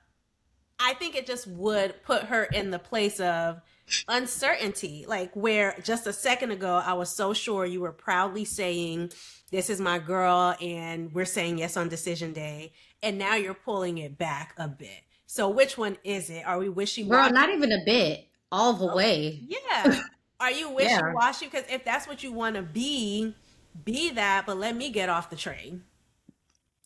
I think it just would put her in the place of uncertainty. Like, where just a second ago, I was so sure you were proudly saying, this is my girl, and we're saying yes on decision day. And now you're pulling it back a bit. So, which one is it? Are we wishy Girl, washy? not even a bit. All the way. Yeah. Are you wishy Yeah. washy? Because if that's what you want to be that, but let me get off the train.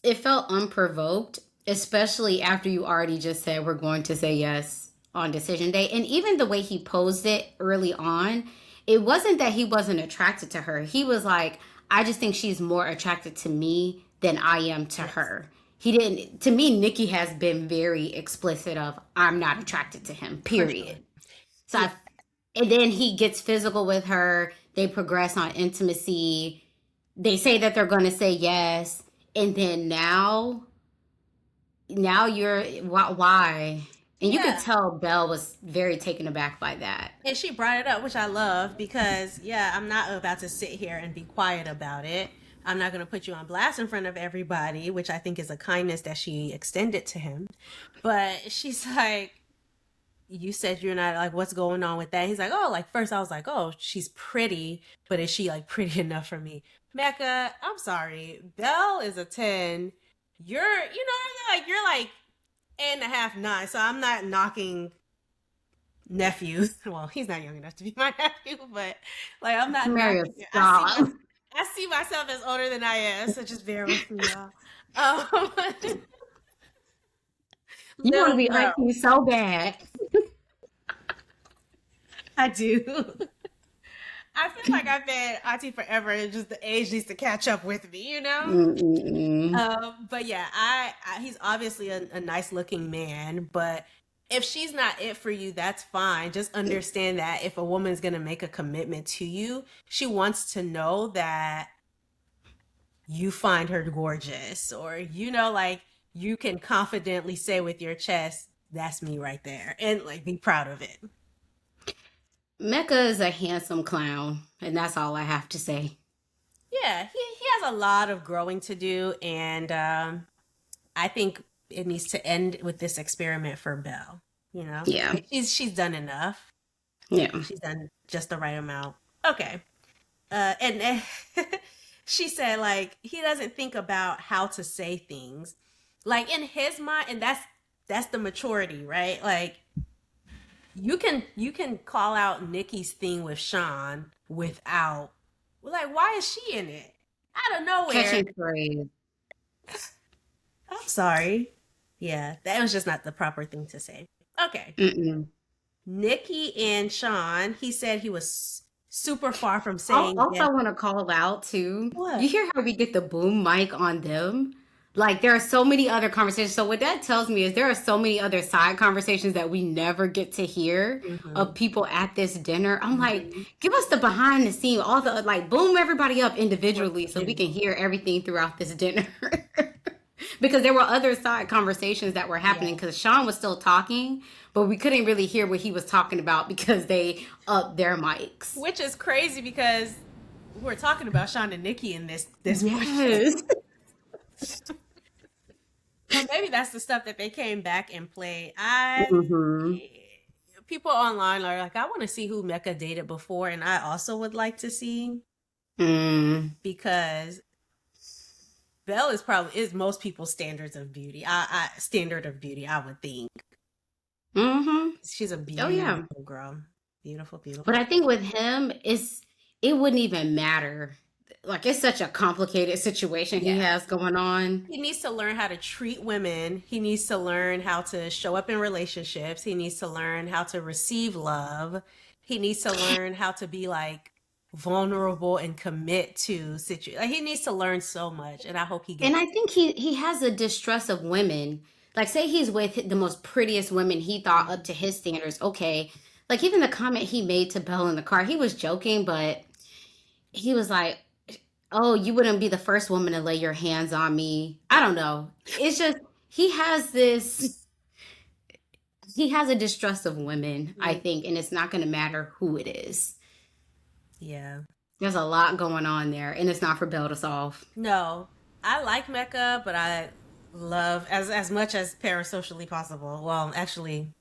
It felt unprovoked, especially after you already just said we're going to say yes on decision day. And even the way he posed it early on, it wasn't that he wasn't attracted to her. He was like, I just think she's more attracted to me than I am to Yes. her. He didn't, to me, Nikki has been very explicit of, I'm not attracted to him, For period. sure. So Yeah. and then he gets physical with her. They progress on intimacy. They say that they're going to say yes. And then now you're why? And you could Yeah. tell Belle was very taken aback by that. And she brought it up, which I love because, yeah, I'm not about to sit here and be quiet about it. I'm not going to put you on blast in front of everybody, which I think is a kindness that she extended to him. But she's like, you said you're not like, what's going on with that? He's like, oh, like, first I was like, oh, she's pretty, but is she like pretty enough for me? Mecca, I'm sorry. Belle is a 10. You're like 8.5, 9. So I'm not knocking nephews. Well, he's not young enough to be my nephew, but like I'm not Mario, knocking it. stop. I see myself as older than I am, so just bear with me, y'all. Um, You want to little be bro, auntie so bad. I do. I feel like I've been auntie forever, and just the age needs to catch up with me, you know. Mm-mm-mm. But yeah, he's obviously a nice looking man, but if she's not it for you, that's fine. Just understand that if a woman's gonna make a commitment to you, she wants to know that you find her gorgeous, or like you can confidently say with your chest, "That's me right there," and like be proud of it. Mecca is a handsome clown, and that's all I have to say. Yeah, he has a lot of growing to do, and I think it needs to end with this experiment for Belle. Yeah, Like she's done enough. yeah. She's done just the right amount. Okay. And she said like he doesn't think about how to say things. Like in his mind, and that's that's the maturity, right? Like you can call out Nikki's thing with Sean without, like, why is she in it out of nowhere? Catching praise. I'm sorry. Yeah, that was just not the proper thing to say. Okay. Mm-mm. Nikki and Sean, he said he was super far from saying Also, yes. I want to call out too. You What? hear how we get the boom mic on them? Like there are so many other conversations. So what that tells me is there are so many other side conversations that we never get to hear Mm-hmm. of people at this dinner. I'm like, Mm-hmm. give us the behind the scene, all the like boom everybody up Work individually so we can hear everything throughout this dinner. Because there were other side conversations that were happening Yeah. because Sean was still talking, but we couldn't really hear what he was talking about because they upped their mics. Which is crazy because we're talking about Sean and Nikki in this portion. Yes. But maybe that's the stuff that they came back and played. I Hmm. People online are like, I want to see who Mecca dated before, and I also would like to see, Mm. because Belle is most people's standards of beauty. Standard of beauty, I would think. Hmm. She's a Oh yeah. beautiful girl. Beautiful, But beautiful. I think with him, it wouldn't even matter. Like it's such a complicated situation he Yeah. has going on. He needs to learn how to treat women. He needs to learn how to show up in relationships. He needs to learn how to receive love. He needs to learn how to be like vulnerable and commit to situations. Like, he needs to learn so much, and I hope he And gets. I think he has a distrust of women. Like say he's with the most prettiest women he thought up to his standards. Okay. Like even the comment he made to Belle in the car, he was joking, but he was like, "Oh, you wouldn't be the first woman to lay your hands on me." I don't know. It's just he has this he has a distrust of women, I Mm, think, and it's not going to matter who it is. yeah. There's a lot going on there, and it's not for Belle to solve. No, I like Mecca, but I love as much as parasocially possible. Well, actually,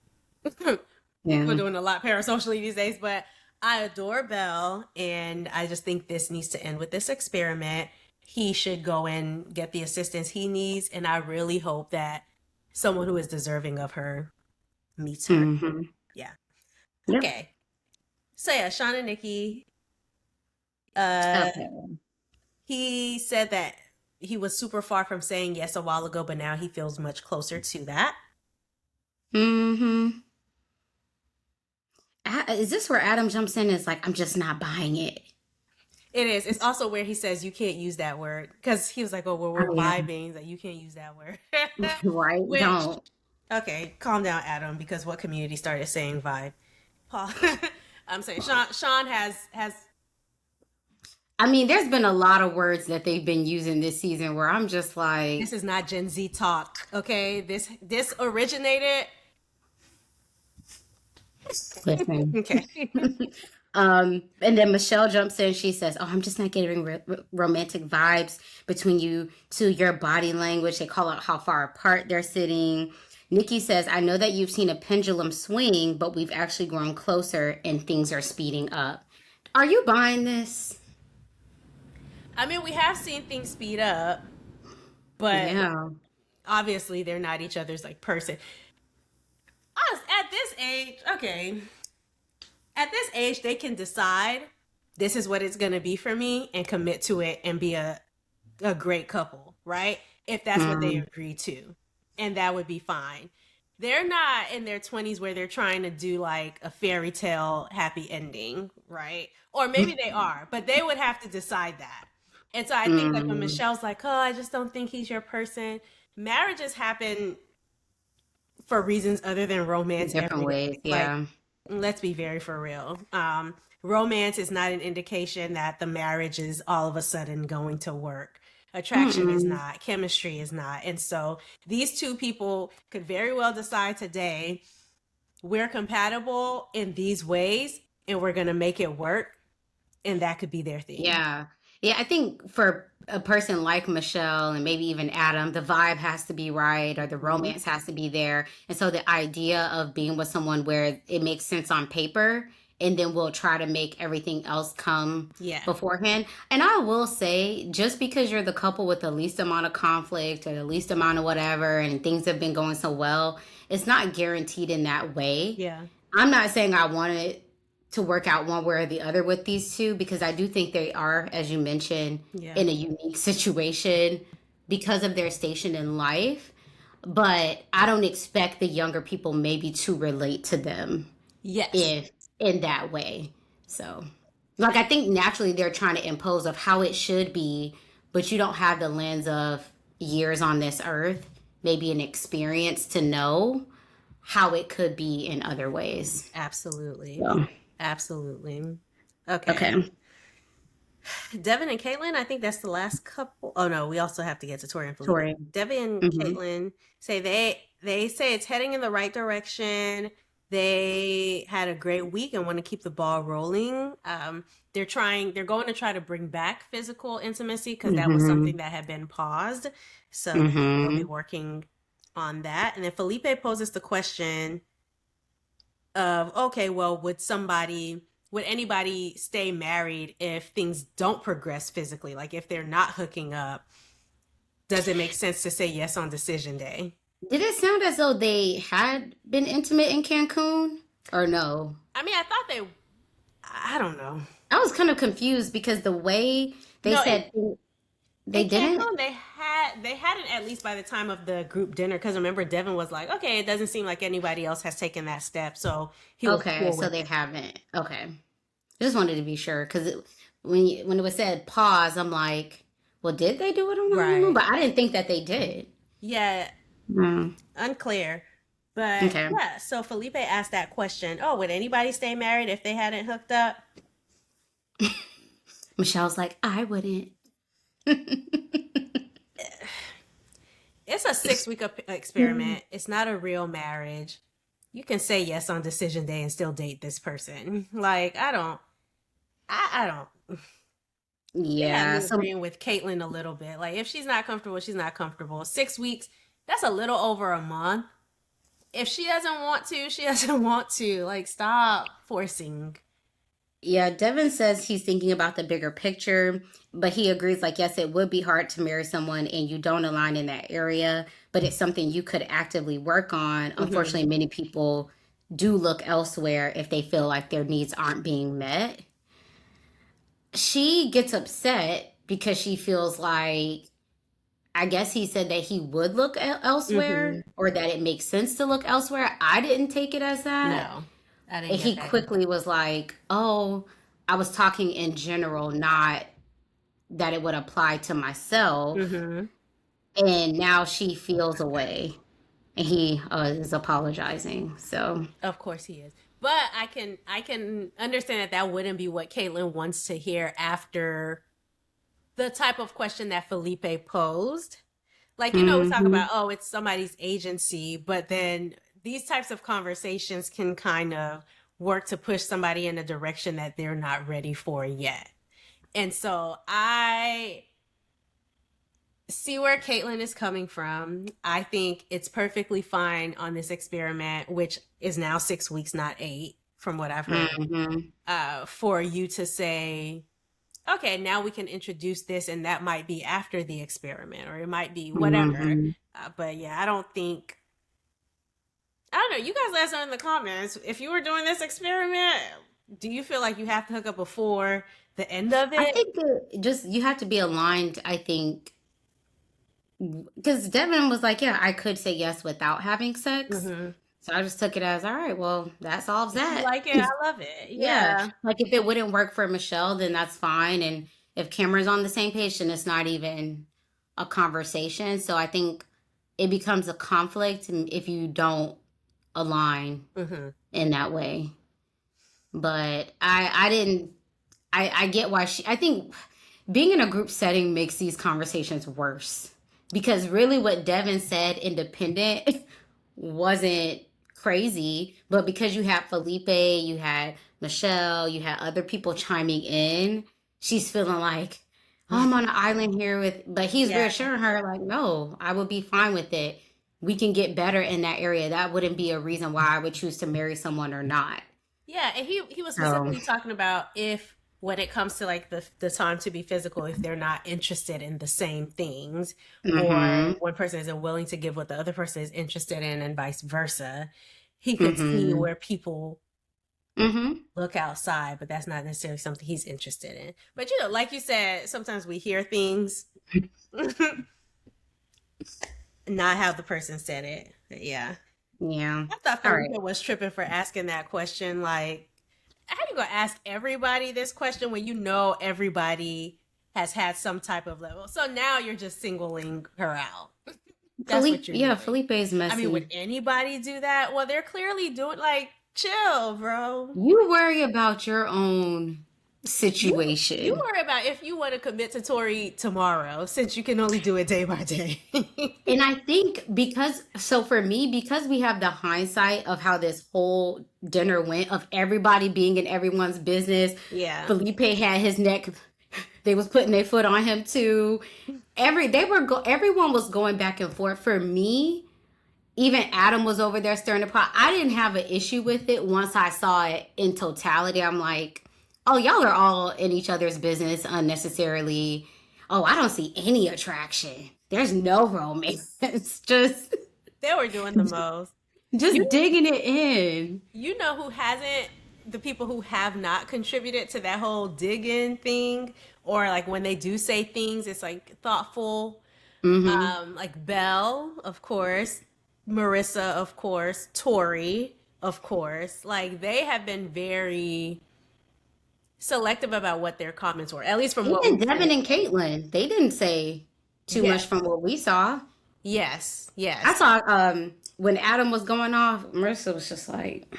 people are Yeah. doing a lot parasocially these days, but I adore Belle, and I just think this needs to end with this experiment. He should go and get the assistance he needs, and I really hope that someone who is deserving of her meets her. Hmm. Yeah. Yep. Okay. So yeah, Sean and Nikki. Uh, Okay. he said that he was super far from saying yes a while ago, but now he feels much closer to that. Hmm. Is this where Adam jumps in and is like, I'm just not buying it? It is. It's also where he says you can't use that word, because he was like, "Oh, well, we're Oh, yeah. vibing. That you can't use that word." Right? Which, Don't. okay, calm down, Adam, because what community started saying vibe? Paul, I'm saying Sean has. I mean, there's been a lot of words that they've been using this season where I'm just like, This is not Gen Z talk, okay? This originated. listen. Okay. And then Michelle jumps in. She says, "Oh, I'm just not getting romantic vibes between you two. Your body language. They call out how far apart they're sitting." Nikki says, "I know that you've seen a pendulum swing, but we've actually grown closer and things are speeding up." Are you buying this? I mean, we have seen things speed up, but Yeah. obviously they're not each other's like person. Us at this age, okay. At this age, they can decide this is what it's gonna be for me and commit to it and be a great couple, right? If that's what they Mm, agree to. And that would be fine. They're not in their 20s where they're trying to do like a fairy tale happy ending, right? Or maybe they are, but they would have to decide that. And so I think like when mm, Michelle's like, "Oh, I just don't think he's your person." Marriages happen for reasons other than romance different every day. ways. Like, Yeah. let's be very for real. Romance is not an indication that the marriage is all of a sudden going to work. Attraction is Mm-mm. not, chemistry is not. And so these two people could very well decide today, we're compatible in these ways and we're going to make it work. And that could be their thing. Yeah. Yeah, I think for a person like Michelle and maybe even Adam, the vibe has to be right or the Mhm. romance has to be there. And so the idea of being with someone where it makes sense on paper and then we'll try to make everything else come Yeah. beforehand. And I will say, just because you're the couple with the least amount of conflict or the least amount of whatever, and things have been going so well, it's not guaranteed in that way. Yeah. I'm not saying I want it to work out one way or the other with these two, because I do think they are, as you mentioned, Yeah. in a unique situation because of their station in life. But I don't expect the younger people maybe to relate to them Yes. if in that way. So, like, I think naturally they're trying to impose of how it should be, but you don't have the lens of years on this earth, maybe an experience to know how it could be in other ways. Absolutely. So, Absolutely. Okay. okay. Devin and Caitlin, I think that's the last couple. Oh no, we also have to get to Tori and Felipe. Tori. Devin and Hmm. Caitlin say they say it's heading in the right direction. They had a great week and want to keep the ball rolling. They're going to try to bring back physical intimacy because that was Hmm. something that had been paused. So they'll be Hmm. working on that. And then Felipe poses the question of, okay, well, would anybody stay married if things don't progress physically? Like if they're not hooking up, does it make sense to say yes on decision day? Did it sound as though they had been intimate in Cancun or no? I mean, I thought I don't know. I was kind of confused because the way they No, said they in didn't. Cancun they hadn't, at least by the time of the group dinner, because remember Devin was like, okay, it doesn't seem like anybody else has taken that step, so he was Okay, cool so with they it. haven't. Okay, just wanted to be sure because when it was said pause, I'm like, well, did they do it on the honeymoon? Right. But I didn't think that they did. Yeah, Mm, unclear. But okay. yeah, so Felipe asked that question. Oh, would anybody stay married if they hadn't hooked up? Michelle's like, I wouldn't. It's a 6 week experiment. It's not a real marriage. You can say yes on decision day and still date this person. Like, I don't. They had Yeah. me So agreeing with Caitlyn a little bit. Like, if she's not comfortable, she's not comfortable. 6 weeks, that's a little over a month. If she doesn't want to, she doesn't want to. Like, stop forcing. yeah, Devin says he's thinking about the bigger picture, but he agrees, like, yes, it would be hard to marry someone and you don't align in that area, but it's something you could actively work on. Hmm. Unfortunately, many people do look elsewhere if they feel like their needs aren't being met. She gets upset because she feels like, I guess he said that he would look elsewhere Hmm. or that it makes sense to look elsewhere. I didn't take it as that. No, I didn't And get he that either. quickly was like, oh, I was talking in general, not that it would apply to myself. Hmm. And now she feels away. And he is apologizing. So, Of course he is. But I can understand that that wouldn't be what Caitlyn wants to hear after the type of question that Felipe posed. Like, we talk hmm, about, oh, it's somebody's agency, but then these types of conversations can kind of work to push somebody in a direction that they're not ready for yet. And so I see where Caitlin is coming from. I think it's perfectly fine on this experiment, which is now 6 weeks, not 8, from what I've heard, hmm, for you to say, okay, now we can introduce this, and that might be after the experiment, or it might be whatever. hmm. But yeah, I don't know. You guys let us know in the comments if you were doing this experiment. Do you feel like you have to hook up before the end of I it? think that just you have to be aligned, I think, because Devin was like, yeah, I could say yes without having sex. Hmm. So I just took it as, all right, well, that solves If you that. like it, I love it. Yeah. Yeah. Like if it wouldn't work for Michelle, then that's fine. And if Cameron's on the same page, then it's not even a conversation. So I think it becomes a conflict if you don't align Hmm. in that way. But I didn't I get why I think being in a group setting makes these conversations worse. Because really what Devin said, independent, wasn't crazy. But because you had Felipe, you had Michelle, you had other people chiming in, she's feeling like, oh, I'm on an island here with, but he's Yeah. reassuring her, like, no, I would be fine with it. We can get better in that area. That wouldn't be a reason why I would choose to marry someone or not. Yeah, and he was So, specifically talking about if when it comes to like the time to be physical, if they're not interested in the same things, or mm-hmm, one person isn't willing to give what the other person is interested in, and vice versa, he could see mm-hmm, where people mm-hmm. look outside, but that's not necessarily something he's interested in. But you know, like you said, sometimes we hear things, not how the person said it. But yeah. Yeah. I thought All Felipe right. was tripping for asking that question. Like, how you gonna ask everybody this question when you know everybody has had some type of level? So now you're just singling her out. That's what you're doing. Felipe is I mean, would messy. anybody do that? Well, they're clearly doing like chill, bro. You worry about your own You situation. worry about if you want to commit to Tori tomorrow, since you can only do it day by day. And I think so for me, because we have the hindsight of how this whole dinner went, of everybody being in everyone's business, Yeah. Felipe had his neck, they was putting their foot on him too. Everyone was going back and forth. For me, even Adam was over there stirring the pot. I didn't have an issue with it once I saw it in totality. I'm like, oh, y'all are all in each other's business unnecessarily. Oh, I don't see any attraction. There's no romance. They were doing the most. Just You digging it in. you know who hasn't, the people who have not contributed to that whole dig in thing, or like when they do say things, it's like thoughtful. Mm-hmm. Like Belle, of course, Marissa, of course, Tori, of course. Like they have been very selective about what their comments were, at least from what Even we've seen. Devin and Caitlin, they didn't say too much Yes, from what we saw. yes, I yes. saw when Adam was going off, Marissa was just like,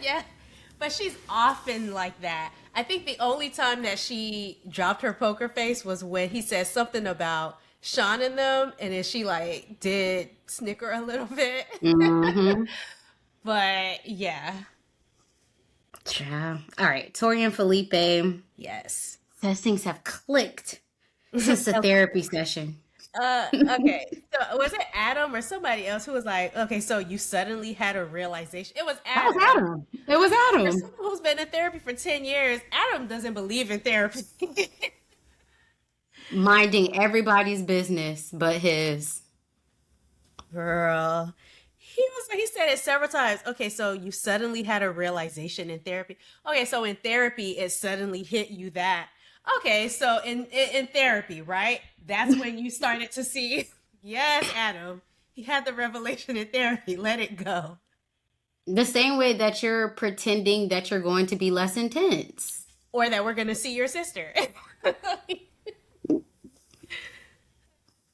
Yeah, but she's often like that. I think the only time that she dropped her poker face was when he said something about Sean and them, and then she like did snicker a little bit. mm-hmm. But yeah, Yeah. All right. Tori and Felipe yes. says things have clicked since the Okay. therapy session. Okay. So was it Adam or somebody else who was like, okay, so you suddenly had a realization? It was That was Adam. Adam. It was For Adam. someone who's been in therapy for 10 years, Adam doesn't believe in therapy. Minding everybody's business but his. Girl. He said it several times. Okay, so you suddenly had a realization in therapy. Okay, so in therapy it suddenly hit you that. Okay, so in therapy, right? That's when you started to see yes, Adam. He had the revelation in therapy. Let it go. The same way that you're pretending that you're going to be less intense. Or that we're going to see your sister.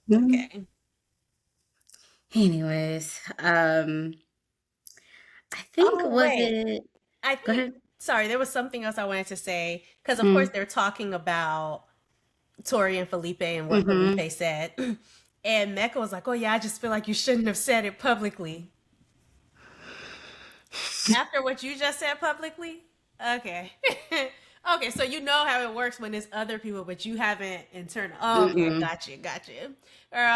Mhm. Okay. Anyways, I think Oh, was wait. it I go think ahead. sorry, there was something else I wanted to say because of course Mm, they're talking about Tori and Felipe and what Felipe mm-hmm. said. And Mecca was like, "Oh yeah, I just feel like you shouldn't have said it publicly." After what you just said publicly? Okay. Okay, so you know how it works when it's other people, but you haven't internal. Oh, okay, Mm-mm. got you, got you.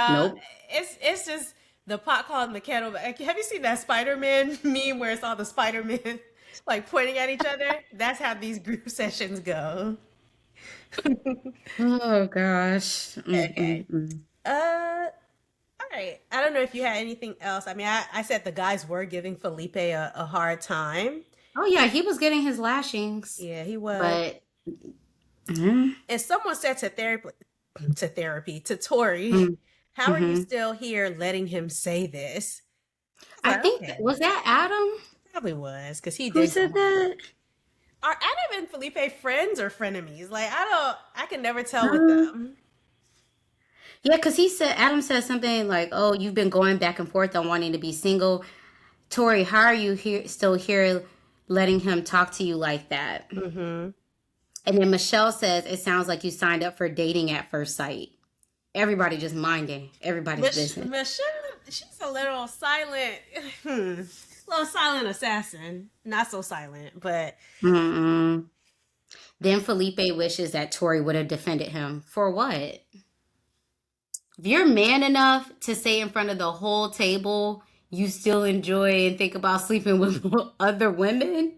Nope. It's just the pot calling the kettle. Have you seen that Spider-Man meme where it's all the Spider-Man like pointing at each other? That's how these group sessions go. Oh gosh. Okay. Mm-mm-mm. All right. I don't know if you had anything else. I mean, I said the guys were giving Felipe a hard time. Oh yeah, he was getting his lashings, Yeah, he was. but mm, And someone said to Tori, mm, how are you mm-hmm. still here letting him say this? I was I like, think okay, was that Adam probably was because he who did go said hard. that? Are Adam and Felipe friends or frenemies? Like I can never tell with Um, them. yeah, because Adam said something like, "Oh, you've been going back and forth on wanting to be single, Tori. How are you still here, letting him talk to you like that?" Mm-hmm. And then Michelle says, "It sounds like you signed up for dating at first sight." Everybody just minding everybody's business. Michelle, she's a little silent, little silent assassin. Not so silent, but Mm-mm. Then Felipe wishes that Tori would have defended him. For what? If you're man enough to say in front of the whole table you still enjoy and think about sleeping with other women,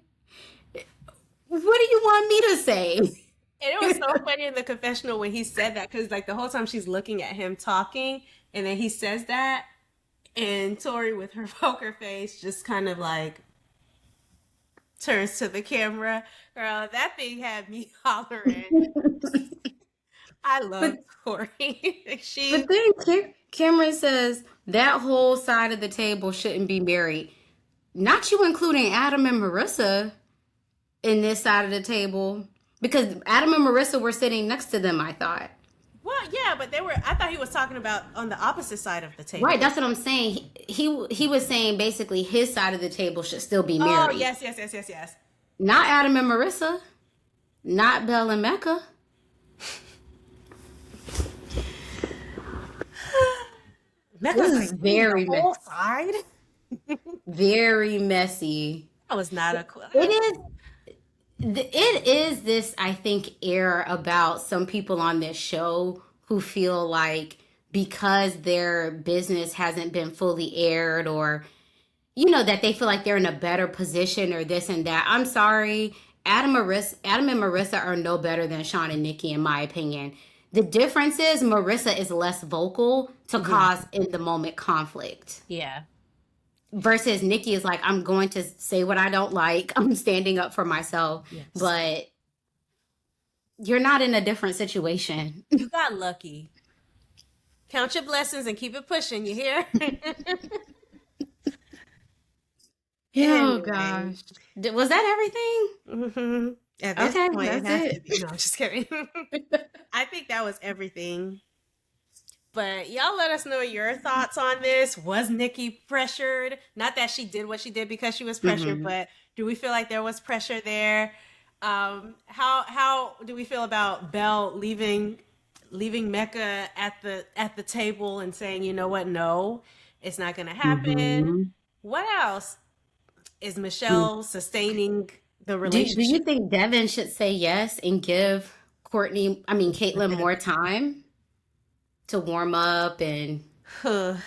What do you want me to say? And it was so funny in the confessional when he said that because like the whole time she's looking at him talking, and then he says that, and Tori with her poker face just kind of like turns to the camera. Girl, that thing had me hollering. I love But Tori. but She then Cameron says that whole side of the table shouldn't be married. Not you including Adam and Marissa in this side of the table because Adam and Marissa were sitting next to them, I thought. well, yeah, but they were. I thought he was talking about on the opposite side of the Right, table. that's what I'm saying. He was saying basically his side of the table should still be Oh married. yes, yes, yes, yes, yes. Not Adam and Marissa, not Belle and Mecca. Mecca's This is like, "Ooh, the very whole messy. side." Very messy. That was not a clue. It is it is this, I think, air about some people on this show who feel like because their business hasn't been fully aired or that they feel like they're in a better position or this and that. I'm sorry. Adam and Marissa are no better than Sean and Nikki, in my opinion. The difference is Marissa is less vocal to Mhm. cause in the moment conflict. Yeah. Versus Nikki is like, I'm going to say what I don't like. I'm standing up for myself. Yes. But you're not in a different situation. You got lucky. Count your blessings and keep it pushing. You hear? Oh Anyway. gosh. Was that everything? At this Okay, point, it that's has to it. be. No, just kidding. I think that was everything. But y'all let us know your thoughts on this. Was Nikki pressured? Not that she did what she did because she was pressured, Hmm. but do we feel like there was pressure there? How do we feel about Belle leaving Mecca at the table and saying, you know what, no, it's not gonna happen. Hmm. What else? Is Michelle sustaining the Do you relationship? think Devin should say yes and give Caitlyn more time to warm up and Well,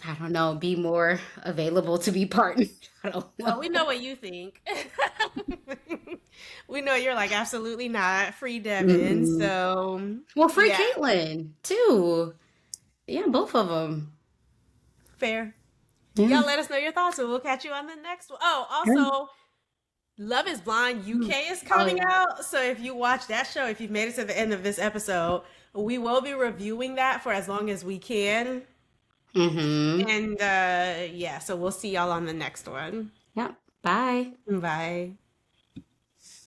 I don't know, be more available to be partnered? I don't know. we know what you think. We know you're like absolutely not free Devin. Mm-mm. So Well, free yeah, Caitlyn too. Yeah, both of them. fair. Yeah. Y'all let us know your thoughts and we'll catch you on the next one. Oh, Sure. also, Love is Blind UK is Oh coming yeah. out. So if you watch that show, if you've made it to the end of this episode, we will be reviewing that for as long as we can. Mm-hmm. And yeah, so we'll see y'all on the next one. Yep. Bye. Bye.